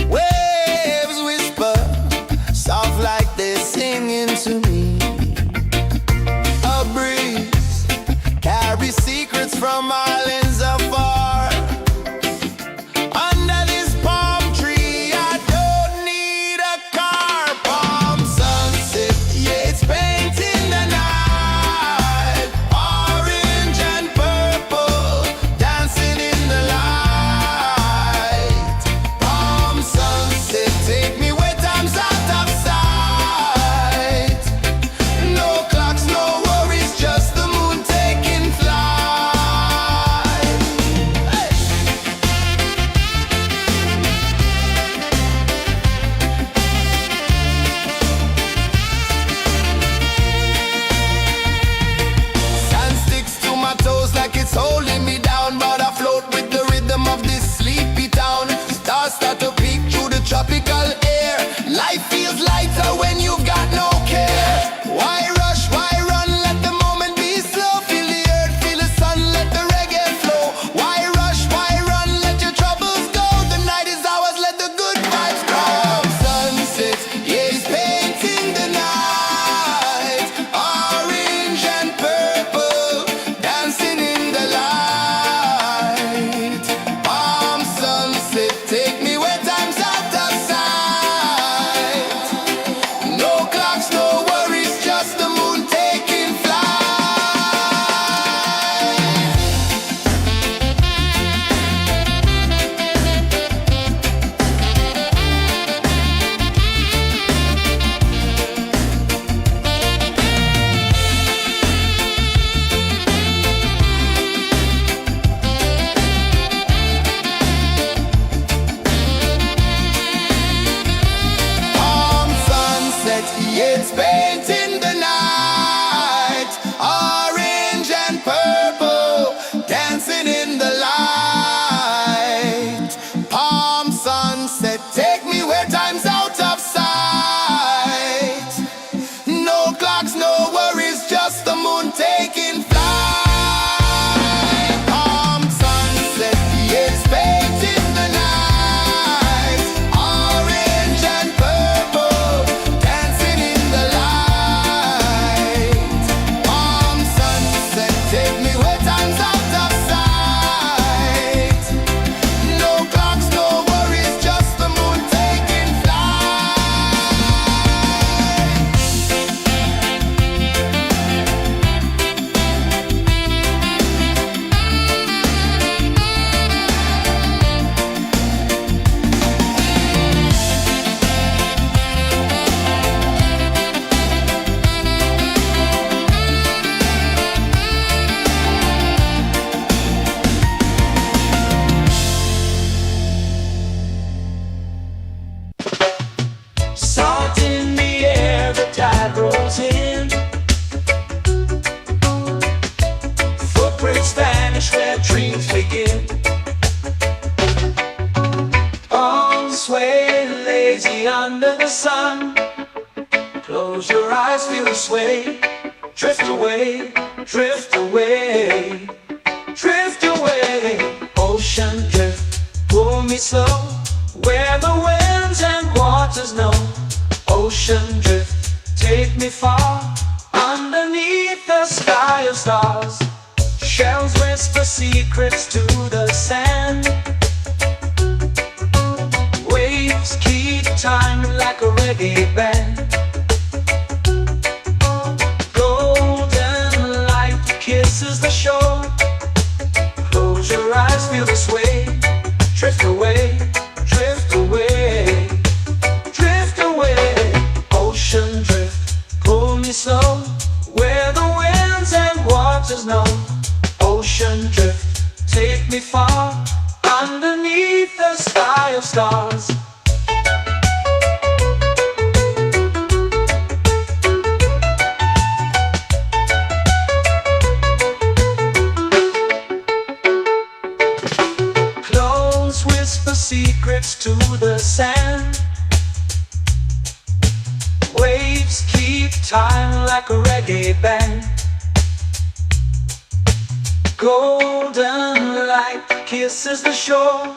Speaker 3: Waves whisper soft like they're singing to me. A breeze carries secrets from islands afar. Under this palm tree, I don't need a car. Palm sunset, yeah, it's painting the night. Orange and purple, dancing in the light. Palm sunset, take me where time's out of sight. No clocks, no worries, just the moon taking flight.
Speaker 1: eyes feel the sway. Drift away, drift away, drift away. Ocean drift, pull me slow, where the winds and waters know. Ocean drift, take me far, underneath the sky of stars. Shells whisper secrets to the sand. Waves keep time like a reggae band. Golden light kisses the shore. Close your eyes, feel the sway. Drift away, drift away, drift away. Ocean drift, pull me slow, where the winds and waters know. Ocean drift, take me far, underneath the sky of stars. Close whisper secrets to the sand. Waves keep time like a reggae band. Golden light kisses the shore.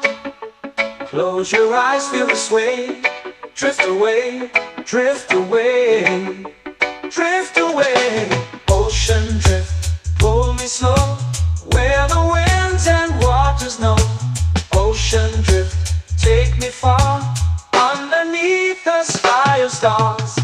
Speaker 1: Close your eyes, feel the sway. Drift away, drift away, drift away. Ocean drift, pull me slow, where the winds and waters know. Ocean drift, take me far, underneath the sky of stars.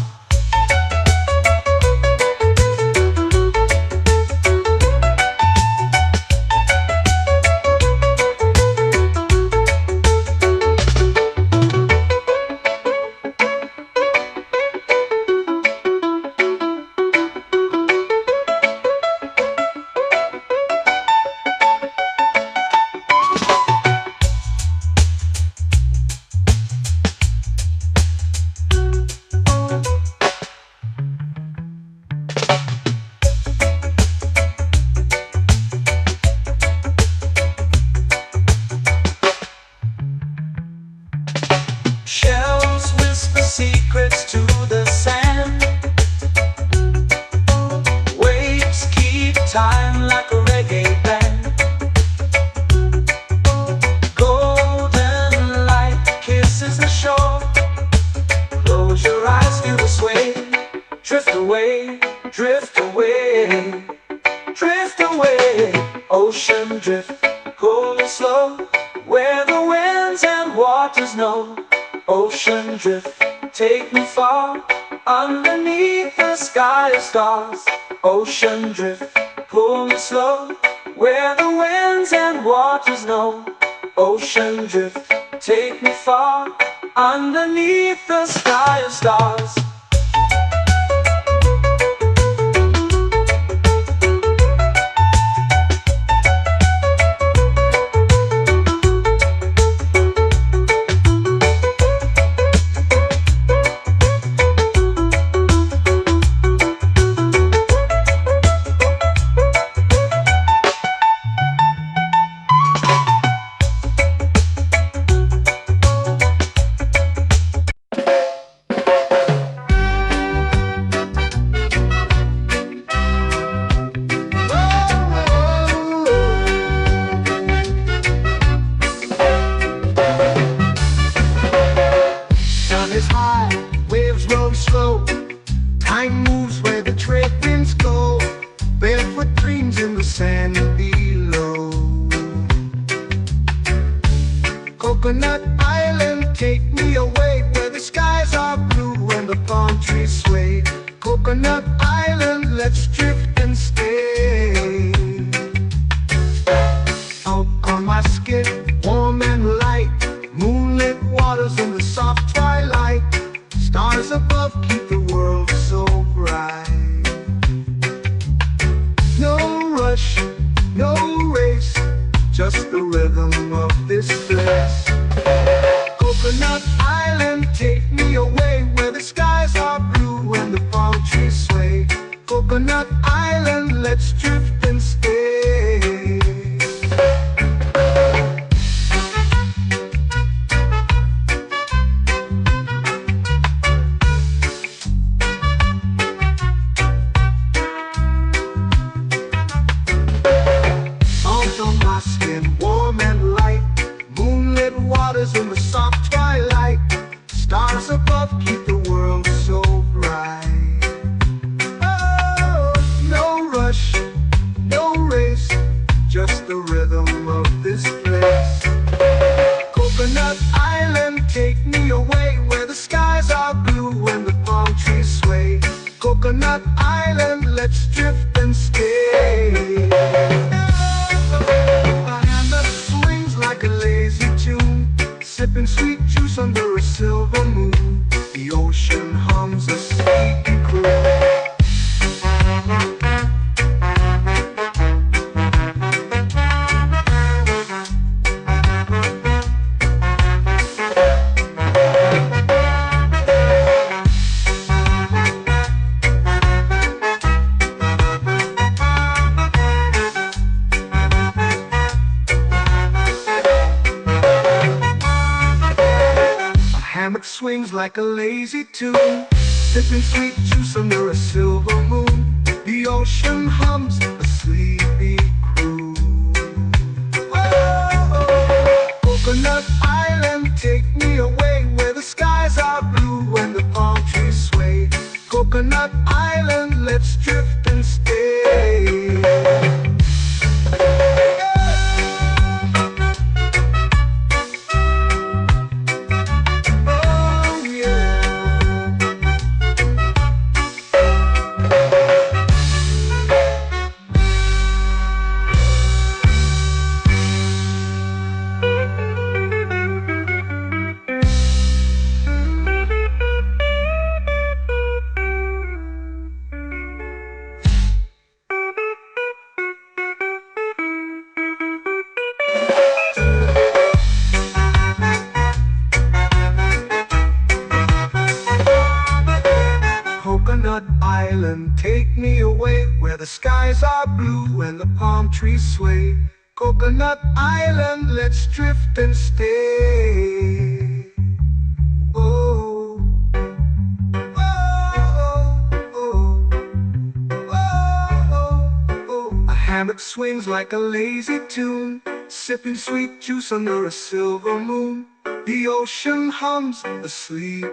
Speaker 1: Shells whisper secrets to the sand. Waves keep time like a reggae band. Golden light kisses the shore. Close your eyes, feel the sway. Drift away, drift away, drift away. Ocean drift, pull me slow, where the winds and waters know. Ocean drift, take me far, underneath the sky of stars. Ocean drift, pull me slow, where the winds and waters know. Ocean drift, take me far, underneath the sky of stars.
Speaker 2: Time moves where the trade winds go. Barefoot dreams in the sand below. Coconut Island, take me away, where the skies are blue and the palm trees sway. Coconut Island, let's drift and stay. Out on my skin, warm and light, moonlit waters in the soft twilight. Stars above keep the world so bright. No rush, no race, just the rhythm of this place. Coconut Island, take me away, where the skies are blue and the palm trees sway. Coconut Island, let's drift and stay. hammock swings like a lazy tune, sipping sweet juice under a silver moon. The ocean hums a sleepy croon. Whoa, Coconut Island, take me away where the skies are blue and the palm trees sway. Coconut Island, let's drift and stay. Coconut Island, take me away where the skies are blue and the palm trees sway. Coconut Island, let's drift and stay. Oh, oh, oh, oh, oh. A hammock swings like a lazy tune, sipping sweet juice under a silver moon. The ocean hums asleep.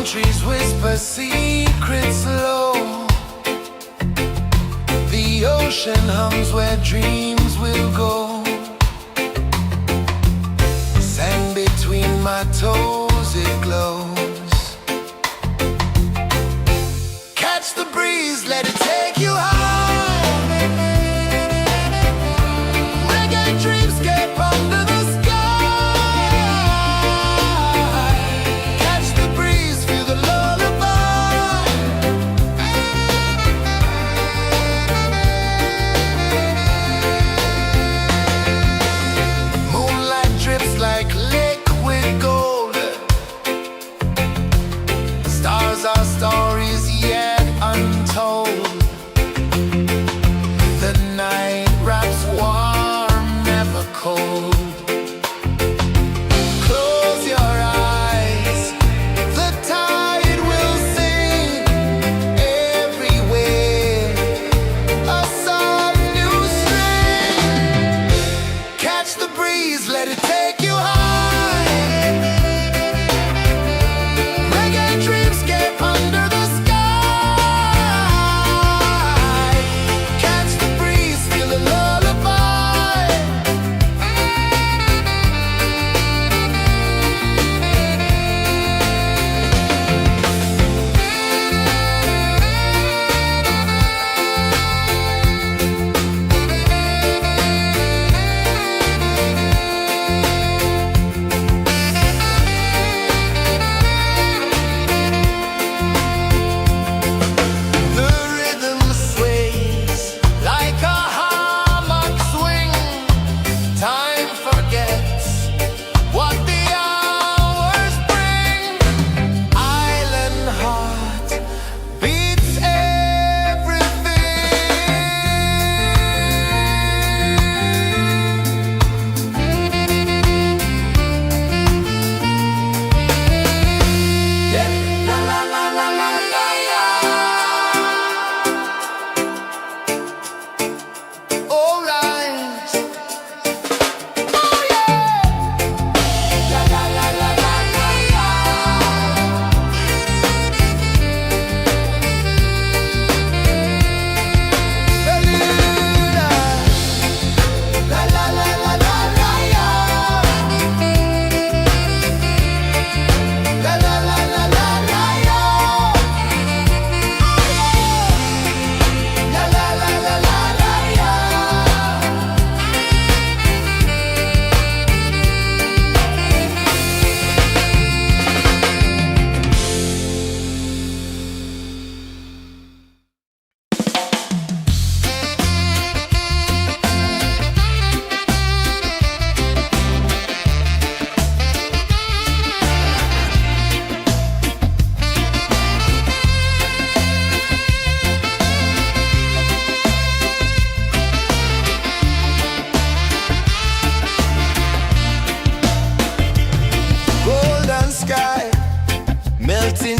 Speaker 3: Trees whisper secrets low. The ocean hums where dreams will go. Sand between my toes, it glows. Catch the breeze, let it take you high. Reggae dreamscape under the sky. Our stories yet untold. The night wraps warm, never cold. Close your eyes, the tide will sing everywhere. A soft new string. Catch the breeze, let it take you high.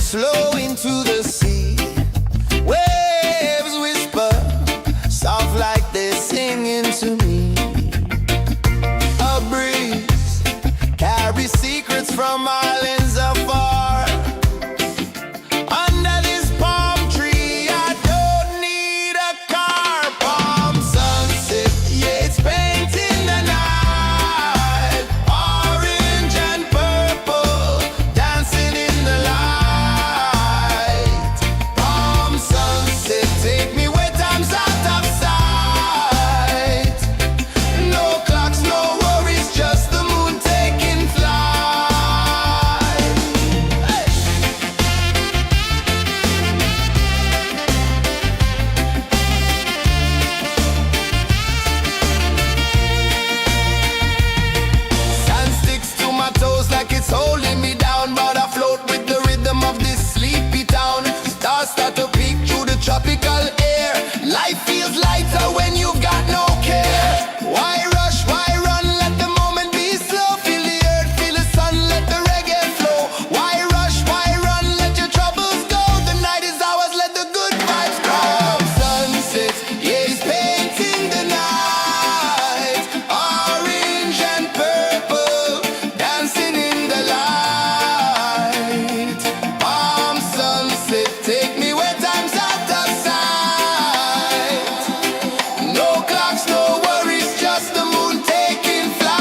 Speaker 3: flow into the sea. Waves whisper, soft like they're singing to me. A breeze carries secrets from islands afar. Under this palm tree, I don't need a car. Palm sunset, yeah, it's painting the night. Orange and purple, dancing in the light. Palm sunset, take me where time's out of sight. No clocks, no worries, just the moon taking flight. Hey! Sand sticks to my toes like it's holding me down, but I float with the rhythm of this sleepy town. Stars start to peek through the tropical air. Life feels lighter when you've got no care. Why rush, why run, let the moment be slow. Feel the earth, feel the sun, let the reggae flow. Why rush, why run, let your troubles go. The night is ours, let the good vibes grow. Sunset, yeah, it's painting the night. Orange and purple, dancing in the light. Palm sunset, take me where time's out of sight. No clocks, no worries, just the moon taking flight.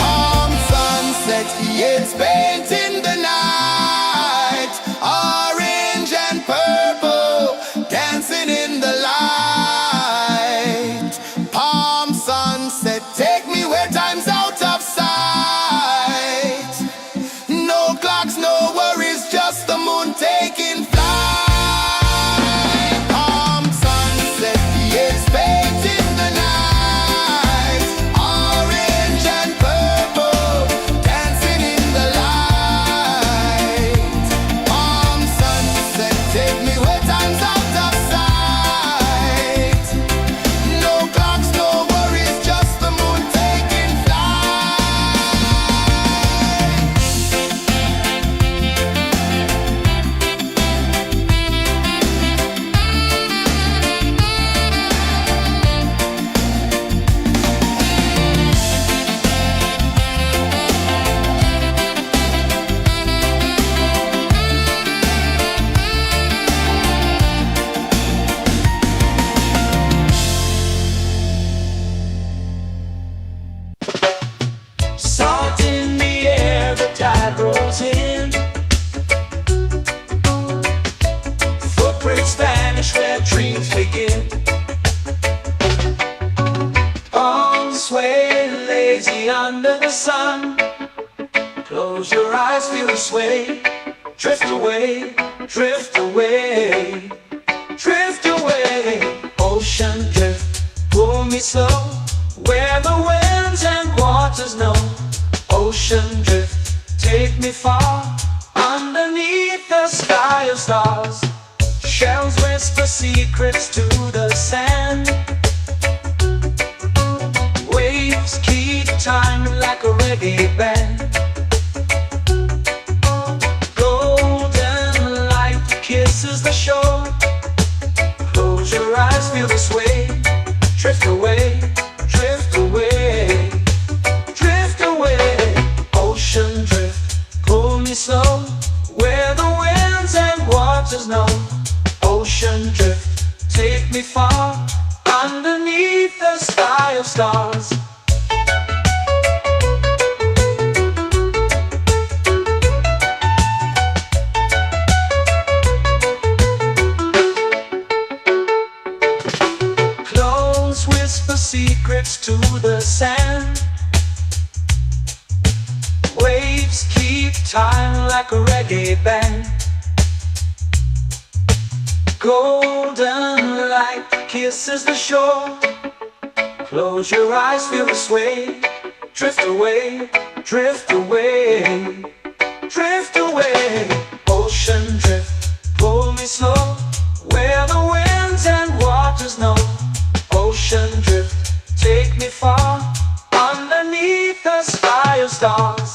Speaker 3: Palm sunset, yeah, it's painting the night. Orange and purple, dancing in the light. Palm sunset, take me where time's out of sight. No clocks, no worries, just the moon taking flight. Palm sunset, yeah, it's painting the night. Orange and purple, dancing in the light. Palm sunset, take me where time's out of sight. No clocks, no worries, just the moon taking flight.
Speaker 1: Salt in the air, the tide rolls in. Footprints vanish where dreams begin. Arms sway lazy under the sun. Close your eyes, feel the sway. Drift away, drift away, drift away. Ocean drift, pull me slow, where the winds and waters know. Ocean drift, take me far, underneath the sky of stars. Shells whisper secrets to the sand. Waves keep time like a reggae band. Golden light kisses the shore. Close your eyes, feel the sway. Drift away, drift away, drift away. Ocean drift, pull me slow, where the winds and waters know. Ocean drift, take me far, underneath the sky of stars. Close whisper secrets to the sand. Waves keep time like a reggae band. Golden light kisses the shore. Close your eyes, feel the sway. Drift away, drift away, drift away. Ocean drift, pull me slow, where the winds and waters know. Ocean drift, take me far, underneath the sky of stars.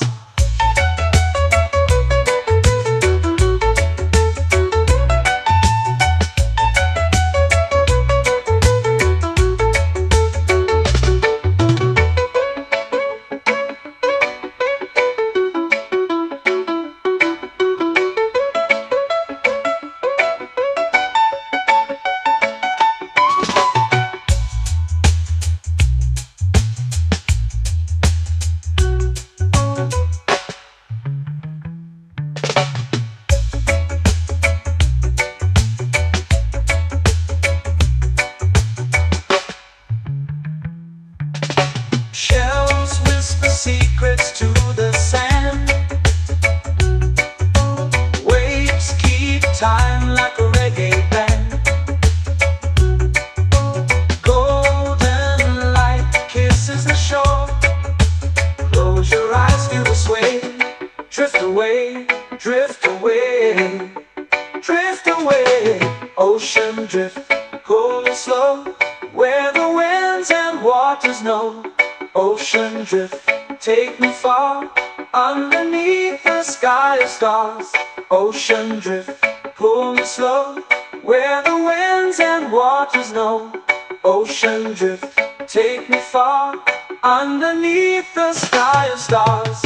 Speaker 1: Shells whisper secrets to the sand. Waves keep time like a reggae band. Golden light kisses the shore. Close your eyes, feel the sway. Drift away, drift away, drift away. Ocean drift, cool and slow, where the winds and waters know. Ocean drift, take me far, underneath the sky of stars. Ocean drift, pull me slow, where the winds and waters know. Ocean drift, take me far, underneath the sky of stars.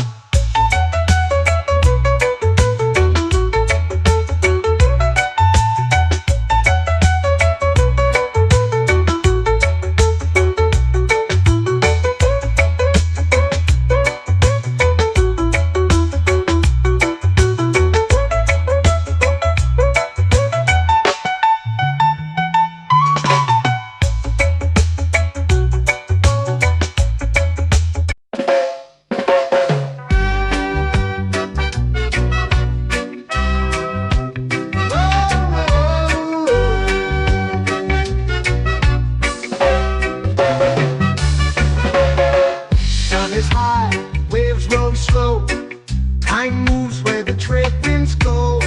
Speaker 2: Slow. Time moves where the trade winds go.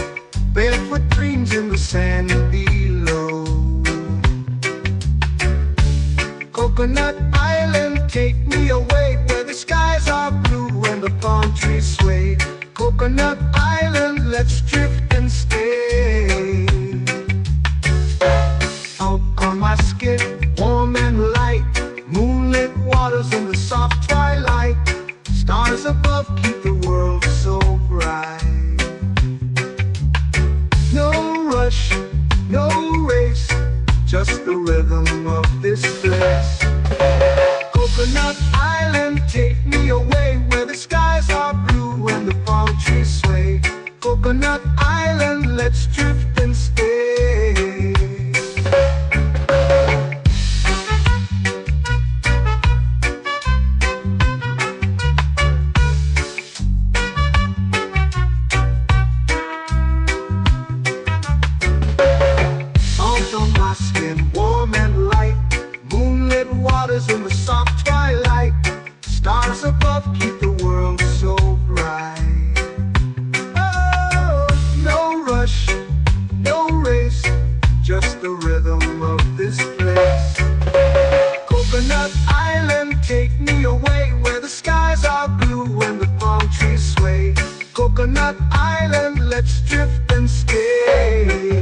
Speaker 2: Barefoot dreams in the sand below. Coconut Island, take me away, where the skies are blue and the palm trees sway. Coconut Island, let's drift and stay. Out on my skin, warm and light, moonlit waters in the soft twilight. Stars above keep the world so bright. No rush, no race, just the rhythm of this place. Coconut Island, take me away, where the skies are blue and the palm trees sway. Coconut Island, let's drift and stay. In the soft twilight, stars above keep the world so bright. Oh, no rush, no race, just the rhythm of this place. Coconut Island, take me away, where the skies are blue and the palm trees sway. Coconut Island, let's drift and stay.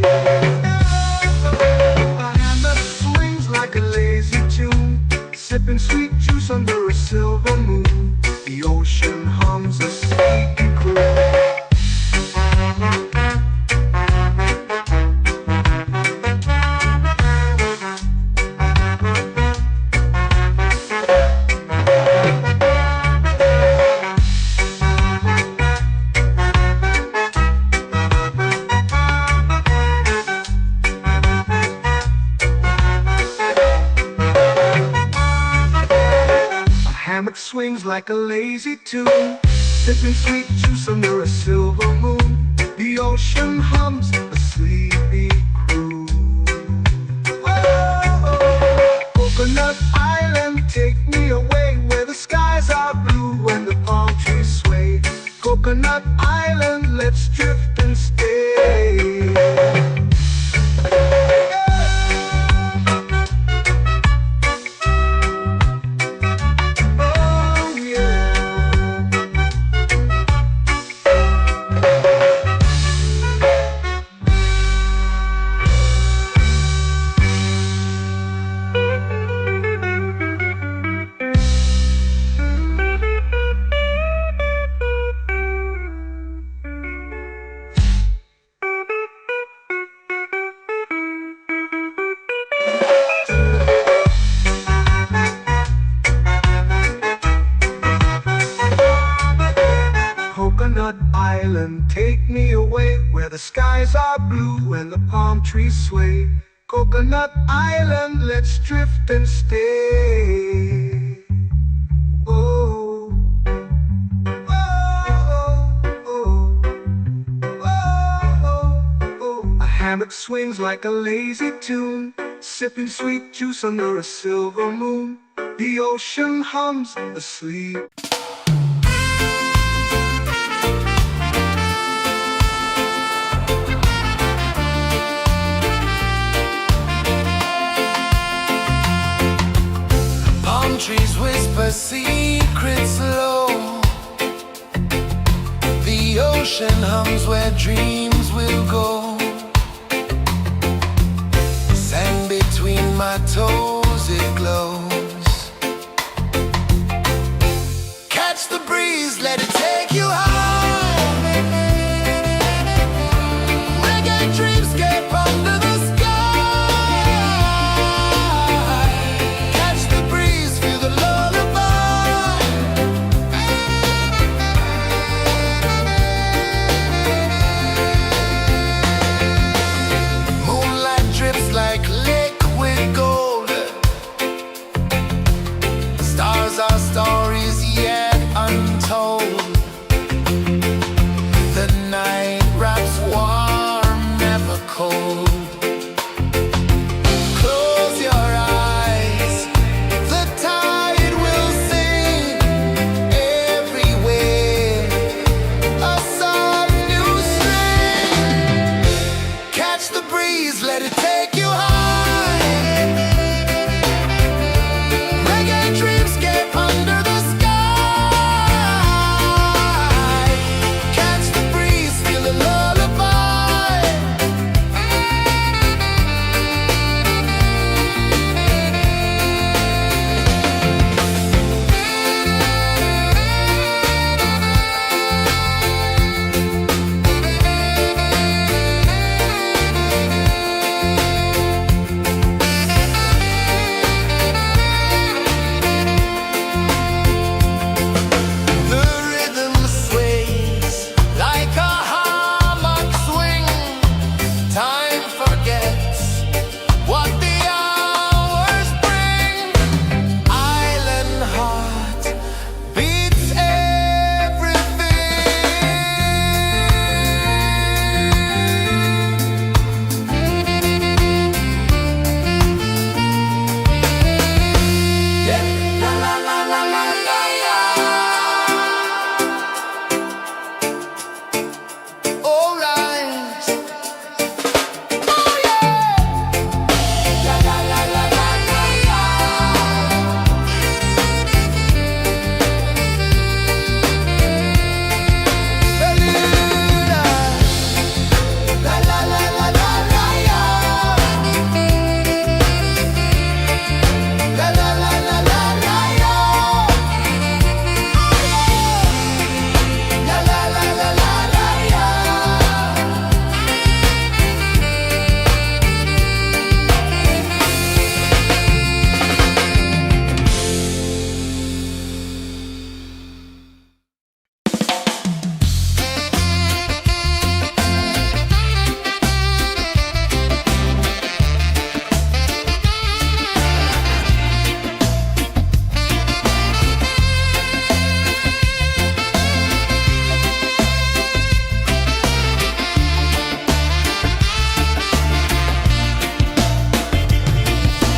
Speaker 2: A hand that swings like a lazy tune, sipping sweet juice under a silver moon. The ocean hums a sleepy croon. Hammock swings like a lazy tune, sipping sweet juice under a silver moon. The ocean hums a sleepy croon. Whoa. the skies are blue and the palm trees sway. Coconut Island, let's drift and stay. Oh, oh, oh, oh, oh. A hammock swings like a lazy tune, sipping sweet juice under a silver moon. The ocean hums asleep.
Speaker 3: Palm trees whisper secrets low. The ocean hums where dreams will go. Sand between my toes, it glows. Catch the breeze, let it take you high. Reggae dreamscape under the sky. Catch the breeze, feel the lullaby. Moonlight drips like liquid gold. Stars are stories yet untold. The night wraps warm, never cold. Close your eyes, the tide will sing everywhere. A soft new string. Catch the breeze, let it take you high. Reggae dreamscape under the sky. Catch the breeze, feel the lullaby. The rhythm sways like a hammock swing. Time forgets what the hours bring. Island heart beats everything. Yeah. La la la la la la la. All right. Oh yeah. La la la la la la la. Bermuda. La la la la la la la. La la la la la la la. La la la la la la la.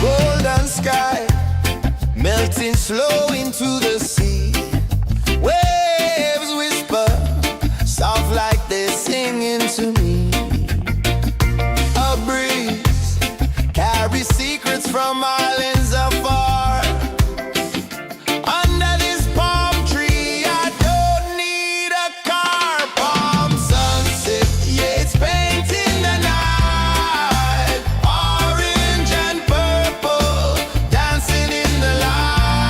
Speaker 3: Golden sky melting slow into the sea. Waves whisper soft like they're singing to me. A breeze carries secrets from islands afar. Under this palm tree, I don't need a car. Palm sunset, yeah, it's painting the night. Orange and purple, dancing in the light.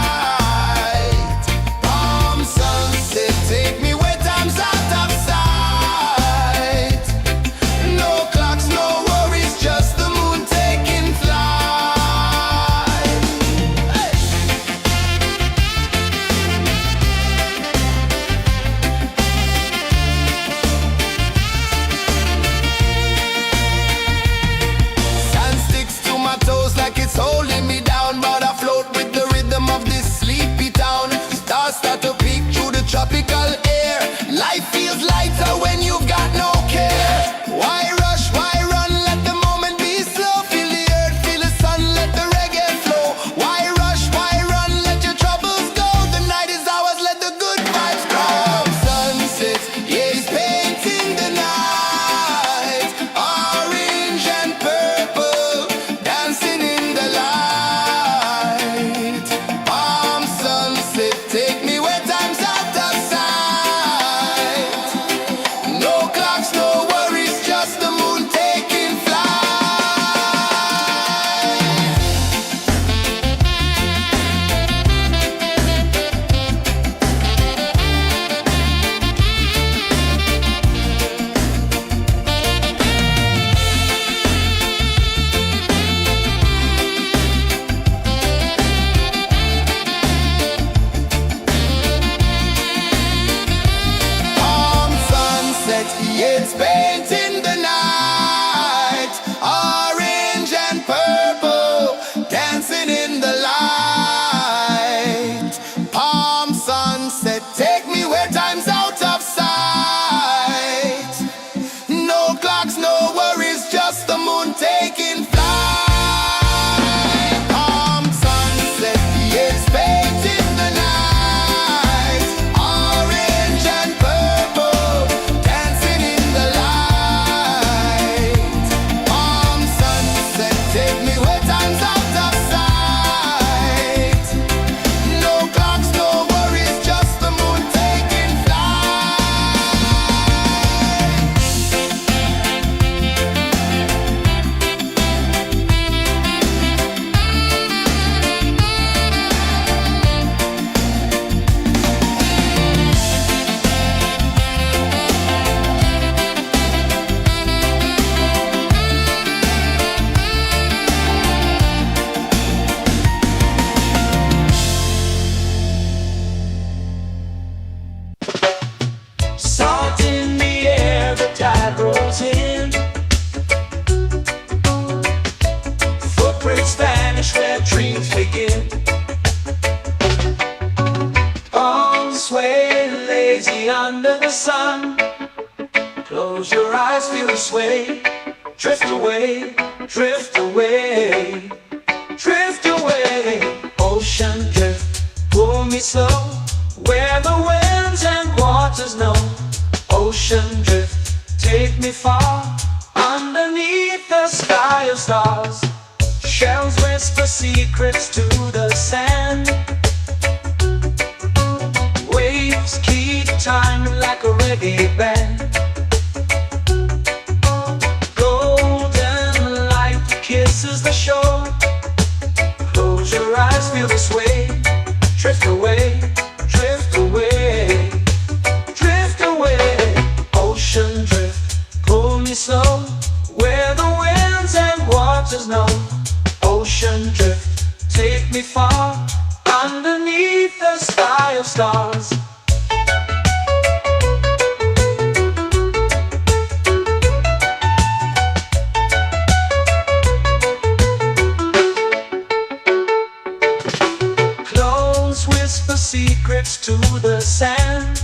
Speaker 1: this way. Drift away, drift away, drift away. Ocean drift, pull me slow, where the winds and waters know. Ocean drift, take me far, underneath the sky of stars. Shells whisper secrets to the sand. Waves keep time like a reggae band. Golden light kisses the shore. Close your eyes, feel the sway. Drift away, drift away, drift away. Ocean drift, pull me slow, where the winds and waters know. Ocean drift, take me far, underneath the sky of stars. Close whisper secrets to the sand.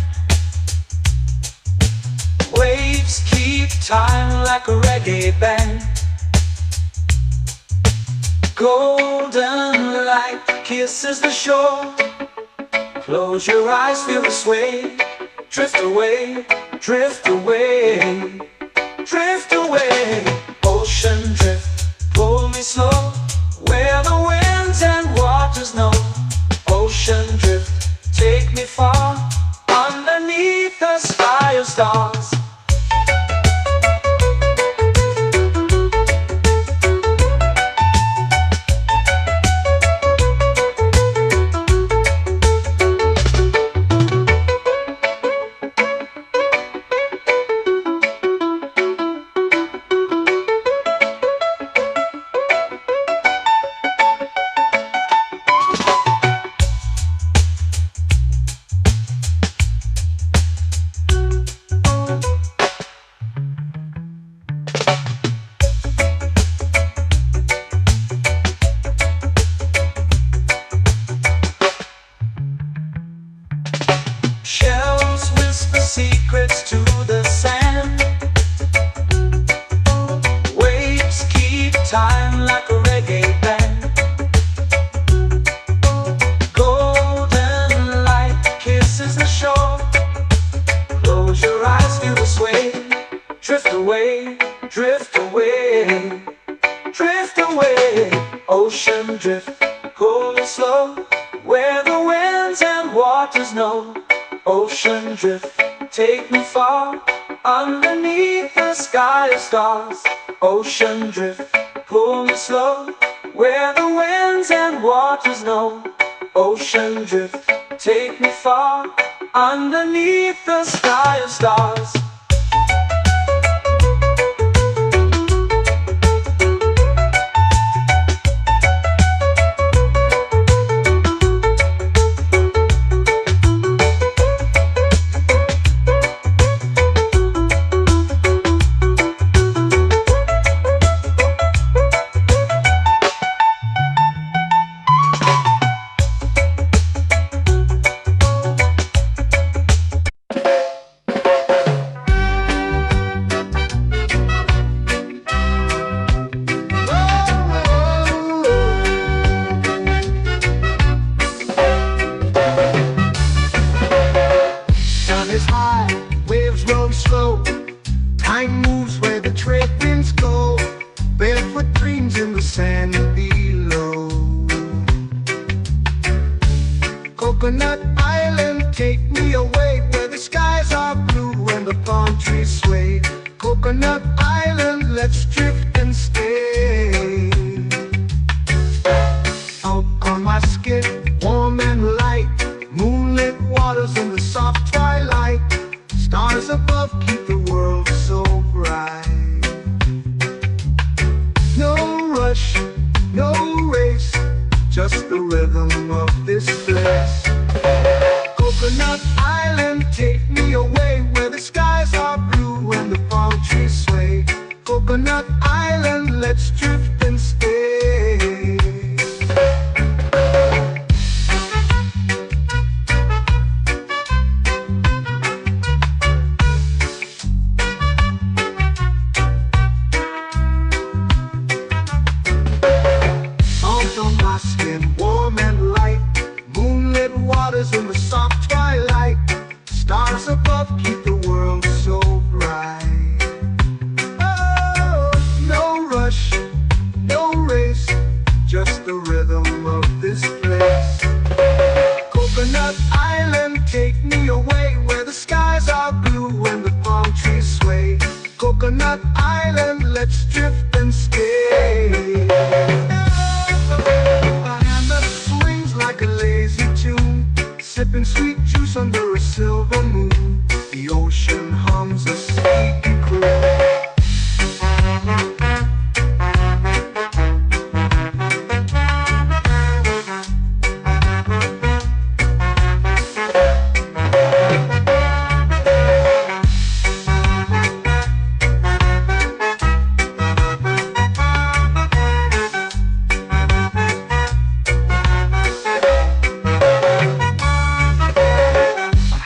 Speaker 1: Waves keep time like a reggae band. Golden light kisses the shore. Close your eyes, feel the sway. Drift away, drift away, drift away. Ocean drift, pull me slow, where the winds and waters know. Ocean drift, take me far, underneath the sky of stars. Shells whisper secrets to the sand. Waves keep time like a reggae band. Golden light kisses the shore. Close your eyes, feel the sway. Drift away, drift away, drift away. Ocean drift, pull me slow, where the winds and waters know. Ocean drift, take me far, underneath the sky of stars. Ocean drift, pull me slow, where the winds and waters know. Ocean drift, take me far, underneath the sky of stars.
Speaker 2: Is high, waves roll slow. Time moves where the trade winds go. Barefoot dreams in the sand below. Coconut Island, take me away, where the skies are blue and the palm trees sway. Coconut Island, let's drift and stay. Out on my skin, warm and light, moonlit waters in the soft twilight. Stars above keep the world so bright. No rush, no race, just the rhythm of this place. Coconut Island, take me away, where the skies are blue and the palm trees sway. Coconut Island, let's drift and stay. and stay. A hand that swings like a lazy tune, sipping sweet juice under a silver moon. The ocean hums a sleepy croon.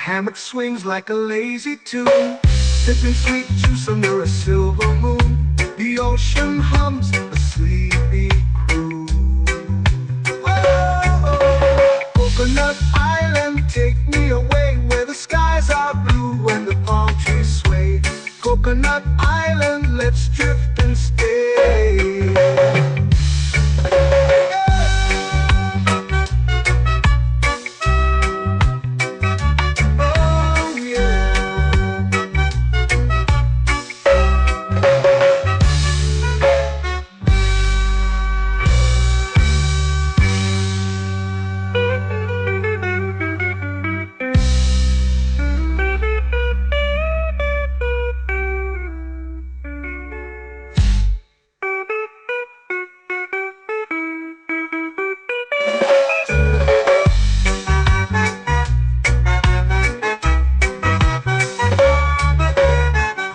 Speaker 2: Hammock swings like a lazy tune, sipping sweet juice under a silver moon. The ocean hums a sleepy croon. Whoa, Coconut Island, take me away where the skies are blue and the palm trees sway. Coconut Island, let's drift and stay.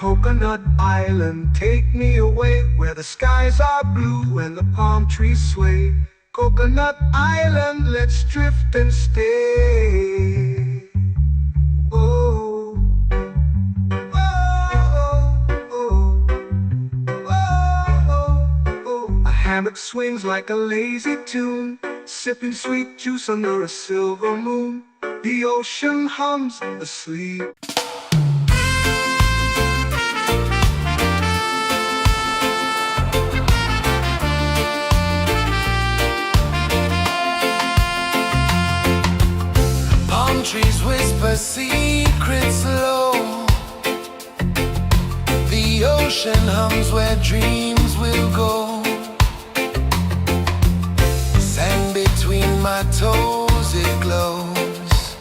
Speaker 2: Coconut Island, take me away where the skies are blue and the palm trees sway. Coconut Island, let's drift and stay. Oh, oh, oh, oh, oh. A hammock swings like a lazy tune, sipping sweet juice under a silver moon. The ocean hums asleep.
Speaker 3: Trees whisper secrets low. The ocean hums where dreams will go. Sand between my toes, it glows.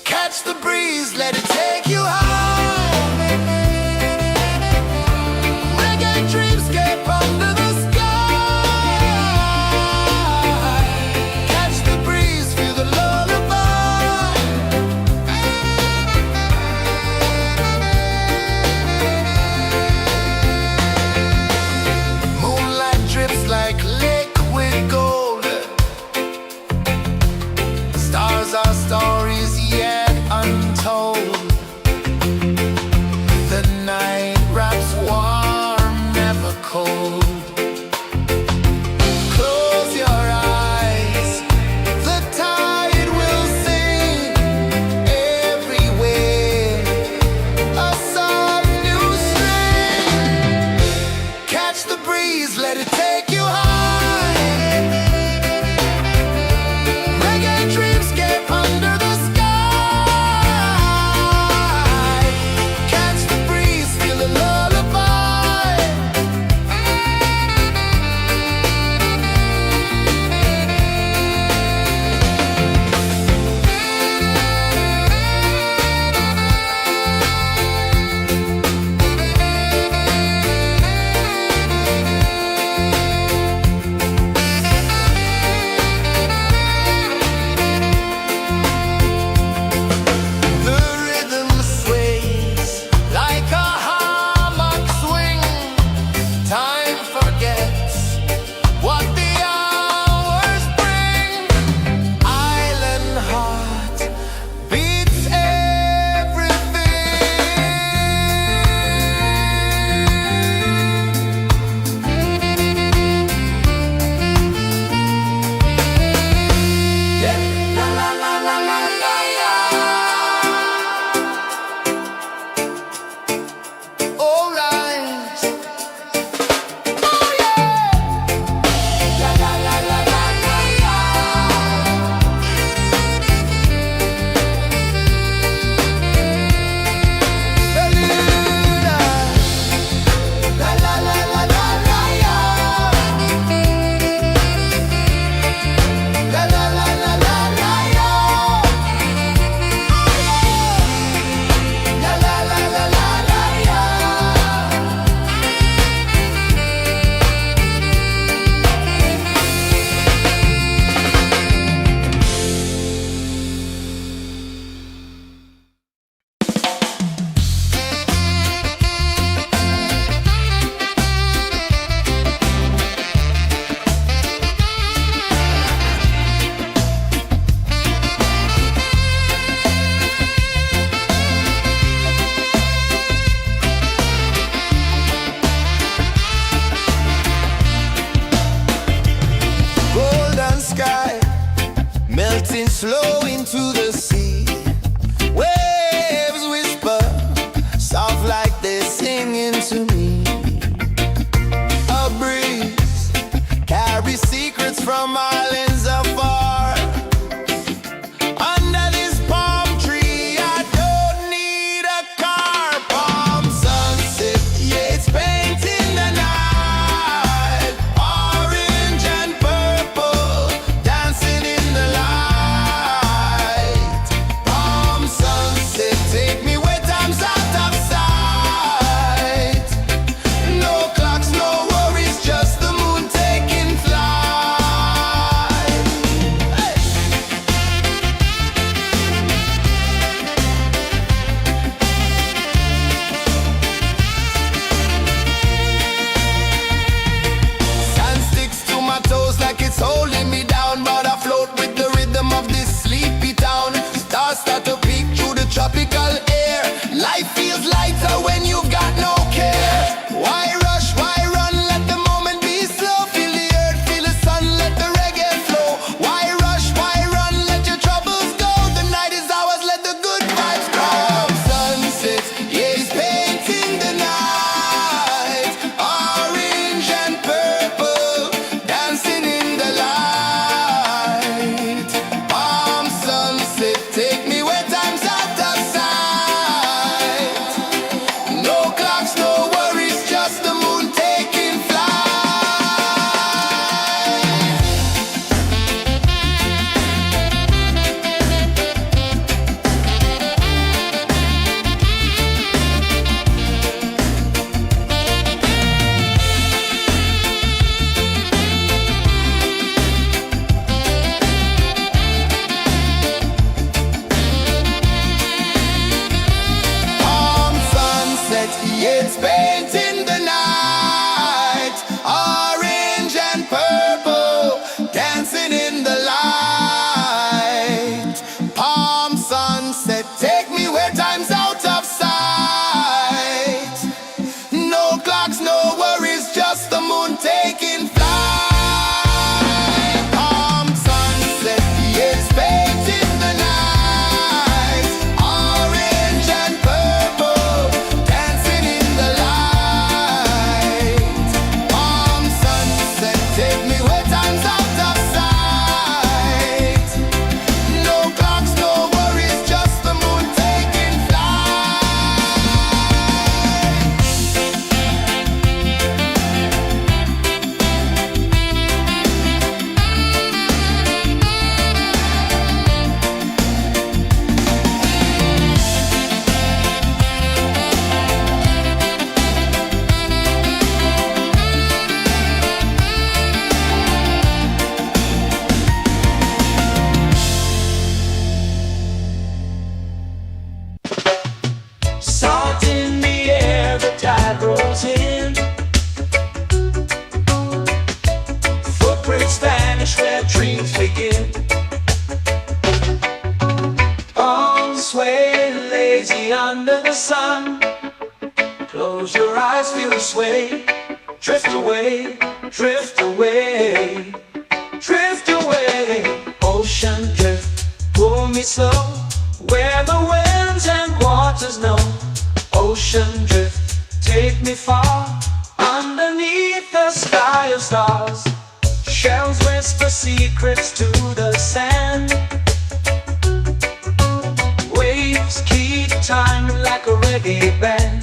Speaker 3: Catch the breeze, let it take you high. Reggae dreamscape under the sky. Our stories yet untold. The night wraps warm, never cold. Close your eyes, the tide will sing everywhere. A soft new string. Catch the breeze, let it take you high. from islands afar. Under this palm tree, I don't need a car. Palm sunset, yeah, it's painting the night. Orange and purple, dancing in the light. Palm sunset, take me where time's out of sight. No clocks, no worries, just the moon taking flight. Hey! Sand sticks to my toes like it's holding me down, but I float with the rhythm of this sleepy town. Stars start to peek through the tropical air. Life feels lighter when you've got no care. Why rush, why run, let the moment be slow. Feel the earth, feel the sun, let the reggae flow. Why rush, why run, let your troubles go. The night is ours, let the good vibes grow. Sunset, yeah, it's painting the night. Orange and purple, dancing in the light. Palm sunset, take me where time's out of sight. No clocks, no worries, just the moon taking flight. Palm sunset, yeah, it's painting the night. Orange and purple, dancing in the light. Palm sunset, take me where time's out of sight. No clocks, no worries, just the moon taking flight. Palm sunset, yeah, it's painting the night. Orange and purple, dancing in the light. Palm sunset, take me where time's out of sight. No clocks, no worries, just the moon taking flight.
Speaker 1: Salt in the air, the tide rolls in. Footprints vanish where dreams begin. Arms sway lazy under the sun. Close your eyes, feel the sway. Drift away, drift away, drift away. Ocean drift, pull me slow, where the winds and waters know. Ocean drift, take me far, underneath the sky of stars. Shells whisper secrets to the sand. Waves keep time like a reggae band.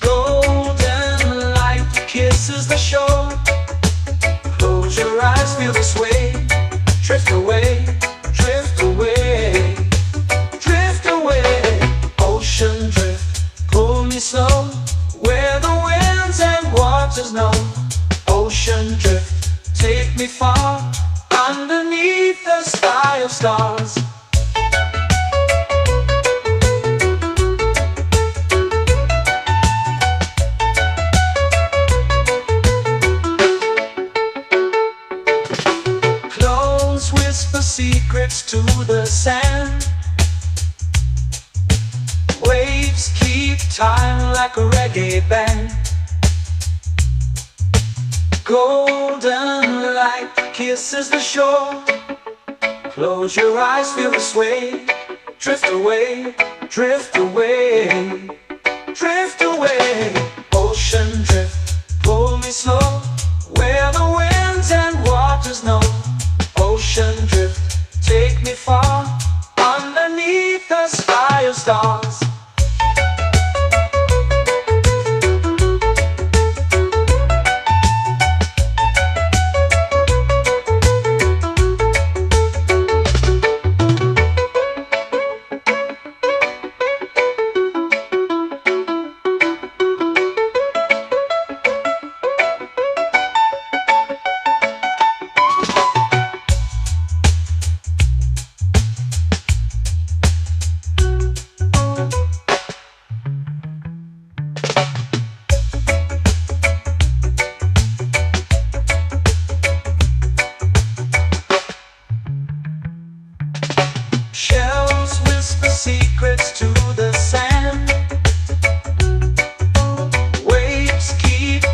Speaker 1: Golden light kisses the shore. Close your eyes, feel the sway. Drift away, drift away, drift away. Ocean drift, pull me slow, where the winds and waters know. Ocean drift, take me far, underneath the sky of stars. Close whisper secrets to the sand. Waves keep time like a reggae band. Golden light kisses the shore. Close your eyes, feel the sway. Drift away, drift away, drift away. Ocean drift, pull me slow, where the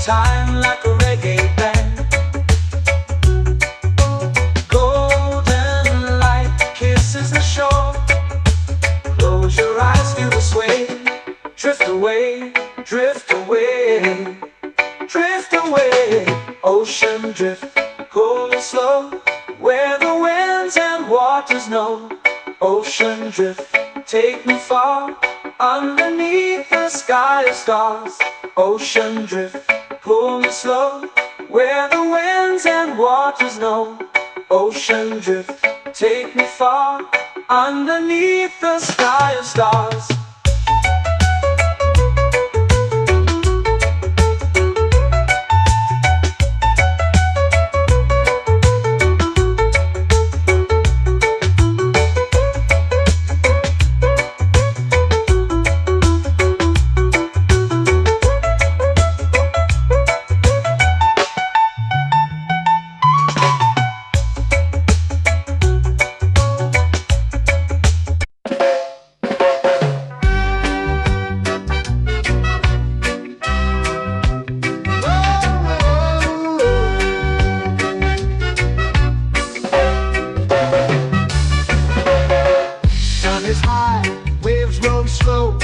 Speaker 1: time like a reggae band. Golden light kisses the shore. Close your eyes, feel the sway. Drift away, drift away, drift away. Ocean drift, cool and slow, where the winds and waters know. Ocean drift, take me far, underneath the sky of stars. Ocean drift, pull me slow, where the winds and waters know. Ocean drift, take me far, underneath the sky of stars.
Speaker 2: Is high, waves roll slow.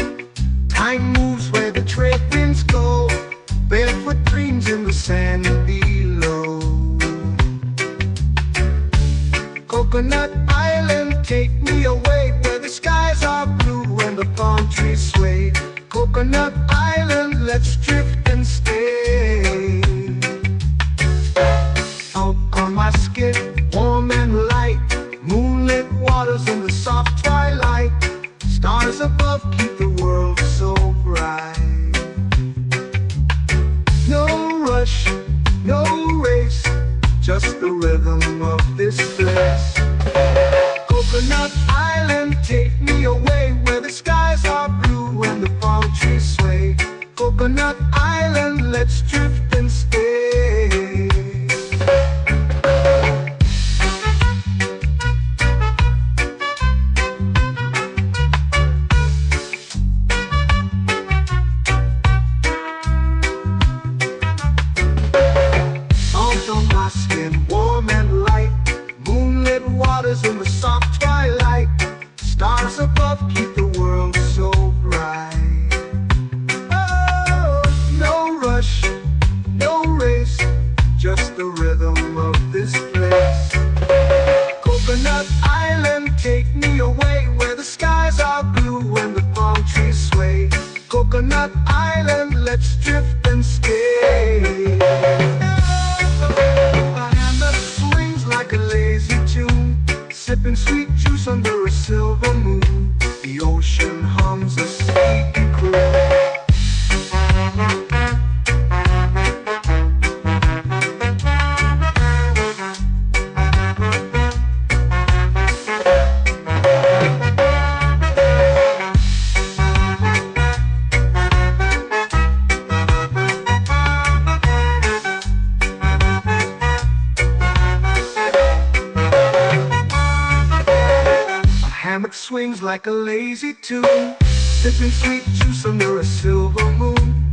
Speaker 2: Time moves where the trade winds go. Barefoot dreams in the sand below. Coconut Island, take me away, where the skies are blue and the palm trees sway. Coconut Island, let's drift and stay. Out on my skin, warm and light, moonlit waters in the soft twilight. Stars above keep the world so bright. No rush, no race, just the rhythm of this place. Coconut Island, take me away, where the skies are blue and the palm trees sway. Coconut Island, let's drift and stay. Warm and light, moonlit waters in the soft twilight. Stars above keep the world so bright. Oh, no rush, no race, just the rhythm of this place. Coconut Island, take me away, where the skies are blue and the palm trees sway. Coconut Island, let's drift and stay. Like a lazy tune, sipping sweet juice under a silver moon. The ocean hums a sleepy croon. Hammock swings like a lazy tune, sipping sweet juice under a silver moon.